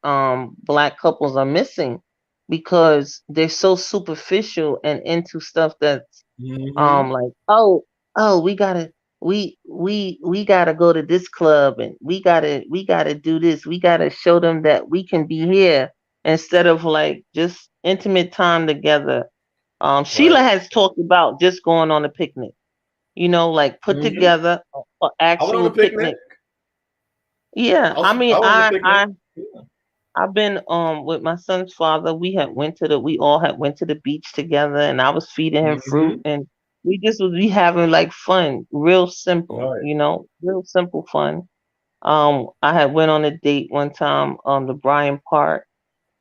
black couples are missing because they're so superficial and into stuff that's Mm-hmm. like oh we gotta go to this club and we gotta do this, we gotta show them that we can be here instead of like just intimate time together. Sheila Right. has talked about just going on a picnic, like put Mm-hmm. together a I went on actual a picnic. picnic. Yeah, I I mean, went on a picnic. Yeah. I've been with my son's father. We all had went to the beach together, and I was feeding him fruit, Mm-hmm. and we just would be having like fun, real simple, Right. real simple fun. I had went on a date one time on the Bryant Park,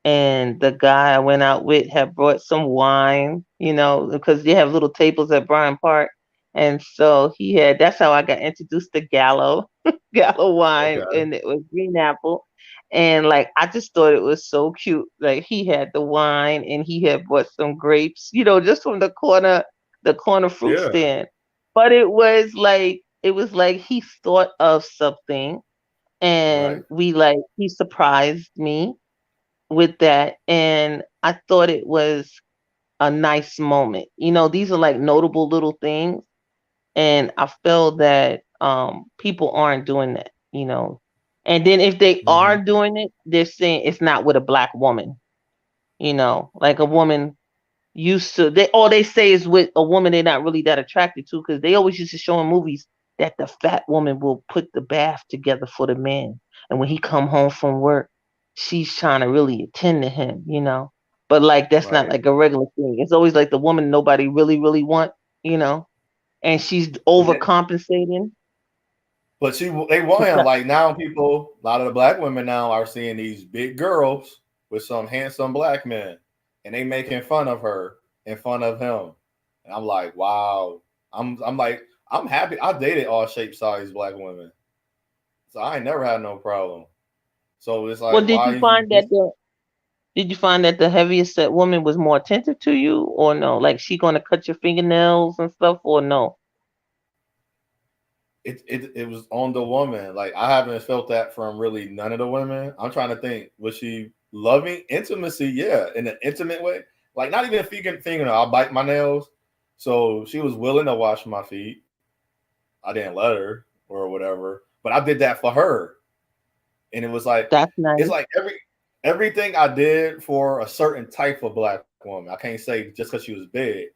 and the guy I went out with had brought some wine, because they have little tables at Bryant Park. And so that's how I got introduced to Gallo, Gallo wine, Okay. and it was green apple. And like, I just thought it was so cute. Like he had the wine and he had bought some grapes, just from the corner fruit Yeah. stand. But it was like he thought of something Right. and he surprised me with that, and I thought it was a nice moment. These are like notable little things, and I feel that people aren't doing that. And then if they Mm-hmm. are doing it, they're saying it's not with a black woman. Like a woman used to they all they say is with a woman they're not really that attracted to, because they always used to show in movies that the fat woman will put the bath together for the man, and when he come home from work, she's trying to really attend to him. but like that's not Right. like a regular thing. It's always like the woman nobody really want, you know, and she's But then, overcompensating. but they want him. Like now, people, a lot of the black women now are seeing these big girls with some handsome black men, and they making fun of her in front of him. And I'm like, wow. I'm like, I'm happy. I dated all shape, size black women, so I ain't never had no problem. So it's Well, like, why you? did you find that the heaviest set woman was more attentive to you, or no? Like she gonna cut your fingernails and stuff, or no? It was on the woman. Like I haven't felt that from really none of the women. I'm trying to think. Was she loving intimacy? Yeah, in an intimate way. Like not even fingernail. I'll bite my nails. So she was willing to wash my feet. I didn't let her or whatever, but I did that for her. And it was like That's nice. it's like everything I did for a certain type of black woman. I can't say just because she was big.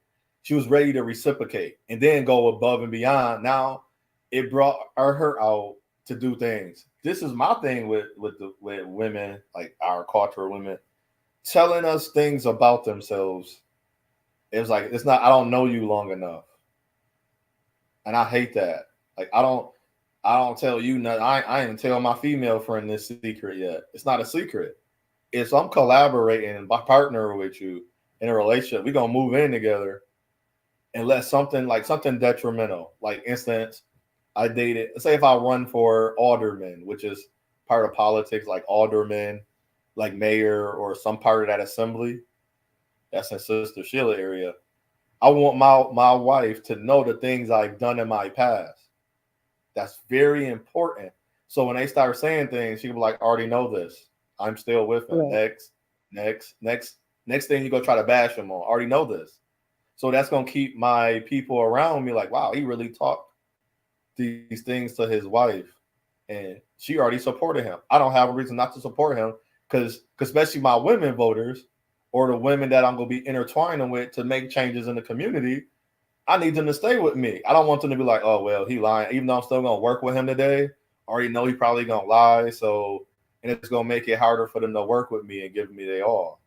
She was ready to reciprocate and then go above and beyond. Now it brought her out to do things. This is my thing with women, like our cultural women, telling us things about themselves. It was like it's not. I don't know you long enough, and I hate that. Like I don't tell you nothing. I ain't tell my female friend this secret yet. It's not a secret. If I'm collaborating and partner with you in a relationship, we're gonna move in together, unless something detrimental, like instance. I dated, say if I run for alderman, which is part of politics, like alderman, like mayor or some part of that assembly. That's in Sister Sheila area. I want my wife to know the things I've done in my past. That's very important. So when they start saying things, she can be like, I already know this. I'm still with him. Right. Next thing you go try to bash him on. I already know this. So that's gonna keep my people around me like, wow, he really talked these things to his wife, and she already supported him. I don't have a reason not to support him because especially my women voters or the women that I'm gonna be intertwining with to make changes in the community, I need them to stay with me. I don't want them to be like, oh well, he lying. Even though I'm still gonna work with him today, I already know he probably gonna lie. So and it's gonna make it harder for them to work with me and give me their all.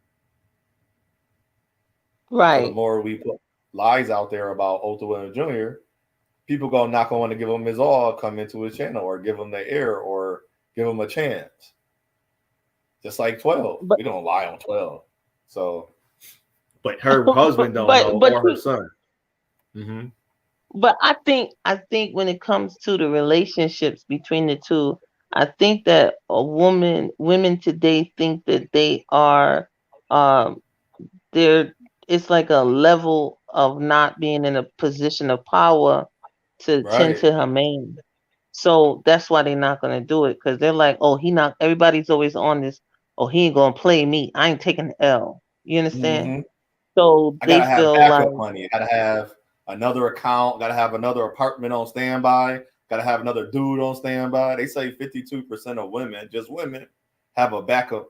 Right. So the more we put lies out there about Otho Williams Jr., people go not going to want to give him his all, come into his channel or give him the air or give him a chance. Just like 12. We don't lie on 12. So, but her husband don't know or her son. Mm-hmm. But I think when it comes to the relationships between the two, I think that women today think that they are, it's like a level of not being in a position of power to tend to her man. So that's why they're not gonna do it, because they're like, oh, everybody's always on this, oh, he ain't gonna play me. I ain't taking the L. You understand? Mm-hmm. So I they gotta have feel backup like money. I gotta have another account, gotta have another apartment on standby, gotta have another dude on standby. They say 52% of women, just women, have a backup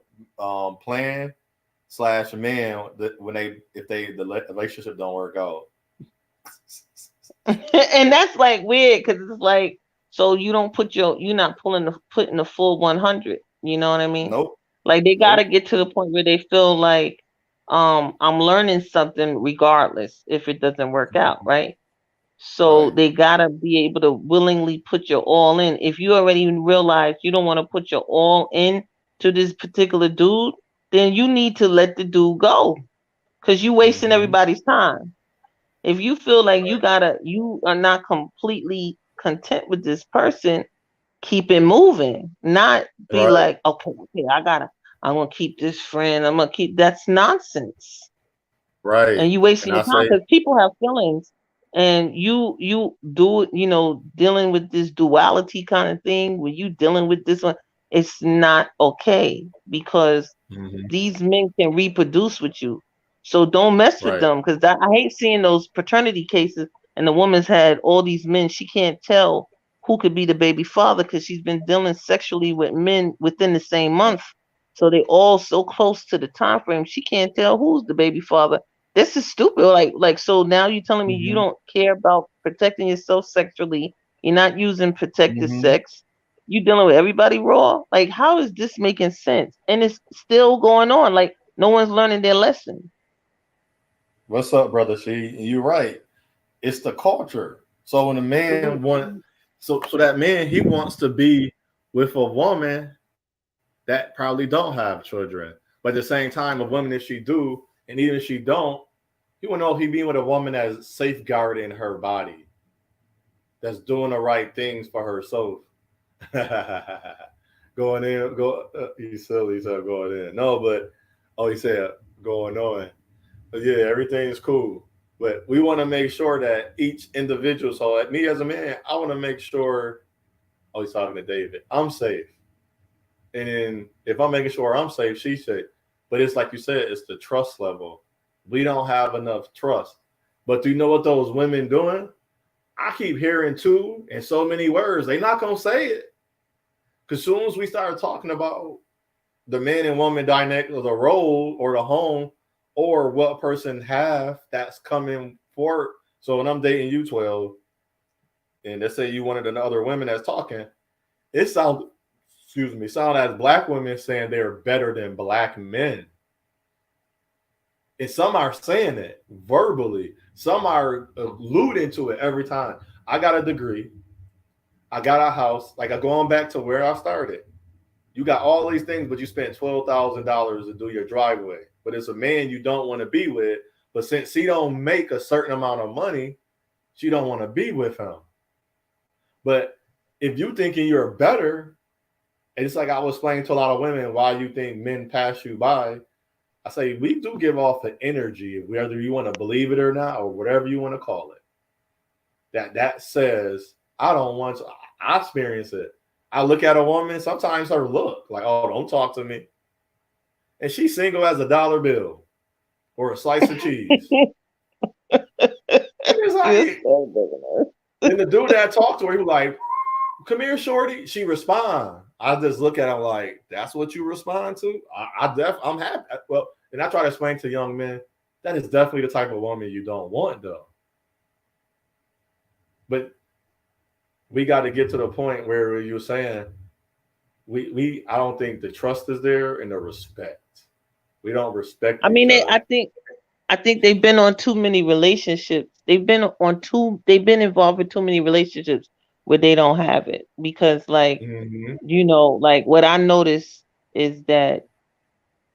plan / man that if the relationship don't work out. and that's like weird because it's like, so you're not putting the full 100. You know what I mean? Nope. Like they gotta get to the point where they feel like, I'm learning something regardless if it doesn't work out, right? So they gotta be able to willingly put your all in. If you already realize you don't want to put your all in to this particular dude, then you need to let the dude go, because you wasting everybody's time. If you feel like you are not completely content with this person, keep it moving. Not be like, okay, I'm gonna keep this friend. That's nonsense. Right. And you wasting your time because people have feelings, and you do, dealing with this duality kind of thing where you dealing with this one, it's not okay, because these men can reproduce with you. So don't mess with them, because I hate seeing those paternity cases and the woman's had all these men. She can't tell who could be the baby father because she's been dealing sexually with men within the same month. So they all so close to the time frame. She can't tell who's the baby father. This is stupid. Like so now you're telling me you don't care about protecting yourself sexually. You're not using protected sex. You dealing with everybody raw. Like, how is this making sense? And it's still going on. Like, No one's learning their lesson. What's up, brother? You're right. It's the culture. So when a man so that man, he wants to be with a woman that probably don't have children. But at the same time, a woman, if she do, and even if she don't, he want to know if he being with a woman that's safeguarding her body, that's doing the right things for herself. Going in, he silly, he said going in. No, but he said going on. But yeah, everything's cool. But we want to make sure that each individual, so like me as a man, I want to make sure, he's talking to David, I'm safe. And then if I'm making sure I'm safe, she's safe. But it's like you said, it's the trust level. We don't have enough trust. But do you know what those women doing? I keep hearing too, in so many words, they're not going to say it. Because as soon as we start talking about the man and woman dynamic of the role or the home, or what person have that's coming forward. So when I'm dating you, 12, and let's say you wanted another women that's talking, it sound as black women saying they're better than black men. And some are saying it verbally. Some are alluding to it every time. I got a degree. I got a house. Like, I'm going back to where I started. You got all these things, but you spent $12,000 to do your driveway. But it's a man you don't want to be with. But since she don't make a certain amount of money, she don't want to be with him. But if you thinking you're better, and it's like I was explaining to a lot of women why you think men pass you by. I say we do give off the energy, whether you want to believe it or not, or whatever you want to call it. That says I don't want to. I experience it. I look at a woman, sometimes her look like, oh, don't talk to me. And she's single as a dollar bill or a slice of cheese. It's like, and the dude that talked to her, he was like, come here, shorty. She respond. I just look at him like, that's what you respond to? I'm happy. Well, and I try to explain to young men, that is definitely the type of woman you don't want, though. But we got to get to the point where you're saying I don't think the trust is there and the respect. We don't respect. I mean, I think they've been on too many relationships. They've been involved in too many relationships where they don't have it. Because like, like what I notice is that,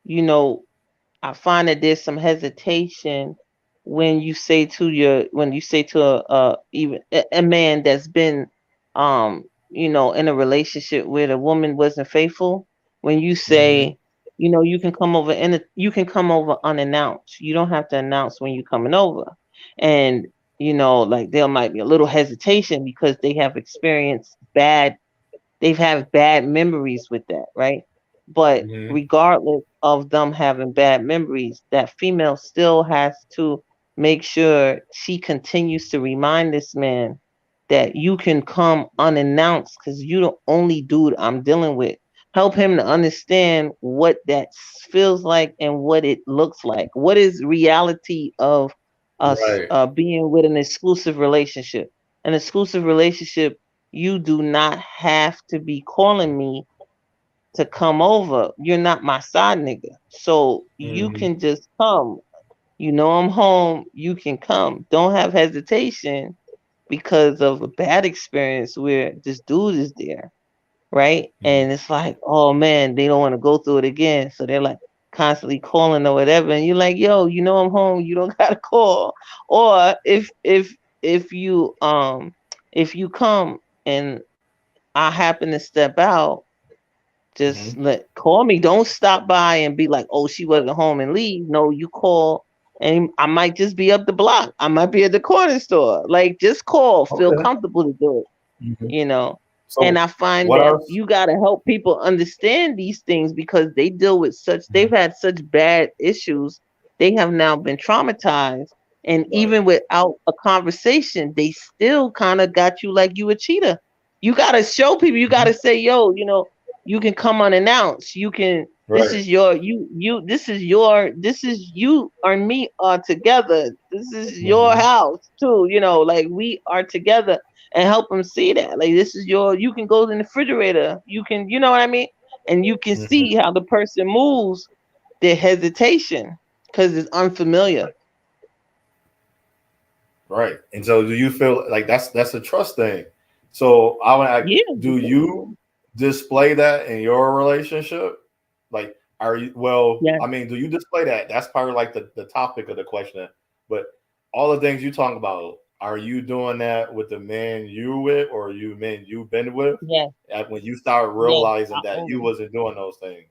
I find that there's some hesitation when you say to even a man that's been in a relationship where the woman wasn't faithful, when you say, you can come over unannounced. You don't have to announce when you're coming over. And like there might be a little hesitation because they have experienced they've had bad memories with that, right? But regardless of them having bad memories, that female still has to make sure she continues to remind this man that you can come unannounced because you're the only dude I'm dealing with. Help him to understand what that feels like and what it looks like. What is reality of us being with an exclusive relationship? An exclusive relationship, you do not have to be calling me to come over. You're not my side nigga. So you can just come. I'm home. You can come. Don't have hesitation because of a bad experience where this dude is there, right? And it's like, oh man, they don't want to go through it again. So they're like constantly calling or whatever. And you're like, yo, I'm home. You don't gotta call. Or if you come and I happen to step out, just call me. Don't stop by and be like, oh, she wasn't home and leave. No, you call, and I might just be up the block. I might be at the corner store. Like, just call. Feel comfortable to do it. So and I find that you got to help people understand these things because they deal with they've had such bad issues. They have now been traumatized. And even without a conversation, they still kind of got you like you a cheater. You got to show people, you got to say, yo, you can come unannounced. You can, this is you and me are together. This is your house too. Like we are together, and help them see that. Like this is you can go in the refrigerator. You can, you know what I mean? And you can see how the person moves their hesitation because it's unfamiliar. Right. And so do you feel like that's a trust thing? So I would ask, Yeah. do you display that in your relationship? Like, are you, well, Yeah. I mean, do you display that? That's part of like the topic of the question. But all the things you talk about, are you doing that with the man you with or you men you've been with? Yes. When you start Yes. realizing that you wasn't doing those things.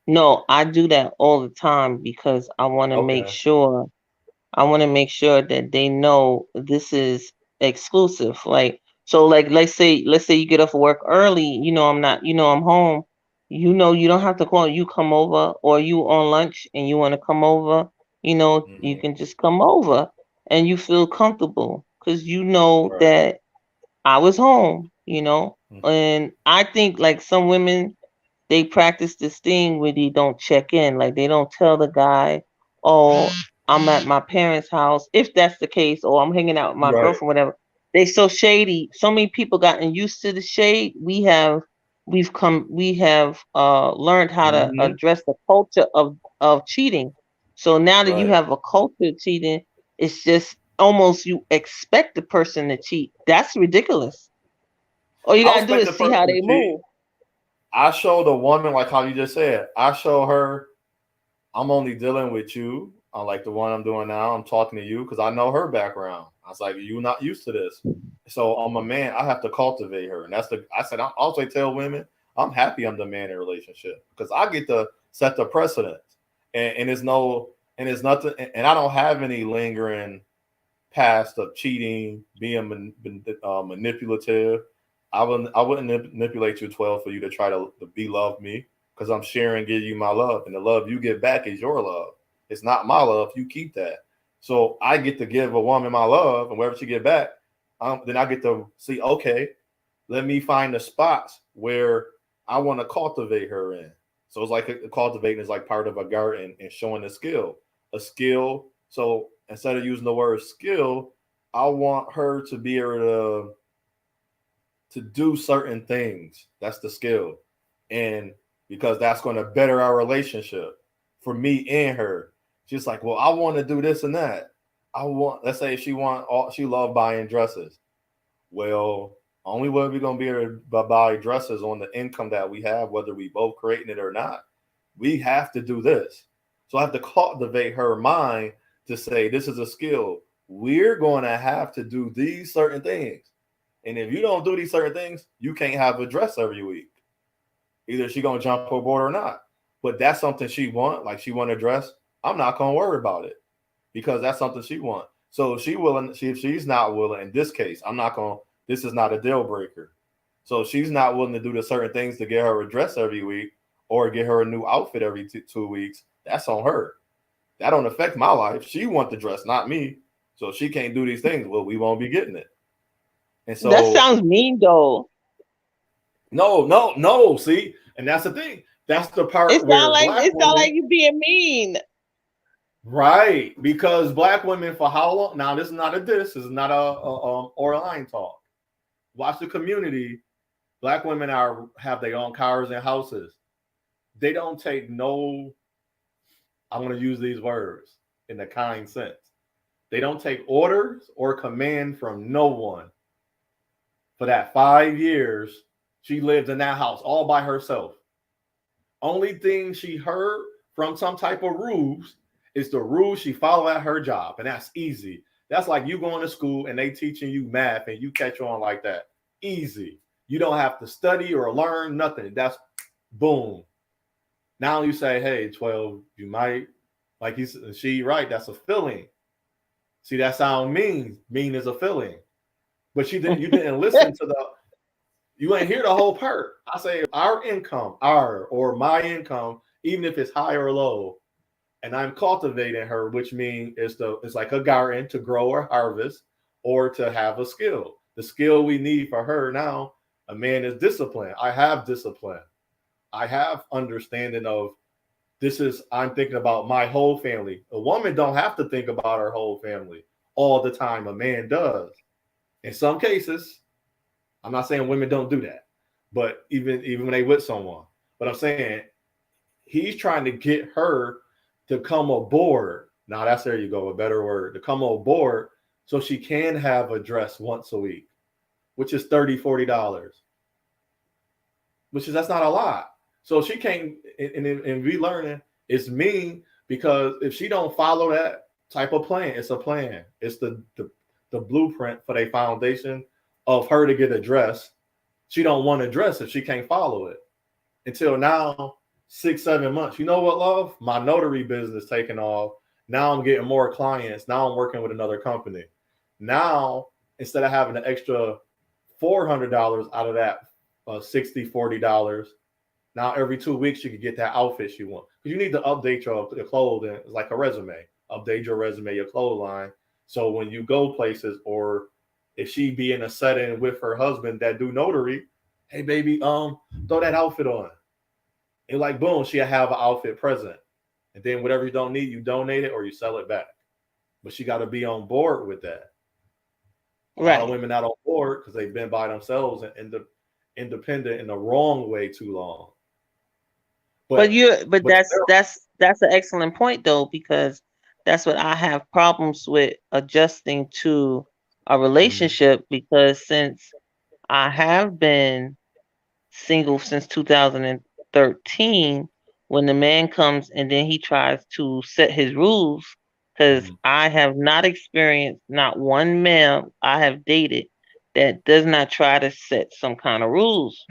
No, I do that all the time because I want to make Okay. sure. I want to make sure that they know this is exclusive. Like, so like let's say you get off work early, I'm home. You don't have to call, you come over, or you on lunch and you want to come over, you can just come over and you feel comfortable because you know Right. that I was home, Mhm. and I think like some women, they practice this thing where they don't check in. Like they don't tell the guy, oh, I'm at my parents' house, if that's the case, or I'm hanging out with my Right. girlfriend, whatever. They so shady. So many people gotten used to the shade. We have learned how to Mhm. address the culture of cheating. So now that you Right. have a culture of cheating, it's just almost you expect the person to cheat. That's ridiculous. All you I'll gotta do expect is the see how person to they cheat. move. I show the woman like how you just said. I show her I'm only dealing with you. Like the one I'm doing now. I'm talking to you because I know her background. I was like, you're not used to this. So I'm a man. I have to cultivate her, and I said I also tell women I'm happy I'm the man in a relationship because I get to set the precedent, and it's nothing, and I don't have any lingering past of cheating, being manipulative. I wouldn't manipulate you 12 for you to try to be love me because I'm sharing, give you my love, and the love you give back is your love. It's not my love. You keep that. So I get to give a woman my love, and wherever she get back, then I get to see. Okay, let me find the spots where I want to cultivate her in. So it's like cultivating is like part of a garden and showing a skill. So instead of using the word skill, I want her to be able to do certain things. That's the skill, and because that's going to better our relationship for me and her. She's like, well, I want to do this and that. Let's say she love buying dresses. Well, only way we're gonna be able to buy dresses on the income that we have, whether we both creating it or not. We have to do this. So I have to cultivate her mind to say this is a skill. We're going to have to do these certain things. And if you don't do these certain things, you can't have a dress every week. Either she gonna jump overboard or not. But that's something she want, like she want a dress. I'm not gonna worry about it because that's something she want. So if if she's not willing, in this case, I'm not gonna. This is not a deal breaker. So if she's not willing to do the certain things to get her a dress every week or get her a new outfit every 2 weeks. That's on her. That don't affect my life. She want the dress, not me. So if she can't do these things, well, we won't be getting it. And That so sounds mean though. no. See, and that's the thing. That's the part where black It sound women. like you being mean. Right, because black women for how long? Now this is not a diss. This is not a or a line talk. Watch the community. Black women have their own cars and houses. They don't take no. I'm going to use these words in a kind sense. They don't take orders or command from no one. For that 5 years, she lived in that house all by herself. Only thing she heard from some type of rules is the rules she followed at her job, and that's easy. That's like you going to school and they teaching you math and you catch on like that. Easy. You don't have to study or learn nothing. That's boom. Now you say, hey, 12, you might, like she right, that's a feeling. See, that sound mean. Mean is a feeling. But you didn't listen to you ain't hear the whole part. I say our income, or my income, even if it's high or low, and I'm cultivating her, which means it's like a garden to grow or harvest or to have a skill. The skill we need for her now, a man is discipline. I have discipline. I have understanding of I'm thinking about my whole family. A woman don't have to think about her whole family all the time. A man does. In some cases, I'm not saying women don't do that, but even when they with someone, but I'm saying he's trying to get her to come aboard. Now that's, there you go, a better word, to come aboard so she can have a dress once a week, which is $30-$40, which is, that's not a lot. So she can't, and we learning it's mean, because if she don't follow that type of plan, it's a plan. It's the blueprint for the foundation of her to get a dress. She don't want a dress if she can't follow it. Until now, 6-7 months. You know what, love? My notary business taking off. Now I'm getting more clients. Now I'm working with another company. Now, instead of having an extra $400 out of that $60-$40, now every 2 weeks you can get that outfit she wants. Because you need to update your clothing. It's like a resume. Update your resume, your clothes line. So when you go places, or if she be in a setting with her husband that do notary, hey baby, throw that outfit on. And like boom, she'll have an outfit present. And then whatever you don't need, you donate it or you sell it back. But she got to be on board with that. A lot of women not on board because they've been by themselves and independent in the wrong way too long. But that's an excellent point though, because that's what I have problems with adjusting to a relationship, because since I have been single since 2013, when the man comes and then he tries to set his rules, because I have not experienced not one male I have dated that does not try to set some kind of rules.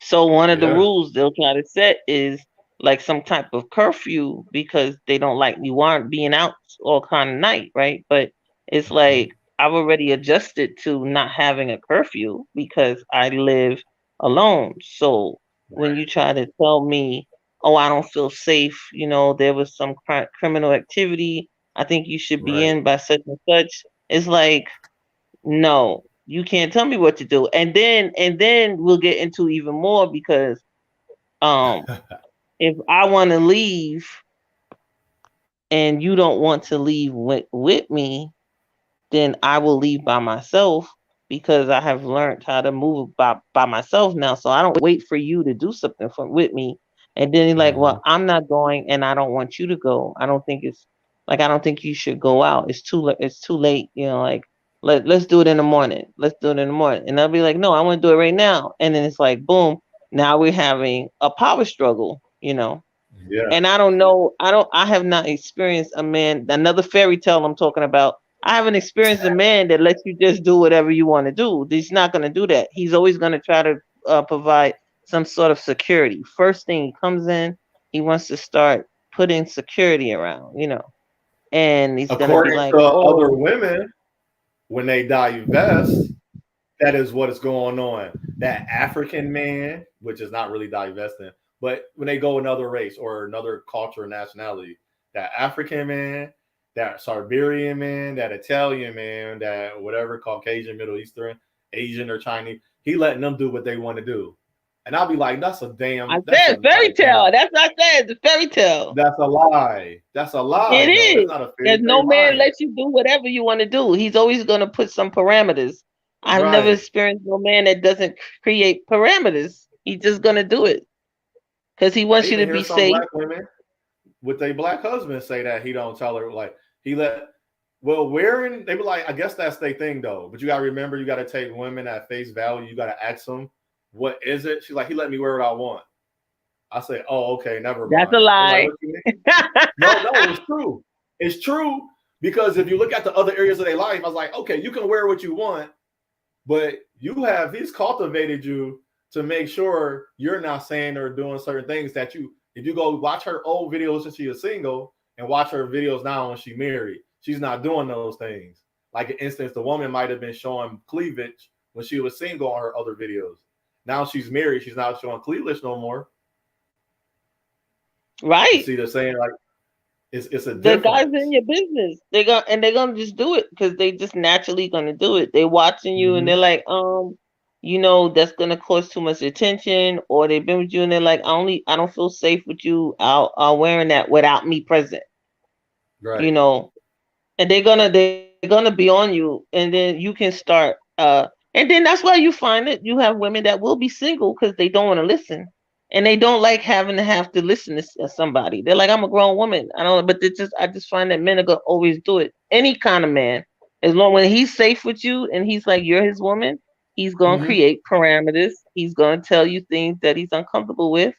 So one of the rules they'll try to set is like some type of curfew, because they don't like you aren't being out all kind of night, right? But it's like I've already adjusted to not having a curfew because I live alone. So when you try to tell me, oh, I don't feel safe, you know, there was some criminal activity, I think you should be in by such and such, it's like, no, you can't tell me what to do. And then we'll get into even more, because if I want to leave and you don't want to leave with me, then I will leave by myself, because I have learned how to move by myself now. So I don't wait for you to do something with me. And then you're like, well, I'm not going and I don't want you to go. I don't think you should go out. It's too late. You know, like, let's do it in the morning. Let's do it in the morning. And I'll be like, no, I want to do it right now. And then it's like, boom, now we're having a power struggle, you know? Yeah. And I don't know. I have not experienced a man, another fairy tale I'm talking about. I haven't experienced a man that lets you just do whatever you want to do. He's not going to do that. He's always going to try to provide some sort of security. First thing he comes in, he wants to start putting security around, you know. And he's going to be like, other women, when they divest, that is what is going on. That African man, which is not really divesting, but when they go another race or another culture or nationality, that African man, that Siberian man, that Italian man, that whatever, Caucasian, Middle Eastern, Asian or Chinese, he letting them do what they want to do. And I'll be like, that's a damn. I said fairy tale. That's what I said. The fairy tale. That's a lie. That's a lie. It is. It's not a fairy tale. There's no man lets you do whatever you want to do. He's always going to put some parameters. I've never experienced no man that doesn't create parameters. He's just going to do it because he wants you to be safe. Black women with their black husbands say that he don't tell her, like, he let, well, wearing, they be like, I guess that's their thing though. But you got to remember, you got to take women at face value. You got to ask them, what is it? She's like, he let me wear what I want. I say, oh, okay, never mind. That's a lie. Like, no, it's true. It's true, because if you look at the other areas of their life, I was like, okay, you can wear what you want, but he's cultivated you to make sure you're not saying or doing certain things that if you go watch her old videos since she was single and watch her videos now when she married, she's not doing those things. Like, for instance, the woman might have been showing cleavage when she was single on her other videos. Now she's married, she's not showing cleavage no more. Right. You see, they're saying, like, it's a difference. The guys in your business, they're gonna just do it because they just naturally gonna do it. They're watching you and they're like, you know, that's gonna cause too much attention, or they've been with you and they're like, I don't feel safe with you out wearing that without me present. Right. You know, and they're gonna be on you, and then you can start and then that's why you find that you have women that will be single because they don't want to listen. and they don't like having to listen to somebody. They're like, I'm a grown woman. I don't, but I just find that men are gonna always do it. Any kind of man, as long when he's safe with you and he's like you're his woman, he's gonna create parameters. He's gonna tell you things that he's uncomfortable with,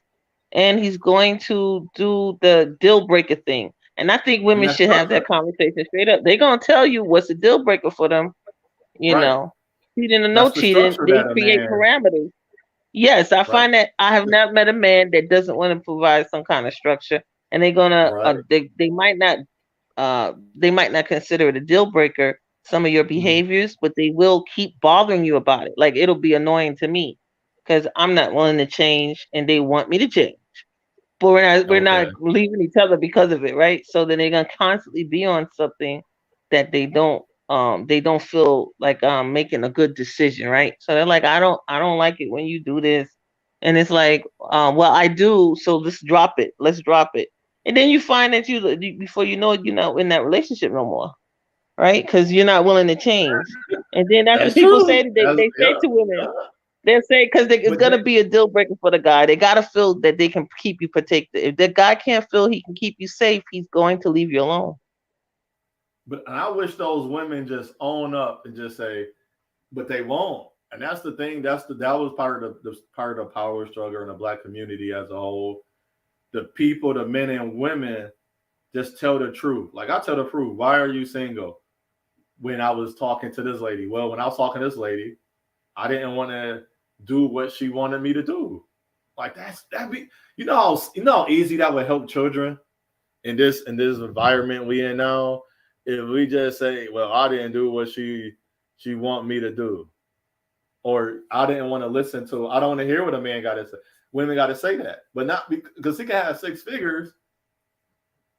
and he's going to do the deal breaker thing. And I think women should have that conversation straight up. They're gonna tell you what's a deal breaker for them. You know, cheating or no cheating, they create parameters. Yes, I find that I have not met a man that doesn't want to provide some kind of structure, and they're gonna they might not consider it a deal breaker, some of your behaviors, but they will keep bothering you about it. Like it'll be annoying to me because I'm not willing to change, and they want me to change, but we're not leaving each other because of it, right? So then they're gonna constantly be on something that they don't feel like making a good decision, right? So they're like, I don't like it when you do this, and it's like, well, I do, so let's drop it, and then you find that you before you know it, you're not in that relationship no more, right? Because you're not willing to change, and then that's what people say. They say to women, they say because it's gonna be a deal breaker for the guy. They gotta feel that they can keep you protected. If the guy can't feel he can keep you safe, he's going to leave you alone. But I wish those women just own up and just say, but they won't. And that's the thing. That was part of the power struggle in the Black community as a whole. The people, the men and women, just tell the truth. Like I tell the truth. Why are you single? When I was talking to this lady. Well, when I was talking to this lady, I didn't want to do what she wanted me to do. Like that'd be, you know how easy that would help children in this environment we in now. If we just say, well, I didn't do what she want me to do, or I didn't want to listen to, I don't want to hear what a man got to say. Women got to say that, but not because he can have 6 figures.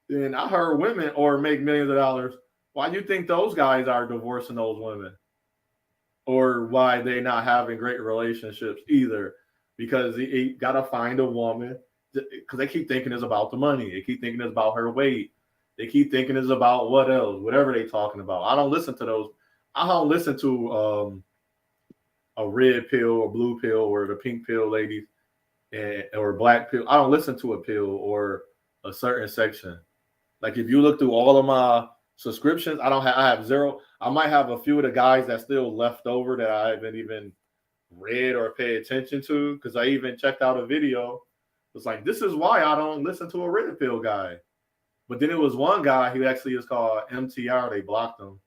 And I heard women or make millions of dollars. Why do you think those guys are divorcing those women? Or why they not having great relationships either? Because he got to find a woman, because they keep thinking it's about the money. They keep thinking it's about her weight. They keep thinking it's about what else, whatever they talking about. I don't listen to those. I don't listen to a red pill or blue pill or the pink pill ladies or black pill. I don't listen to a pill or a certain section. Like if you look through all of my subscriptions, I have zero. I might have a few of the guys that still left over that I haven't even read or paid attention to, because I even checked out a video. It's like, this is why I don't listen to a red pill guy. But then it was one guy who actually is called MTR. They blocked him,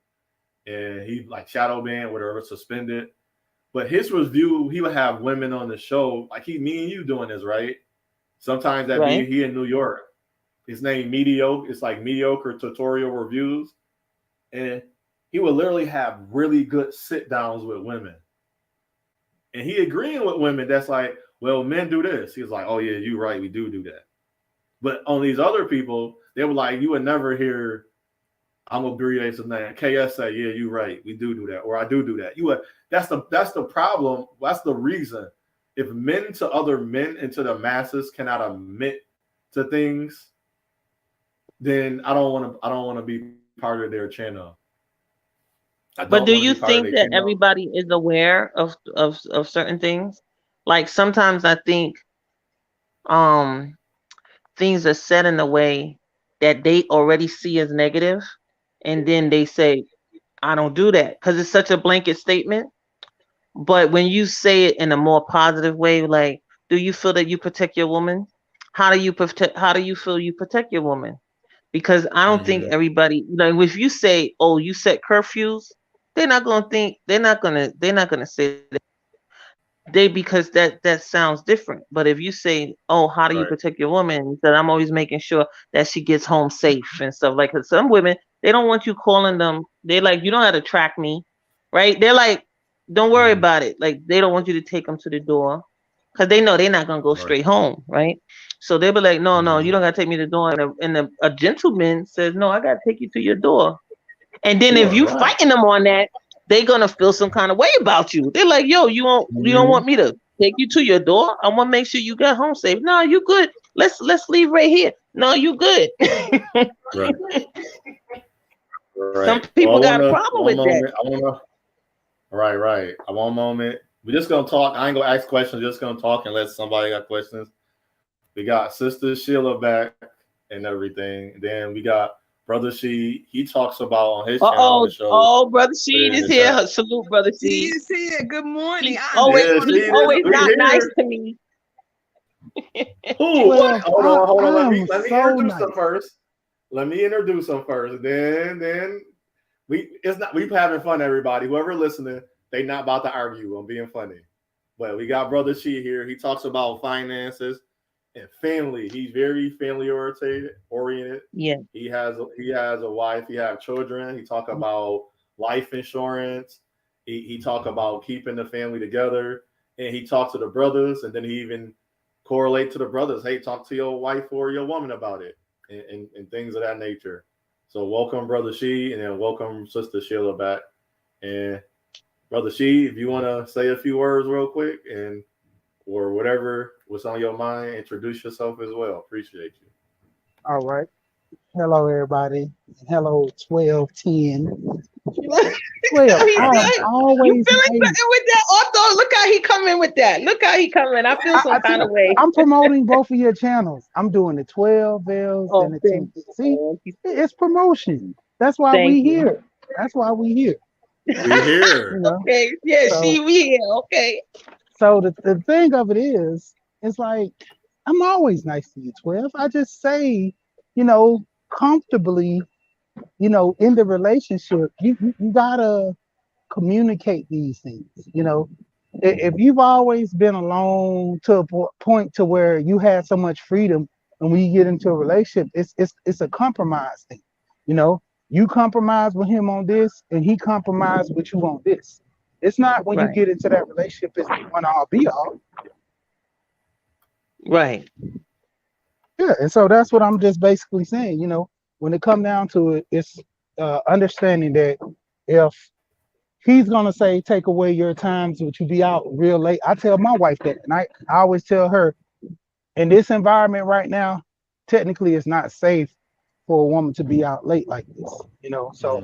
and he like shadow banned, whatever, suspended. But his review, he would have women on the show, like me and you doing this, right? Sometimes that be he in New York. His name Mediocre. It's like Mediocre Tutorial Reviews, and he would literally have really good sit downs with women, and he agreeing with women. That's like, well, men do this. He's like, oh yeah, you right, we do that. But on these other people, they were like, you would never hear, I'm gonna agree some name. KS say, yeah, you right, we do that, or I do that. That's the problem. That's the reason. If men to other men and to the masses cannot admit to things, then I don't want to be part of their channel. But do you think that everybody is aware of certain things? Like sometimes I think things are said in a way that they already see as negative, and then they say, I don't do that, because it's such a blanket statement. But when you say it in a more positive way, like, do you feel that you protect your woman? How do you feel you protect your woman? Because I don't think everybody, like, if you say, oh, you set curfews, they're not gonna say that. Because that sounds different. But if you say, oh, how do you protect your woman? That I'm always making sure that she gets home safe and stuff. Like, cause some women, they don't want you calling them. They're like, you don't have to track me, right? They're like, don't worry about it. Like, they don't want you to take them to the door, because they know they're not gonna go straight home, right? So they'll be like, no, you don't gotta take me to the door. And a gentleman says, no, I gotta take you to your door. And then if you fighting them on that, they're gonna feel some kind of way about you. They're like, yo, you don't want me to take you to your door? I want to make sure you get home safe. No, you good. Let's leave right here. No, you good. Some people got a problem with that. Right. I want a moment. We're just gonna talk. I ain't gonna ask questions. Just gonna talk unless somebody got questions. We got Sister Sheila back and everything. Then we got Brother She. He talks about on his channel on the show. Oh, Brother Sheen is here. Salute, Brother She Sheen. is here. Good morning. He's I always, just wanna he's say always we not here. nice to me. Who? Well, Hold on. Let me so introduce nice. him first. Let me introduce him first. Then we having fun, everybody. Whoever listening, they not about to argue. I'm being funny. But we got Brother She here. He talks about finances and family. He's very family oriented. Yeah. He has a wife. He have children. He talk about life insurance. He talk about keeping the family together. And he talks to the brothers. And then he even correlate to the brothers. Hey, talk to your wife or your woman about it. And things of that nature. So welcome, Brother She, and then welcome Sister Sheila back. And Brother She, if you want to say a few words real quick and or whatever was on your mind, introduce yourself as well. Appreciate you. All right. Hello, everybody. Hello, 1210. 12. I'm always You feeling something with that? Otho, look how he coming with that. Look how he coming. I feel some kind of way. I'm promoting both of your channels. I'm doing the 12 bells and the 10. See, it's promotion. That's why we here. That's why we here. We here. You know? Okay. Yeah, So- we here. Okay. So the thing of it is, it's like, I'm always nice to you, 12. I just say, comfortably, in the relationship, you gotta communicate these things. If you've always been alone to a point to where you had so much freedom, and when you get into a relationship, it's a compromise thing. You compromise with him on this, and he compromised with you on this. It's not when you get into that relationship, it's one all be all. Right. Yeah, and so that's what I'm just basically saying. When it come down to it, it's understanding that if he's gonna say take away your times, which you be out real late, I tell my wife that, and I always tell her, in this environment right now, technically it's not safe for a woman to be out late like this. So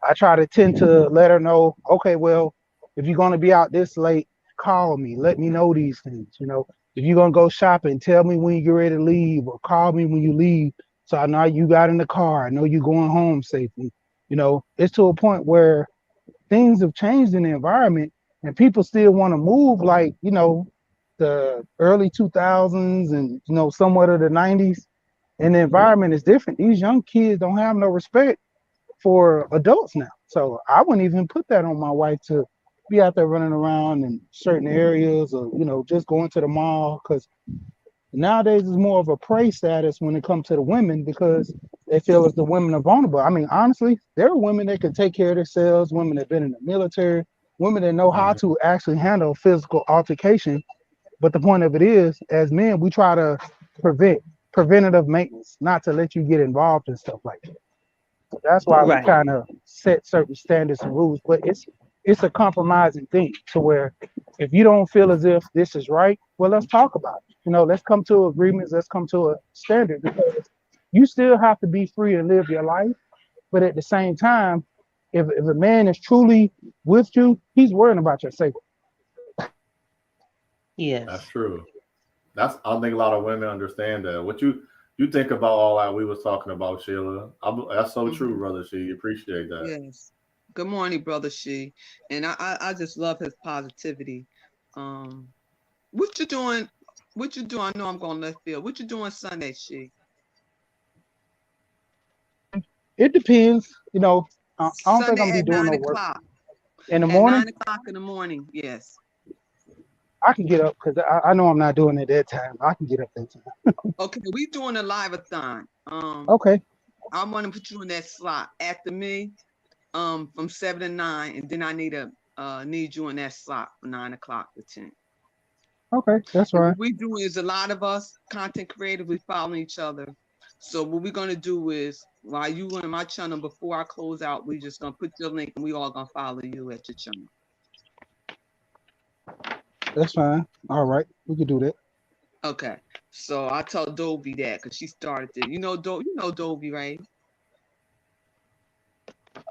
I try to tend to let her know, okay, well, if you're gonna be out this late, call me, let me know these things. If you're gonna go shopping, tell me when you get ready to leave, or call me when you leave, so I know you got in the car, I know you're going home safely. It's to a point where things have changed in the environment, and people still want to move like the early 2000s and somewhat of the 90s, and the environment is different. These young kids don't have no respect for adults now. So I wouldn't even put that on my wife to be out there running around in certain areas, or just going to the mall, because nowadays it's more of a prey status when it comes to the women, because they feel as the women are vulnerable. I mean, honestly, there are women that can take care of themselves, women that have been in the military, women that know how to actually handle physical altercation. But the point of it is, as men, we try to preventative maintenance, not to let you get involved in stuff like that. So that's why we kind of set certain standards and rules. But it's a compromising thing, to where if you don't feel as if this is right, well, let's talk about it. Let's come to agreements. Let's come to a standard, because you still have to be free to live your life. But at the same time, if a man is truly with you, he's worrying about your safety. Yes. That's true. I think a lot of women understand that. What you think about all that we was talking about, Sheila? That's so true, Brother She. Appreciate that. Yes. Good morning, Brother She. And I just love his positivity. What you doing? I know I'm going left field. What you doing Sunday, She? It depends. I don't think I'm Sunday gonna be at doing 9 no work o'clock. in the At morning. 9 o'clock in the morning. Yes. I can get up, because I know I'm not doing it that time. I can get up that time. Okay, we doing a live-a-thon. Okay. I want to put you in that slot after me, from 7 to 9, and then I need you in that slot from 9 o'clock to 10. Okay, that's And right. what we do is, a lot of us content creators, we follow each other. So what we're gonna do is, while you on my channel, before I close out, we just gonna put your link, and we all gonna follow you at your channel. That's fine. All right, we can do that. Okay. So I told Dobie that, because she started it. You know Dobie, right?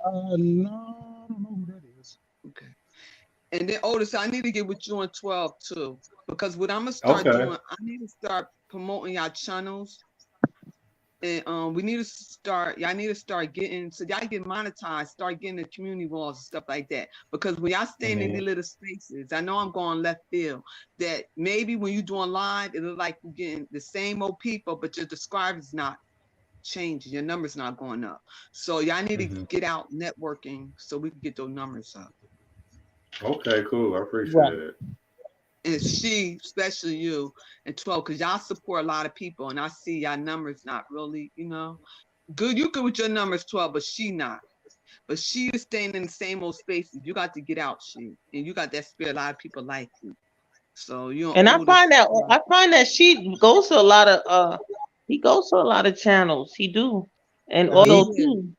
No, I don't know who that is. Okay. And then Otis, I need to get with you on 12 too, because what I'm gonna start doing, I need to start promoting y'all channels. And we need to start, y'all need to start getting, so y'all get monetized, start getting the community walls and stuff like that. Because when y'all staying in these little spaces, I know I'm going left field, that maybe when you're doing live, it look like you're getting the same old people, but your subscribers not changing, your numbers not going up. So y'all need to get out networking so we can get those numbers up. Okay, cool. I appreciate Right. it. And she, especially you and 12, because y'all support a lot of people, and I see y'all numbers not really, you know, good. You good with your numbers, 12, but she not. But she is staying in the same old spaces. You got to get out, she, and you got that spirit. A lot of people like you, so you don't. And I find that she goes to a lot of he goes to a lot of channels. He do, and Otho too.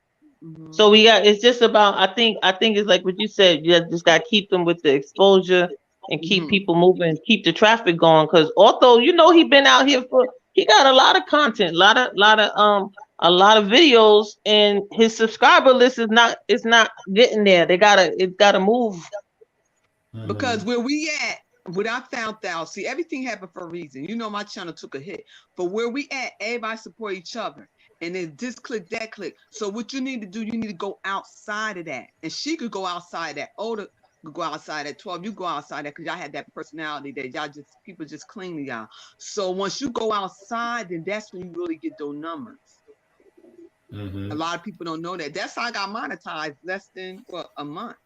So we got, it's just about, I think it's like what you said, you just got to keep them with the exposure and keep people moving, keep the traffic going. Because Otho, you know, he been out here he got a lot of content, a lot of videos, and his subscriber list is not getting there. It gotta move. Because where we at, what I found out, see, everything happened for a reason. You know, my channel took a hit, but where we at, everybody support each other. And then this click, that click. So what you need to do, you need to go outside of that. And she could go outside that. Older could go outside that. 12, you go outside that, because y'all had that personality that y'all just, people just cling to y'all. So once you go outside, then that's when you really get those numbers. A lot of people don't know that. That's how I got monetized less than a month.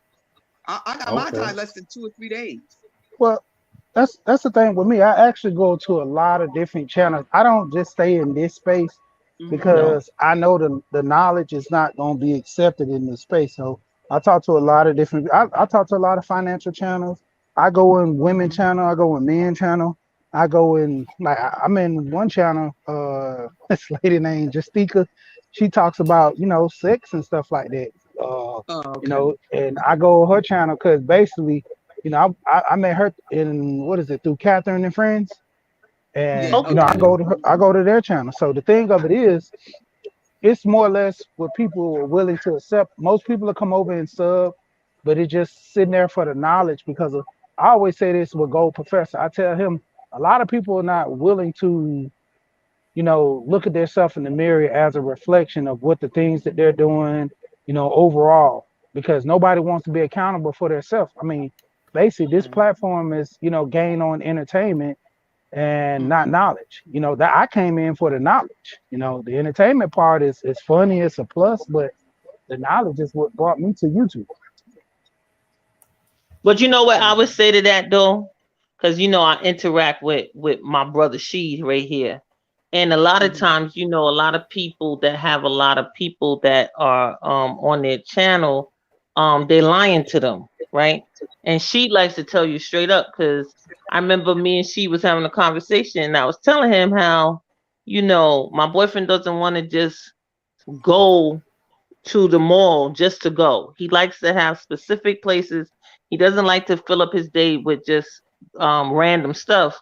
I got monetized less than 2 or 3 days. Well, that's the thing with me. I actually go to a lot of different channels. I don't just stay in this space because I know the knowledge is not going to be accepted in this space. So I talk to a lot of different. I talk to a lot of financial channels. I go in women channel. I go in men channel. I go in, like, I'm in one channel. This lady named Justica. She talks about, you know, sex and stuff like that. You know, and I go to her channel because basically, you know, I met her in, what is it, through Catherine and Friends, and you know, I go to their channel. So the thing of it is, it's more or less what people are willing to accept. Most people will come over and sub, but it's just sitting there for the knowledge. Because I always say this with Gold Professor. I tell him a lot of people are not willing to, you know, look at themselves in the mirror as a reflection of what the things that they're doing, you know, overall, because nobody wants to be accountable for themselves. I mean, basically, this platform is, you know, gain on entertainment and not knowledge. You know, that I came in for the knowledge. You know, the entertainment part is funny, it's a plus, but the knowledge is what brought me to YouTube. But you know what I would say to that though, because you know I interact with my brother Sheed right here. And a lot of times, you know, a lot of people that have a lot of people that are on their channel, they're lying to them, right? And she likes to tell you straight up, because I remember me and she was having a conversation, and I was telling him how, you know, my boyfriend doesn't want to just go to the mall just to go. He likes to have specific places. He doesn't like to fill up his day with just random stuff.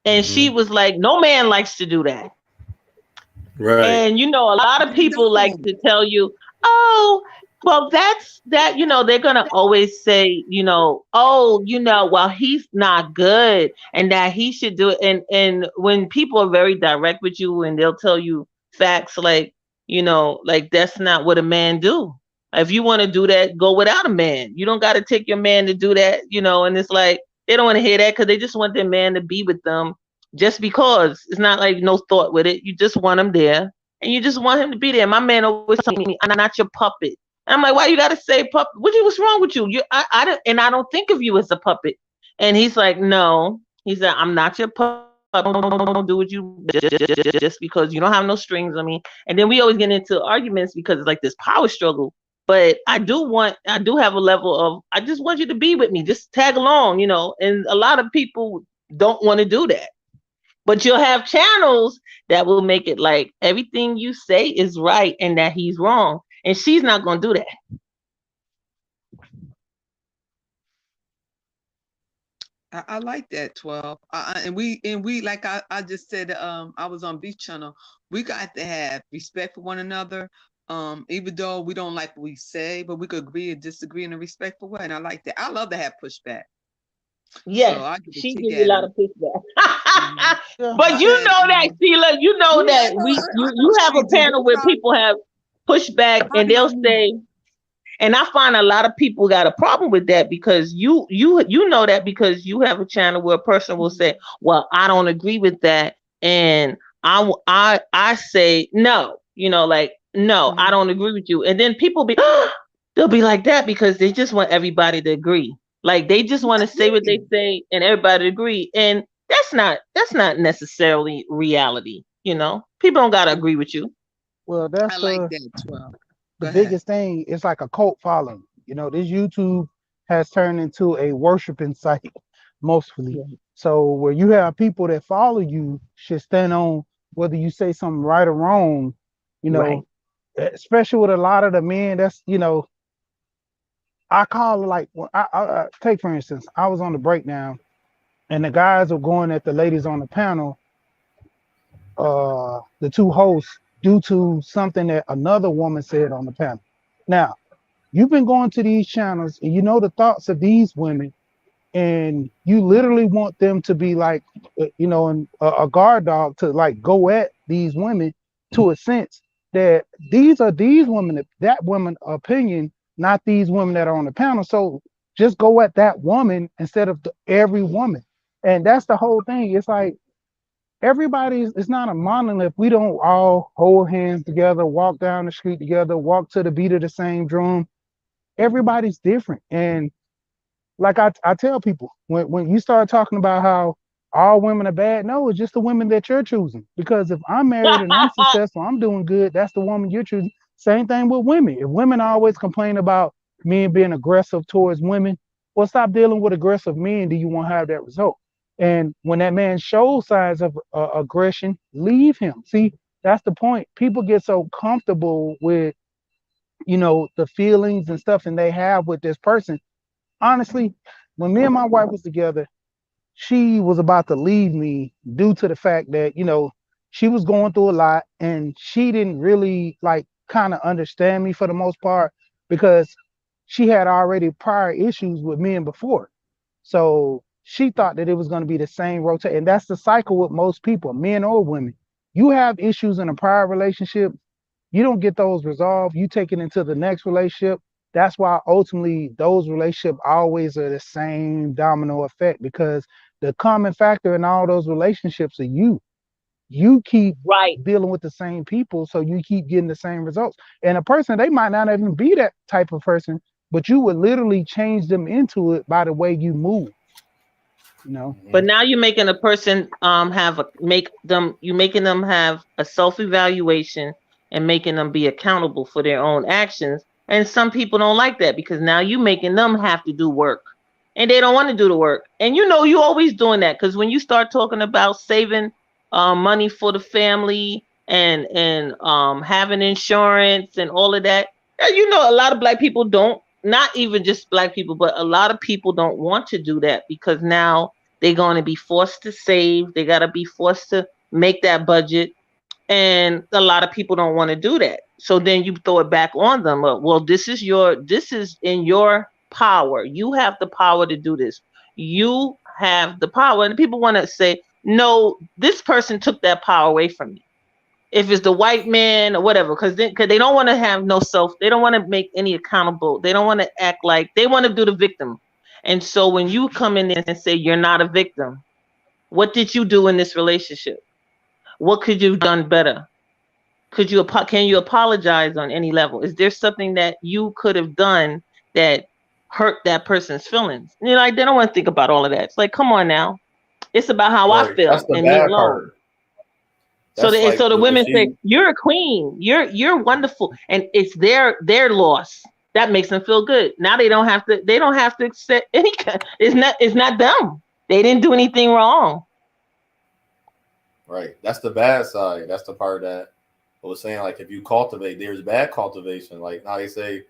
And she was like, no man likes to do that. Right. And, you know, a lot of people like to tell you, oh, well, that, you know, they're going to always say, you know, oh, you know, well, he's not good and that he should do it. And when people are very direct with you and they'll tell you facts like, you know, like that's not what a man do. If you want to do that, go without a man. You don't got to take your man to do that, you know, and it's like, they don't want to hear that because they just want their man to be with them just because. It's not like no thought with it. You just want him there and you just want him to be there. My man always telling me, I'm not your puppet. And I'm like, why you got to say puppet? What's wrong with you? I don't think of you as a puppet. And he's like, no. He said, I'm not your puppet. Don't do what you just because you don't have no strings on me. And then we always get into arguments because it's like this power struggle. But I do have a level of, I just want you to be with me, just tag along, you know. And a lot of people don't want to do that. But you'll have channels that will make it like everything you say is right and that he's wrong. And she's not going to do that. I like that, 12. And we like I just said, I was on Beach Channel. We got to have respect for one another. Even though we don't like what we say, but we could agree and disagree in a respectful way. And I like that. I love to have pushback. Yes, so she gives you a lot of pushback. Yeah. But you know that, Sheila, you know that you have a panel where people have pushback and they'll say, and I find a lot of people got a problem with that because you know that because you have a channel where a person will say, well, I don't agree with that, and I say no, like no, I don't agree with you, and then people be they'll be like that because they just want everybody to agree, like they just want to say what they say and everybody to agree, and that's not necessarily reality. People don't gotta agree with you. Well, that's I like that 12. the Go ahead. biggest thing. It's like a cult following. This YouTube has turned into a worshiping site, mostly. Yeah. So where you have people that follow you should stand on whether you say something right or wrong. Right. Especially with a lot of the men. That's I call it like I take for instance, I was on the breakdown, and the guys were going at the ladies on the panel, the two hosts, due to something that another woman said on the panel. Now, you've been going to these channels and you know the thoughts of these women, and you literally want them to be like, a guard dog to like go at these women to a sense that these are these women, that woman opinion, not these women that are on the panel. So just go at that woman instead of every woman. And that's the whole thing. It's like, it's not a monolith. We don't all hold hands together, walk down the street together, walk to the beat of the same drum. Everybody's different. And like I tell people, when you start talking about how all women are bad, no, it's just the women that you're choosing. Because if I'm married and I'm successful, I'm doing good, that's the woman you're choosing. Same thing with women. If women always complain about men being aggressive towards women, well, stop dealing with aggressive men. Do you want to have that result? And when that man shows signs of aggression, leave him. See, that's the point. People get so comfortable with, the feelings and stuff and they have with this person. Honestly, when me and my wife was together, she was about to leave me due to the fact that, she was going through a lot and she didn't really like kind of understand me for the most part because she had already prior issues with men before. So she thought that it was going to be the same rotation. And that's the cycle with most people, men or women. You have issues in a prior relationship, you don't get those resolved, you take it into the next relationship. That's why ultimately those relationships always are the same domino effect, because the common factor in all those relationships are you. You keep dealing with the same people, so you keep getting the same results. And a person, they might not even be that type of person, but you would literally change them into it by the way you move. But now you're making a person making them have a self-evaluation and making them be accountable for their own actions. And some people don't like that because now you're making them have to do work and they don't want to do the work. And you always doing that, because when you start talking about saving money for the family and having insurance and all of that, a lot of Black people don't, not even just Black people, but a lot of people don't want to do that because now they're going to be forced to save. They got to be forced to make that budget. And a lot of people don't want to do that. So then you throw it back on them. Well, this is in your power. You have the power to do this. You have the power. And people want to say, no, this person took that power away from me. If it's the white man or whatever, because they don't want to have no self. They don't want to make any accountable. They don't want to act like they want to do the victim. And so when you come in and say you're not a victim, what did you do in this relationship? What could you have done better? Can you apologize on any level? Is there something that you could have done that hurt that person's feelings? They don't want to think about all of that. It's like, come on now. It's about how I feel. That's the and bad me alone. Part. So the women say, you're a queen. You're wonderful. And it's their loss. That makes them feel good. Now they don't have to accept any kind. It's not them. They didn't do anything wrong. Right. That's the bad side. That's the part that I was saying, like, if you cultivate, there's bad cultivation. Like now they say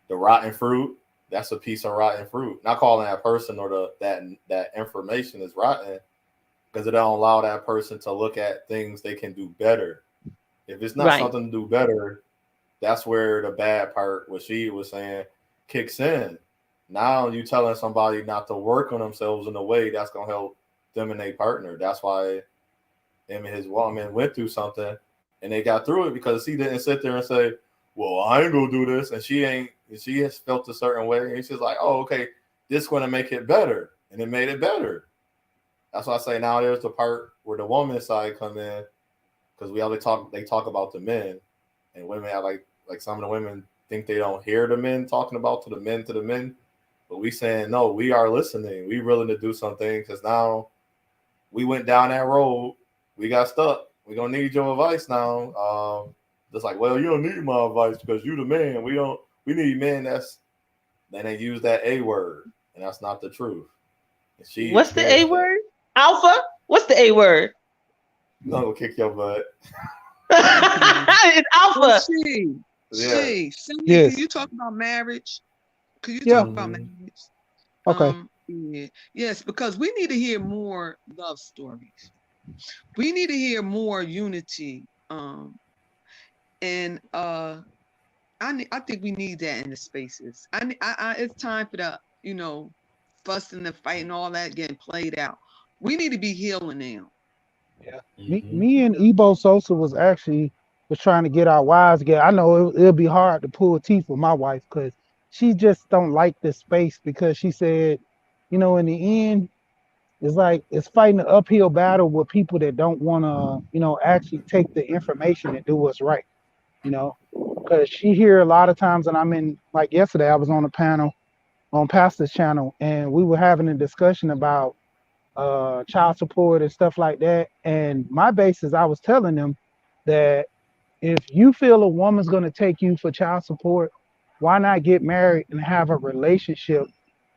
the rotten fruit, that's a piece of rotten fruit. Not calling that person or that information is rotten because it don't allow that person to look at things they can do better. If it's not something to do better, that's where the bad part, what she was saying, kicks in. Now you telling somebody not to work on themselves in a way that's going to help them and their partner. That's why him and his woman went through something, and they got through it because he didn't sit there and say, "Well, I ain't gonna do this," and she has felt a certain way, and she's like, "Oh, okay, this is gonna make it better," and it made it better. That's why I say now there's the part where the woman side come in, because they talk about the men, and women have like some of the women think they don't hear the men talking about to the men, but we saying no, we are listening. We willing to do something because now we went down that road, we got stuck. We gonna need your advice now. Just like, well, you don't need my advice because you the man. We need men then they use that A word, and that's not the truth. What's the A word? Alpha? What's the A word? No, go kick your butt. It's alpha. Well, Cindy, Yes. can you talk about marriage? Could you Yeah. talk about marriage? Okay. Yeah. Yes, because we need to hear more love stories. We need to hear more unity. And I think we need that in the spaces. It's time for the, fussing and fighting, all that getting played out. We need to be healing now. Yeah. Me and Ebo Sosa was trying to get our wives together. I know it'll be hard to pull teeth with my wife because she just don't like this space, because she said, in the end, it's like it's fighting an uphill battle with people that don't want to, actually take the information and do what's right, because she hear a lot of times, and I'm in, like yesterday, I was on a panel on Pastor's channel, and we were having a discussion about child support and stuff like that. And my basis, I was telling them that if you feel a woman's going to take you for child support, why not get married and have a relationship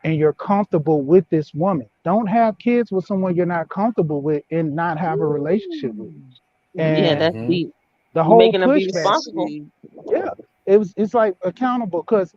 and you're comfortable with this woman? Don't have kids with someone you're not comfortable with and not have a relationship with. And Yeah, that's deep. the You're whole making them be pushback, responsible. yeah, it's like accountable, because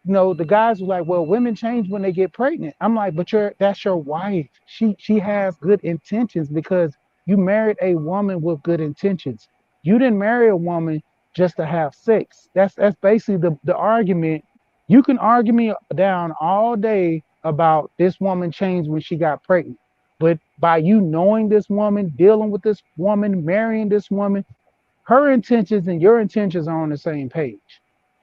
the guys were like, well, women change when they get pregnant. I'm like, but that's your wife. She has good intentions, because you married a woman with good intentions. You didn't marry a woman just to have sex. That's basically the argument. You can argue me down all day about this woman changed when she got pregnant. But by you knowing this woman, dealing with this woman, marrying this woman, her intentions and your intentions are on the same page.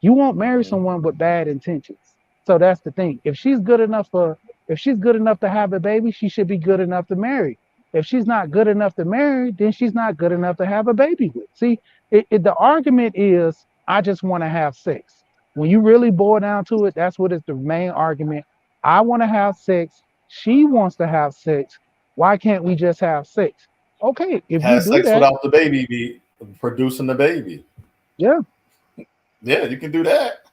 You won't marry someone with bad intentions. So that's the thing. If she's good enough to have a baby, she should be good enough to marry. If she's not good enough to marry, then she's not good enough to have a baby with. See, the argument is, I just want to have sex. When you really boil down to it, that's what is the main argument. I want to have sex. She wants to have sex. Why can't we just have sex? Okay, if you Have do sex that, without the baby be producing the baby. yeah. Yeah, you can do that.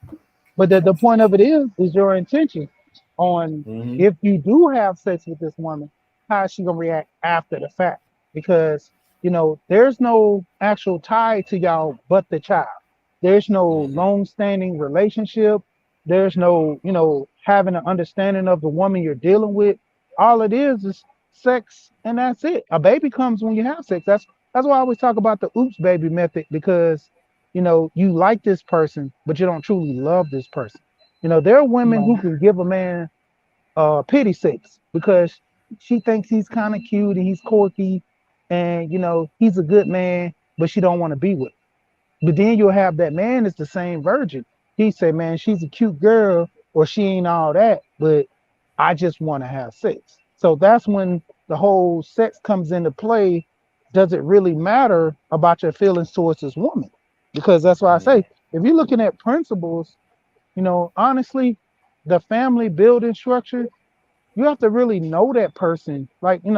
But the point of it is your intention on if you do have sex with this woman, how is she gonna react after the fact? Because there's no actual tie to y'all but the child. There's no long-standing relationship. There's no, having an understanding of the woman you're dealing with. All it is sex, and that's it. A baby comes when you have sex. That's why I always talk about the oops baby method, because you like this person, but you don't truly love this person. There are women who can give a man pity sex because she thinks he's kind of cute and he's quirky, and he's a good man, but she don't want to be with him. But then you'll have that man is the same virgin. He say, man, she's a cute girl, or she ain't all that, but I just want to have sex. So that's when the whole sex comes into play. Does it really matter about your feelings towards this woman? Because that's why I say, if you're looking at principles, honestly, the family building structure, you have to really know that person. Like, and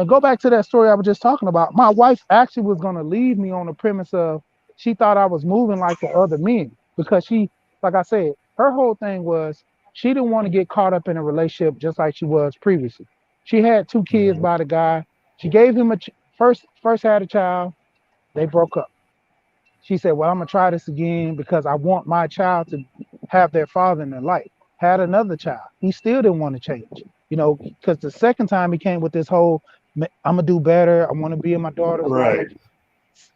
go back to that story I was just talking about. My wife actually was going to leave me on the premise of she thought I was moving like the other men, because she, like I said, her whole thing was she didn't want to get caught up in a relationship just like she was previously. She had 2 kids by the guy. She gave him first had a child. They broke up. She said, well, I'm going to try this again because I want my child to have their father in their life. Had another child. He still didn't want to change, because the second time he came with this whole, I'm going to do better. I want to be in my daughter's life.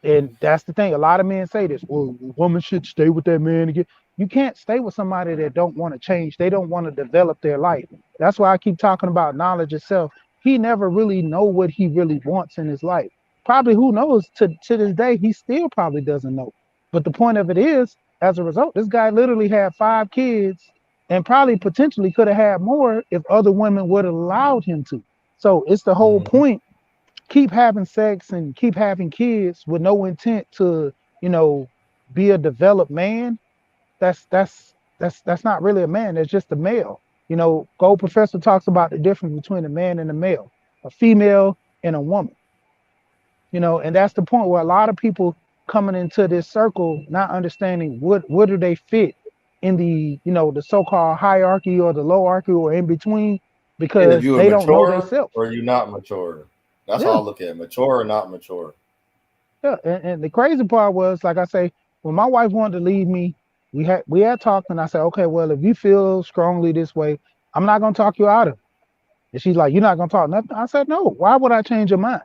And that's the thing. A lot of men say this, well, the woman should stay with that man again. You can't stay with somebody that don't want to change. They don't want to develop their life. That's why I keep talking about knowledge itself. he never really know what he really wants in his life. Probably, who knows, to this day, he still probably doesn't know. But the point of it is, as a result, this guy literally had 5 kids and probably potentially could have had more if other women would have allowed him to. So it's the whole point. Keep having sex and keep having kids with no intent to, be a developed man. That's not really a man. That's just a male. Gold Professor talks about the difference between a man and a male, a female and a woman. And that's the point where a lot of people coming into this circle not understanding what do they fit in the the so-called hierarchy or the lowarchy or in between, because if you they don't know mature themselves. or you're not mature. That's Yeah. how I look at it. Mature or not mature. Yeah, and the crazy part was, like I say, when my wife wanted to leave me, we had talked, and I said, okay, well, if you feel strongly this way, I'm not gonna talk you out of it. And she's like, you're not gonna talk nothing. I said, no. Why would I change your mind?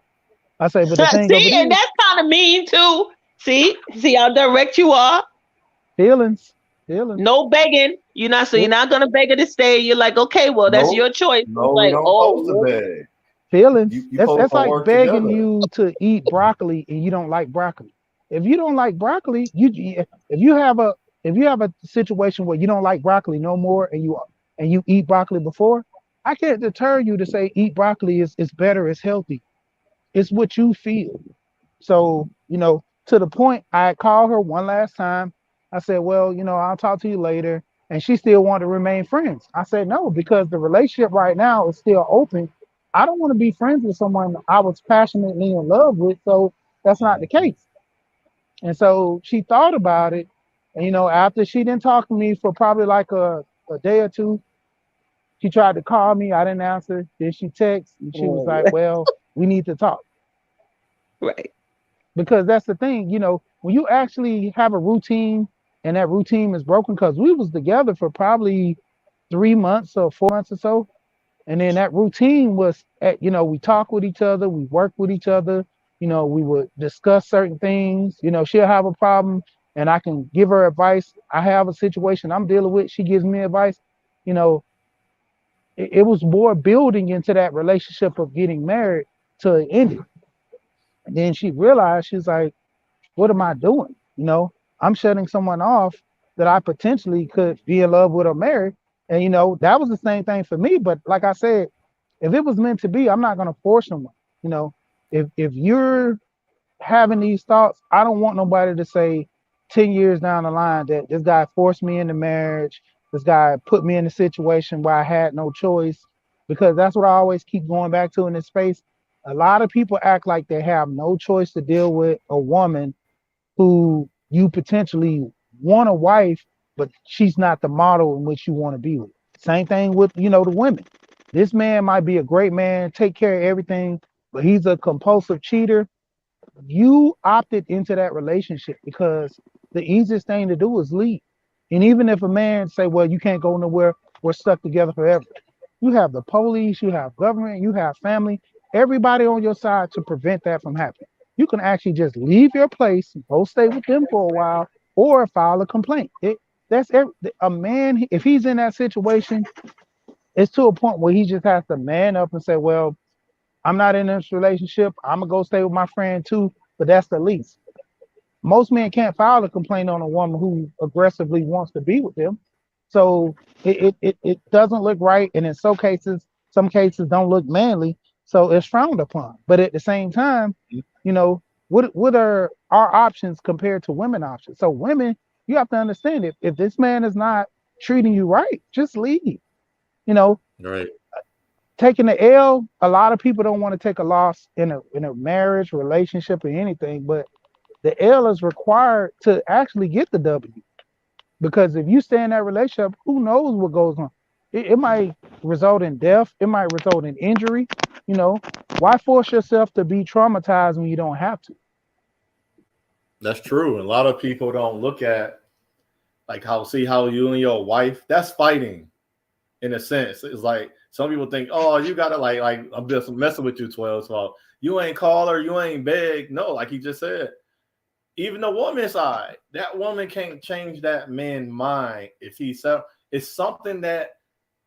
I say, but the thing of it See, and is, that's kind of mean too. See how direct you are. feelings. No begging. You're not Yeah. gonna beg her to stay. You're like, okay, well, that's Nope. your choice. No, Like, we don't oh, post to beg. Feelings. You That's supposed to like work begging together. you to eat broccoli and you don't like broccoli. If you don't like broccoli, if you have a situation where you don't like broccoli no more and you eat broccoli before, I can't deter you to say eat broccoli is better, it's healthy. It's what you feel. So, to the point, I called her one last time. I said, well, I'll talk to you later. And she still wanted to remain friends. I said, no, because the relationship right now is still open. I don't want to be friends with someone I was passionately in love with. So that's not the case. And so she thought about it. And, after she didn't talk to me for probably like a day or two, she tried to call me. I didn't answer. Then she texted and she was like, well, we need to talk. right. Because that's the thing, when you actually have a routine and that routine is broken, because we was together for probably 3 months or 4 months or so. And then that routine was, we talk with each other, we work with each other, we would discuss certain things. She'll have a problem and I can give her advice. I have a situation I'm dealing with, she gives me advice. It was more building into that relationship of getting married to an ending. And then she realized, she's like, what am I doing? I'm shutting someone off that I potentially could be in love with or marry. And, that was the same thing for me. But like I said, if it was meant to be, I'm not going to force someone. If you're having these thoughts, I don't want nobody to say 10 years down the line that this guy forced me into marriage. This guy put me in a situation where I had no choice, because that's what I always keep going back to in this space. A lot of people act like they have no choice to deal with a woman who you potentially want a wife, but she's not the model in which you want to be with. Same thing with, the women. This man might be a great man, take care of everything, but he's a compulsive cheater. You opted into that relationship because the easiest thing to do is leave. And even if a man say, well, you can't go nowhere, we're stuck together forever. You have the police, you have government, you have family, everybody on your side to prevent that from happening. You can actually just leave your place, go stay with them for a while, or file a complaint. A man, if he's in that situation, it's to a point where he just has to man up and say, well, I'm not in this relationship. I'm going to go stay with my friend too, but that's the least. Most men can't file a complaint on a woman who aggressively wants to be with them. So it doesn't look right. And in some cases don't look manly. So it's frowned upon. But at the same time, what are our options compared to women options? So women, you have to understand, if this man is not treating you right, just leave. Right. Taking the L, a lot of people don't want to take a loss in a marriage, relationship, or anything, but the L is required to actually get the W. Because if you stay in that relationship, who knows what goes on? It might result in death. It might result in injury. Why force yourself to be traumatized when you don't have to? That's true. A lot of people don't look at how you and your wife, that's fighting in a sense. It's like some people think, oh, you gotta like I'm just messing with you, 12. So you ain't call her, you ain't beg. No, like he just said. Even the woman's side, that woman can't change that man's mind if it's something that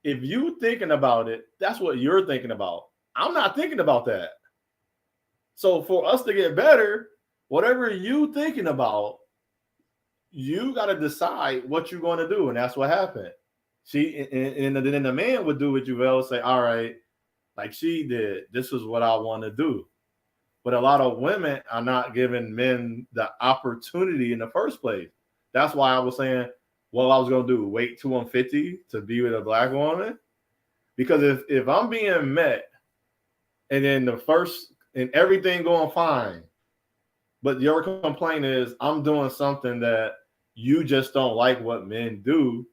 if you thinking about it, that's what you're thinking about. I'm not thinking about that. So for us to get better, whatever you thinking about, you got to decide what you're going to do. And that's what happened. And then the man would do what you will, say, all right, like she did, this is what I want to do. But a lot of women are not giving men the opportunity in the first place. That's why I was saying, what I was going to do, wait till I'm 50 to be with a black woman. Because if I'm being met and then and everything going fine, but your complaint is I'm doing something that you just don't like what men do,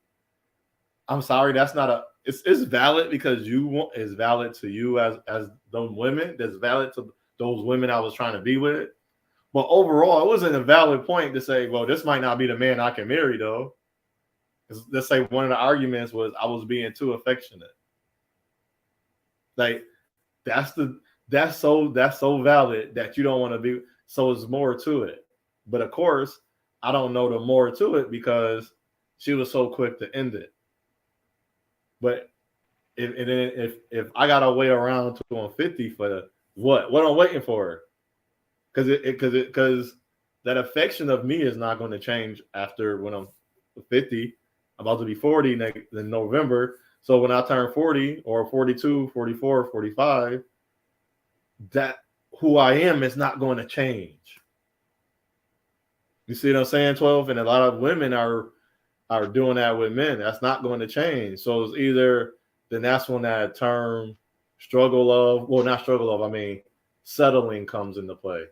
I'm sorry, that's not it's valid because it's valid to you as those women. That's valid to those women I was trying to be with. But overall, it wasn't a valid point to say, well, this might not be the man I can marry, though. Let's say one of the arguments was I was being too affectionate. Like that's so valid that you don't want to be. So it's more to it. But of course, I don't know the more to it because she was so quick to end it. But if I gotta wait around till I'm 50 for what I'm waiting for, because that affection of me is not going to change after when I'm 50. I'm about to be 40 in November. So when I turn 40 or 42, 44, 45, that who I am is not going to change. You see what I'm saying, 12? And a lot of women are doing that with men. That's not going to change. So it's either then that's when that term settling comes into play.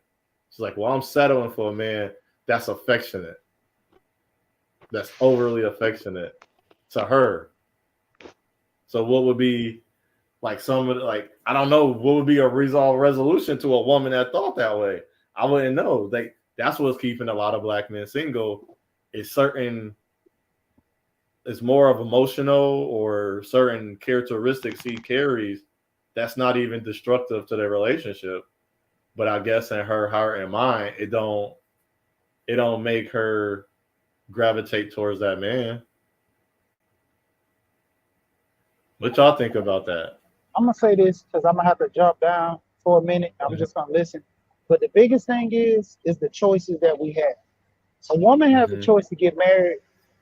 It's like, well, I'm settling for a man that's affectionate, that's overly affectionate to her. So what would be like I don't know, what would be a resolution to a woman that thought that way? I wouldn't know. That's what's keeping a lot of black men single. It's more of emotional or certain characteristics he carries that's not even destructive to their relationship. But I guess in her heart and mind, it don't make her gravitate towards that man. What y'all think about that? I'm gonna say this because I'm gonna have to jump down for a minute. I'm just gonna listen. But the biggest thing is the choices that we have. A woman has a choice to get married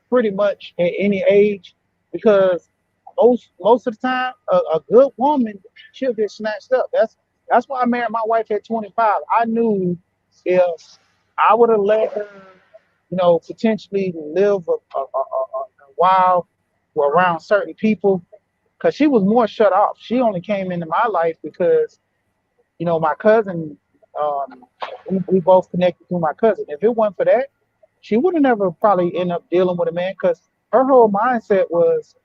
pretty much at any age because most of the time a good woman she'll get snatched up. That's why I married my wife at 25. I knew if I would have let her, potentially live a while around certain people, because she was more shut off. She only came into my life because, my cousin, we both connected through my cousin. If it weren't for that, she would have never probably ended up dealing with a man because her whole mindset was,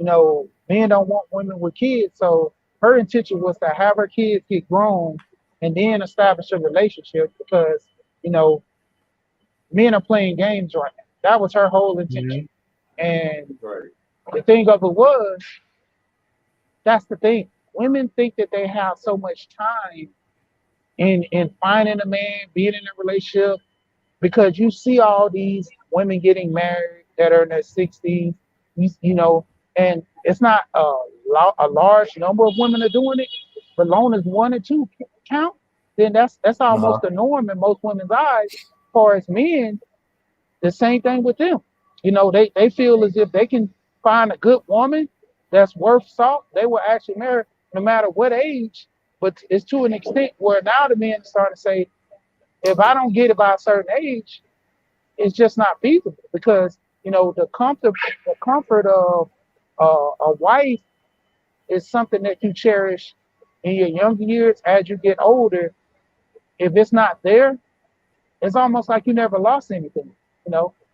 men don't want women with kids. So her intention was to have her kids get grown and then establish a relationship because, men are playing games right now. That was her whole intention. And the thing of it was, that's the thing. Women think that they have so much time in finding a man, being in a relationship, because you see all these women getting married that are in their 60s, and it's not a large number of women are doing it, but long as 1 or 2 count, then that's almost the norm in most women's eyes. As far as men, the same thing with them. They feel as if they can find a good woman that's worth salt, they will actually marry no matter what age. But it's to an extent where now the men start to say, if I don't get it by a certain age, it's just not feasible because the comfort of a wife is something that you cherish in your younger years. As you get older, if it's not there, it's almost like you never lost anything.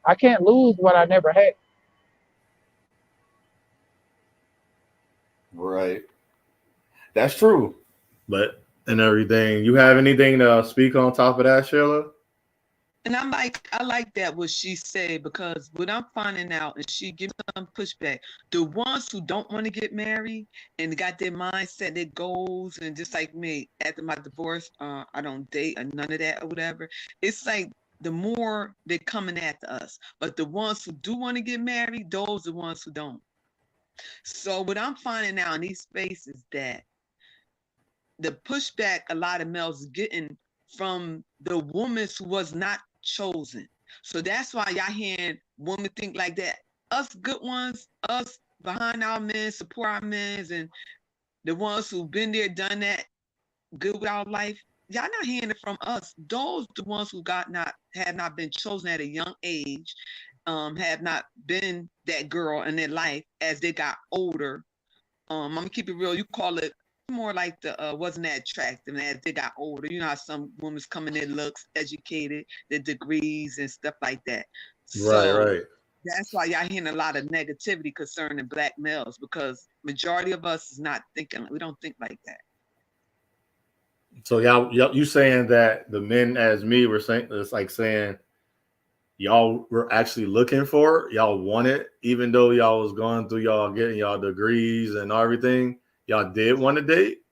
I can't lose what I never had. Right. That's true. But and everything, you have anything to speak on top of that, Sheila? And I like that what she said, because what I'm finding out, and she gives some pushback, the ones who don't want to get married and got their mindset, their goals, and just like me, after my divorce, I don't date or none of that or whatever. It's like the more they're coming after us. But the ones who do want to get married, those are the ones who don't. So what I'm finding out in these spaces that the pushback a lot of males getting from the women who was not chosen. So that's why y'all hearing women think like that. Us good ones, us behind our men, support our men, and the ones who've been there, done that, good with our life. Y'all not hearing it from us. Those the ones who have not been chosen at a young age, have not been that girl in their life as they got older. I'm gonna keep it real. You call it more like the wasn't that attractive, and as they got older, you know how some women's come in their looks, educated, their degrees and stuff like that. Right. That's why y'all hearing a lot of negativity concerning Black males, because majority of us is not thinking. We don't think like that. So y'all, you saying that the men as me were saying, it's like saying y'all were actually looking for it, y'all want it, even though y'all was going through y'all getting y'all degrees and everything, y'all did want to date?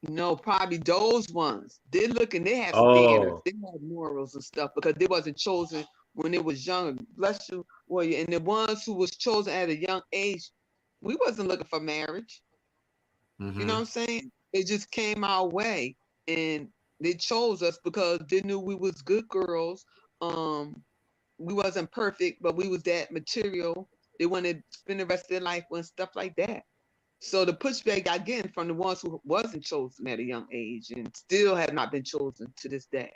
No, probably those ones. They're looking, they have standards, Oh, they have morals and stuff because they wasn't chosen when they was young. Bless you, warrior. And the ones who was chosen at a young age, we wasn't looking for marriage. You know what I'm saying? It just came our way, and they chose us because they knew we was good girls. We wasn't perfect, but we was that material. They wanted to spend the rest of their life with stuff like that. So the pushback I get from the ones who wasn't chosen at a young age and still have not been chosen to this day.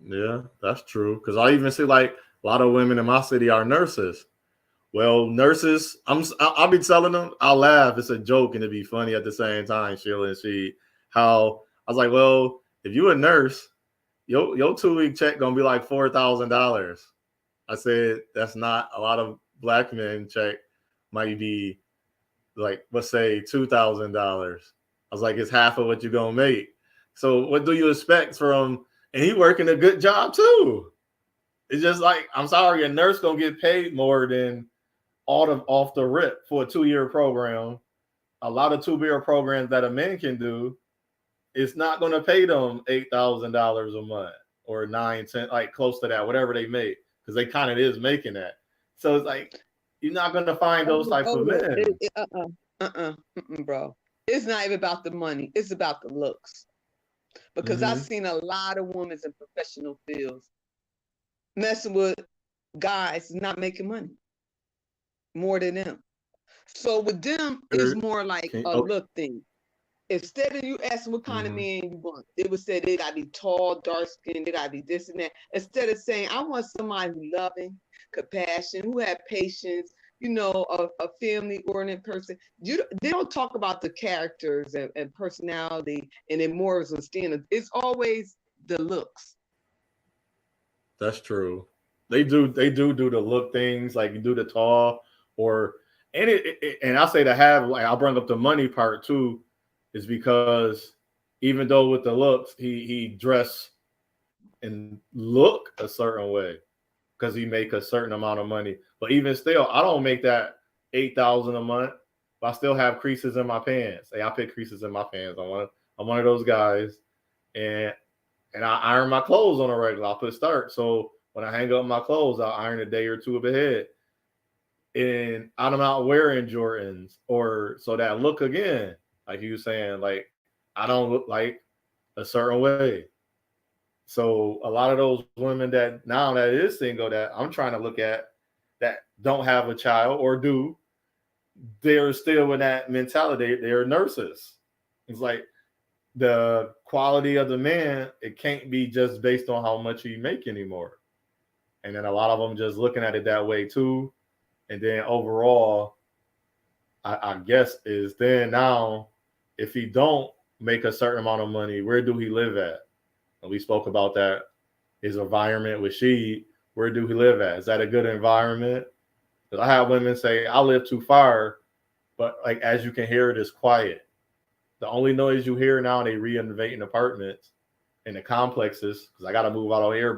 yeah, that's true. Because I even see like a lot of women in my city are nurses. Well, nurses, I'll be telling them, I'll laugh. It's a joke and it'd be funny at the same time, Sheila and she, how I was like, well, if you a nurse, your 2-week check gonna be like $4,000. I said that's not a lot of Black men check might be like, let's say $2,000. I was like, it's half of what you're gonna make. So what do you expect from? And he working a good job too. It's just like, I'm sorry, a nurse gonna get paid more than off the rip for a 2-year program. A lot of 2-year programs that a man can do, it's not gonna pay them $8,000 a month or 9-10, like close to that, whatever they make, because they kind of is making that. So it's like you're not gonna find those type of men. Bro. It's not even about the money. It's about the looks. Because I've seen a lot of women in professional fields messing with guys not making money more than them. So with them, it's more like a look thing. Instead of you asking what kind of man you want, they would say they gotta be tall, dark skinned, they gotta be this and that. Instead of saying, I want somebody who's loving, compassion, who have patience, you know, a family-oriented person. They don't talk about the characters and personality and their morals and standards. It's always the looks. That's true. They do the look things, like you do the tall and I say to have, like, I'll bring up the money part too, is because even though with the looks, he dress and look a certain way because he make a certain amount of money. But even still, I don't make that $8,000 a month, but I still have creases in my pants. Hey, I put creases in my pants. I'm one of those guys, and I iron my clothes on a regular. I'll put start. So when I hang up my clothes, I'll iron a day or two ahead. And I'm not wearing Jordans, or so that look again, like you saying, like I don't look like a certain way. So a lot of those women that now that is single that I'm trying to look at that don't have a child or do, they're still in that mentality. They're nurses. It's like the quality of the man, it can't be just based on how much you make anymore. And then a lot of them just looking at it that way too. And then overall, I guess is then now, if he don't make a certain amount of money, where do he live at? And we spoke about that. His environment with she, where do he live at? Is that a good environment? Because I have women say, I live too far, but like as you can hear, it is quiet. The only noise you hear now, they renovating apartments in the complexes, because I got to move out of here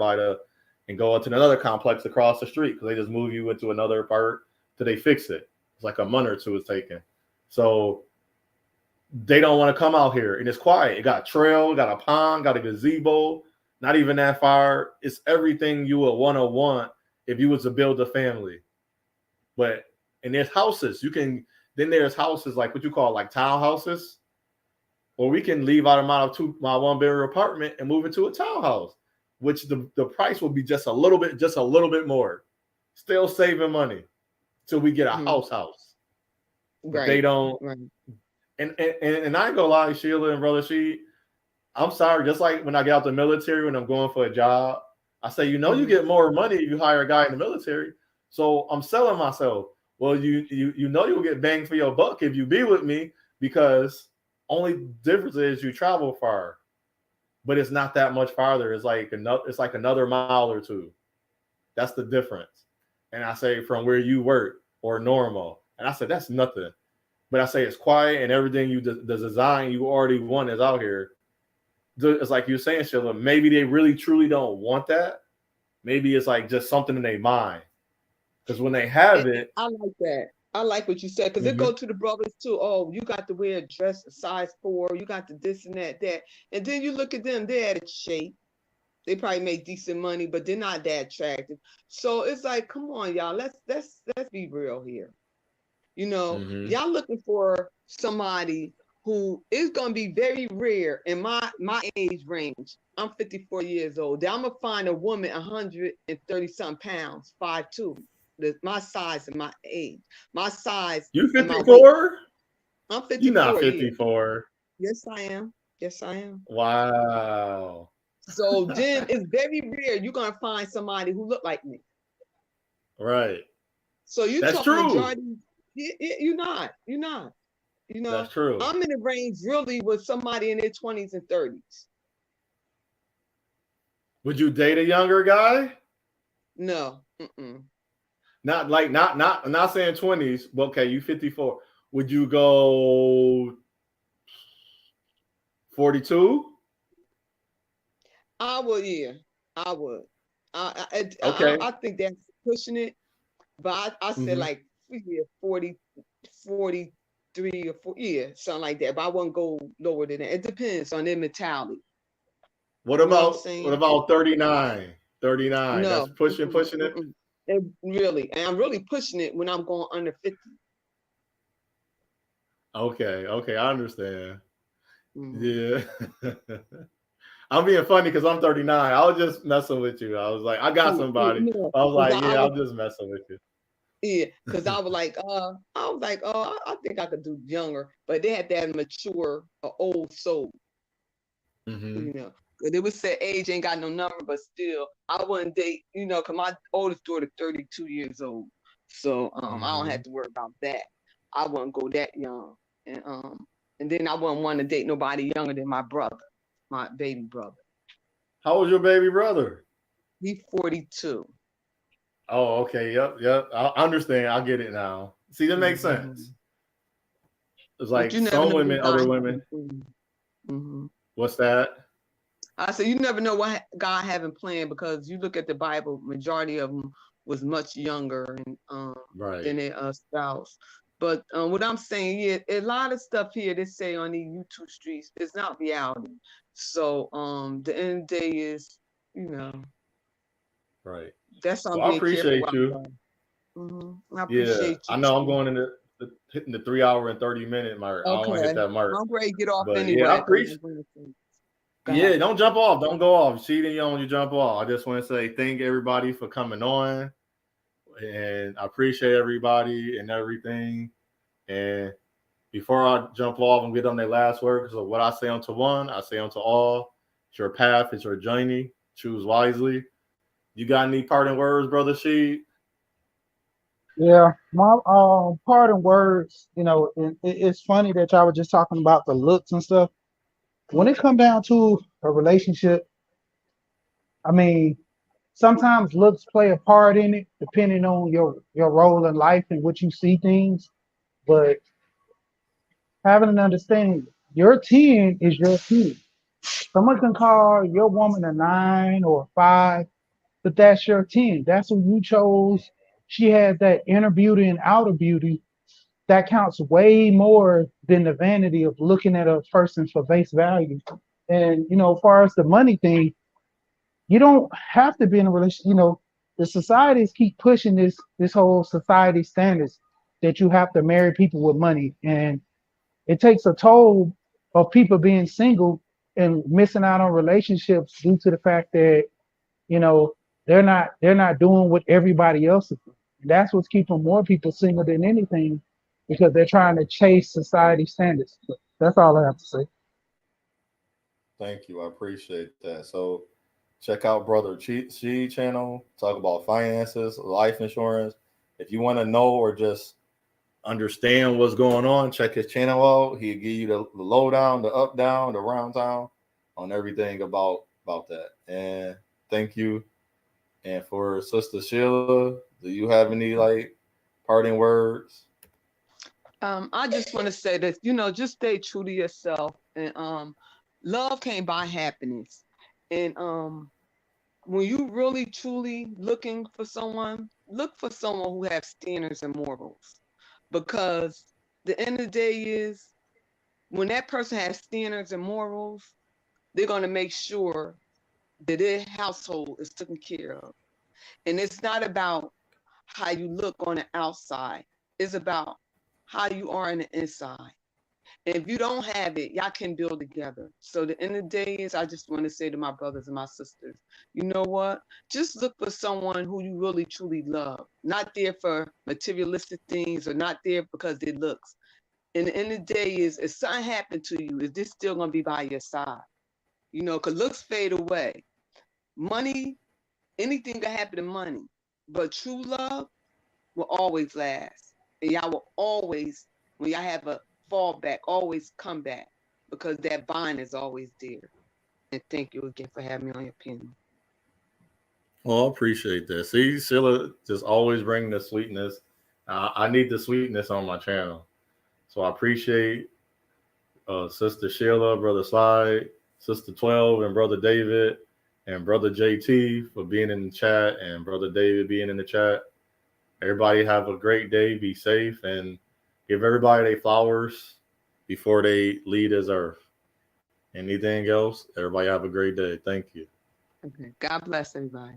and go into another complex across the street, because they just move you into another part till they fix it. It's like a month or two it's taking. So they don't want to come out here, and it's quiet. It got a trail, got a pond, got a gazebo, not even that far. It's everything you would want if you was to build a family. But and there's houses. Then there's houses like what you call like townhouses. or we can leave out of my 1-bedroom apartment and move into a townhouse, which the price will be just a little bit more. Still saving money till we get a house. But they don't. Right. And I ain't gonna lie, Sheila and Brother She, I'm sorry. Just like when I get out the military, when I'm going for a job, I say, you get more money if you hire a guy in the military. So I'm selling myself. Well, you'll get bang for your buck if you be with me, because only difference is you travel far, but it's not that much farther. It's like another mile or two. That's the difference. And I say from where you work or normal. And I said, that's nothing. But I say it's quiet and everything the design you already want is out here. It's like you're saying, Sheila, maybe they really truly don't want that. Maybe it's like just something in their mind. Because when they have it. I like that. I like what you said, because it goes to the brothers too. Oh, you got to wear a dress a size 4. You got to this and that. And then you look at them, they're out of shape. They probably make decent money, but they're not that attractive. So it's like, come on, y'all. Let's be real here. Y'all looking for somebody who is going to be very rare in my age range. I'm 54 years old. I'm going to find a woman 130-something pounds, 5'2". My size and my age. My size. You 54? I'm 54. You're not 54. Yes, I am. Yes, I am. Wow. So then it's very rare you're going to find somebody who look like me. Right. So you That's talk true. Majority. You're not. That's true. I'm in the range really with somebody in their 20s and 30s. Would you date a younger guy? No. Not saying 20s, but okay, you 54. Would you go 42? I would, yeah. I would. Okay. I think that's pushing it. But I said like 40, 43 or 4, something like that. But I wouldn't go lower than that. It depends on their mentality. What about 39? 39. No. That's pushing it. And I'm really pushing it when I'm going under 50. Okay, I understand. Yeah. I'm being funny because I'm 39. I was just messing with you. I was like, I got somebody. I was like, I'm just messing with you. Yeah, because I was like, I think I could do younger, but they had that mature, old soul. They would say age ain't got no number, but still, I wouldn't date, because my oldest daughter 32 years old. So I don't have to worry about that. I wouldn't go that young. And then I wouldn't want to date nobody younger than my brother, my baby brother. How old is your baby brother? He's 42. Oh, okay. Yep. I understand. I get it now. See, that makes sense. It's like some women, other women. What's that? I said, you never know what God having planned, because you look at the Bible, majority of them was much younger than their spouse. But what I'm saying is, a lot of stuff here they say on these YouTube streets is not reality. So the end of the day is, right. That's something. Well, I appreciate you. I appreciate you. I know I'm going hitting the 3 hour and 30 minute mark. Okay. I don't want to hit that mark. I'm ready to get off anyway. Yeah, I appreciate. Yeah, don't jump off. Don't go off. See it on, you jump off. I just want to say thank everybody for coming on, and I appreciate everybody and everything. And before I jump off and get on their last word, because what I say unto one, I say unto all. It's your path. It's your journey. Choose wisely. You got any parting words, Brother Sheed? Yeah, my parting words. It's funny that y'all were just talking about the looks and stuff. When it comes down to a relationship, I mean, sometimes looks play a part in it, depending on your role in life and what you see things. But having an understanding, your 10 is your 10. Someone can call your woman a 9 or a 5, but that's your 10. That's who you chose. She has that inner beauty and outer beauty. That counts way more than the vanity of looking at a person for face value. And, as far as the money thing, you don't have to be in a relationship. The societies keep pushing this whole society standards that you have to marry people with money. And it takes a toll of people being single and missing out on relationships due to the fact that, you know, they're not doing what everybody else is doing. And that's what's keeping more people single than anything, because they're trying to chase society standards. That's all I have to say. Thank you. I appreciate that. So check out Brother She channel. Talk about finances, life insurance. If you want to know or just understand what's going on, check his channel out. He'll give you the lowdown, the up down, the round down on everything about that. And thank you. And for Sister Sheila, do you have any like parting words? I just want to say that, you know, just stay true to yourself, and love can't buy happiness. And when you really truly looking for someone, look for someone who has standards and morals, because the end of the day is, when that person has standards and morals, they're going to make sure that their household is taken care of. And it's not about how you look on the outside, it's about how you are on the inside. And if you don't have it, y'all can build together. So the end of the day is, I just want to say to my brothers and my sisters, you know what? Just look for someone who you really truly love. Not there for materialistic things, or not there because it looks. And the end of the day is, if something happened to you, is this still going to be by your side? You know, because looks fade away. Money, anything can happen to money. But true love will always last. And y'all will always, when y'all have a fallback, always come back, because that bond is always there. And thank you again for having me on your panel. Well, I appreciate that. See, Sheila just always bring the sweetness. I need the sweetness on my channel. So I appreciate Sister Sheila, Brother Slide, Sister 12, and Brother David, and Brother JT for being in the chat, and Brother David being in the chat. Everybody have a great day. Be safe, and give everybody their flowers before they leave this earth. Anything else? Everybody have a great day. Thank you. Okay. God bless everybody.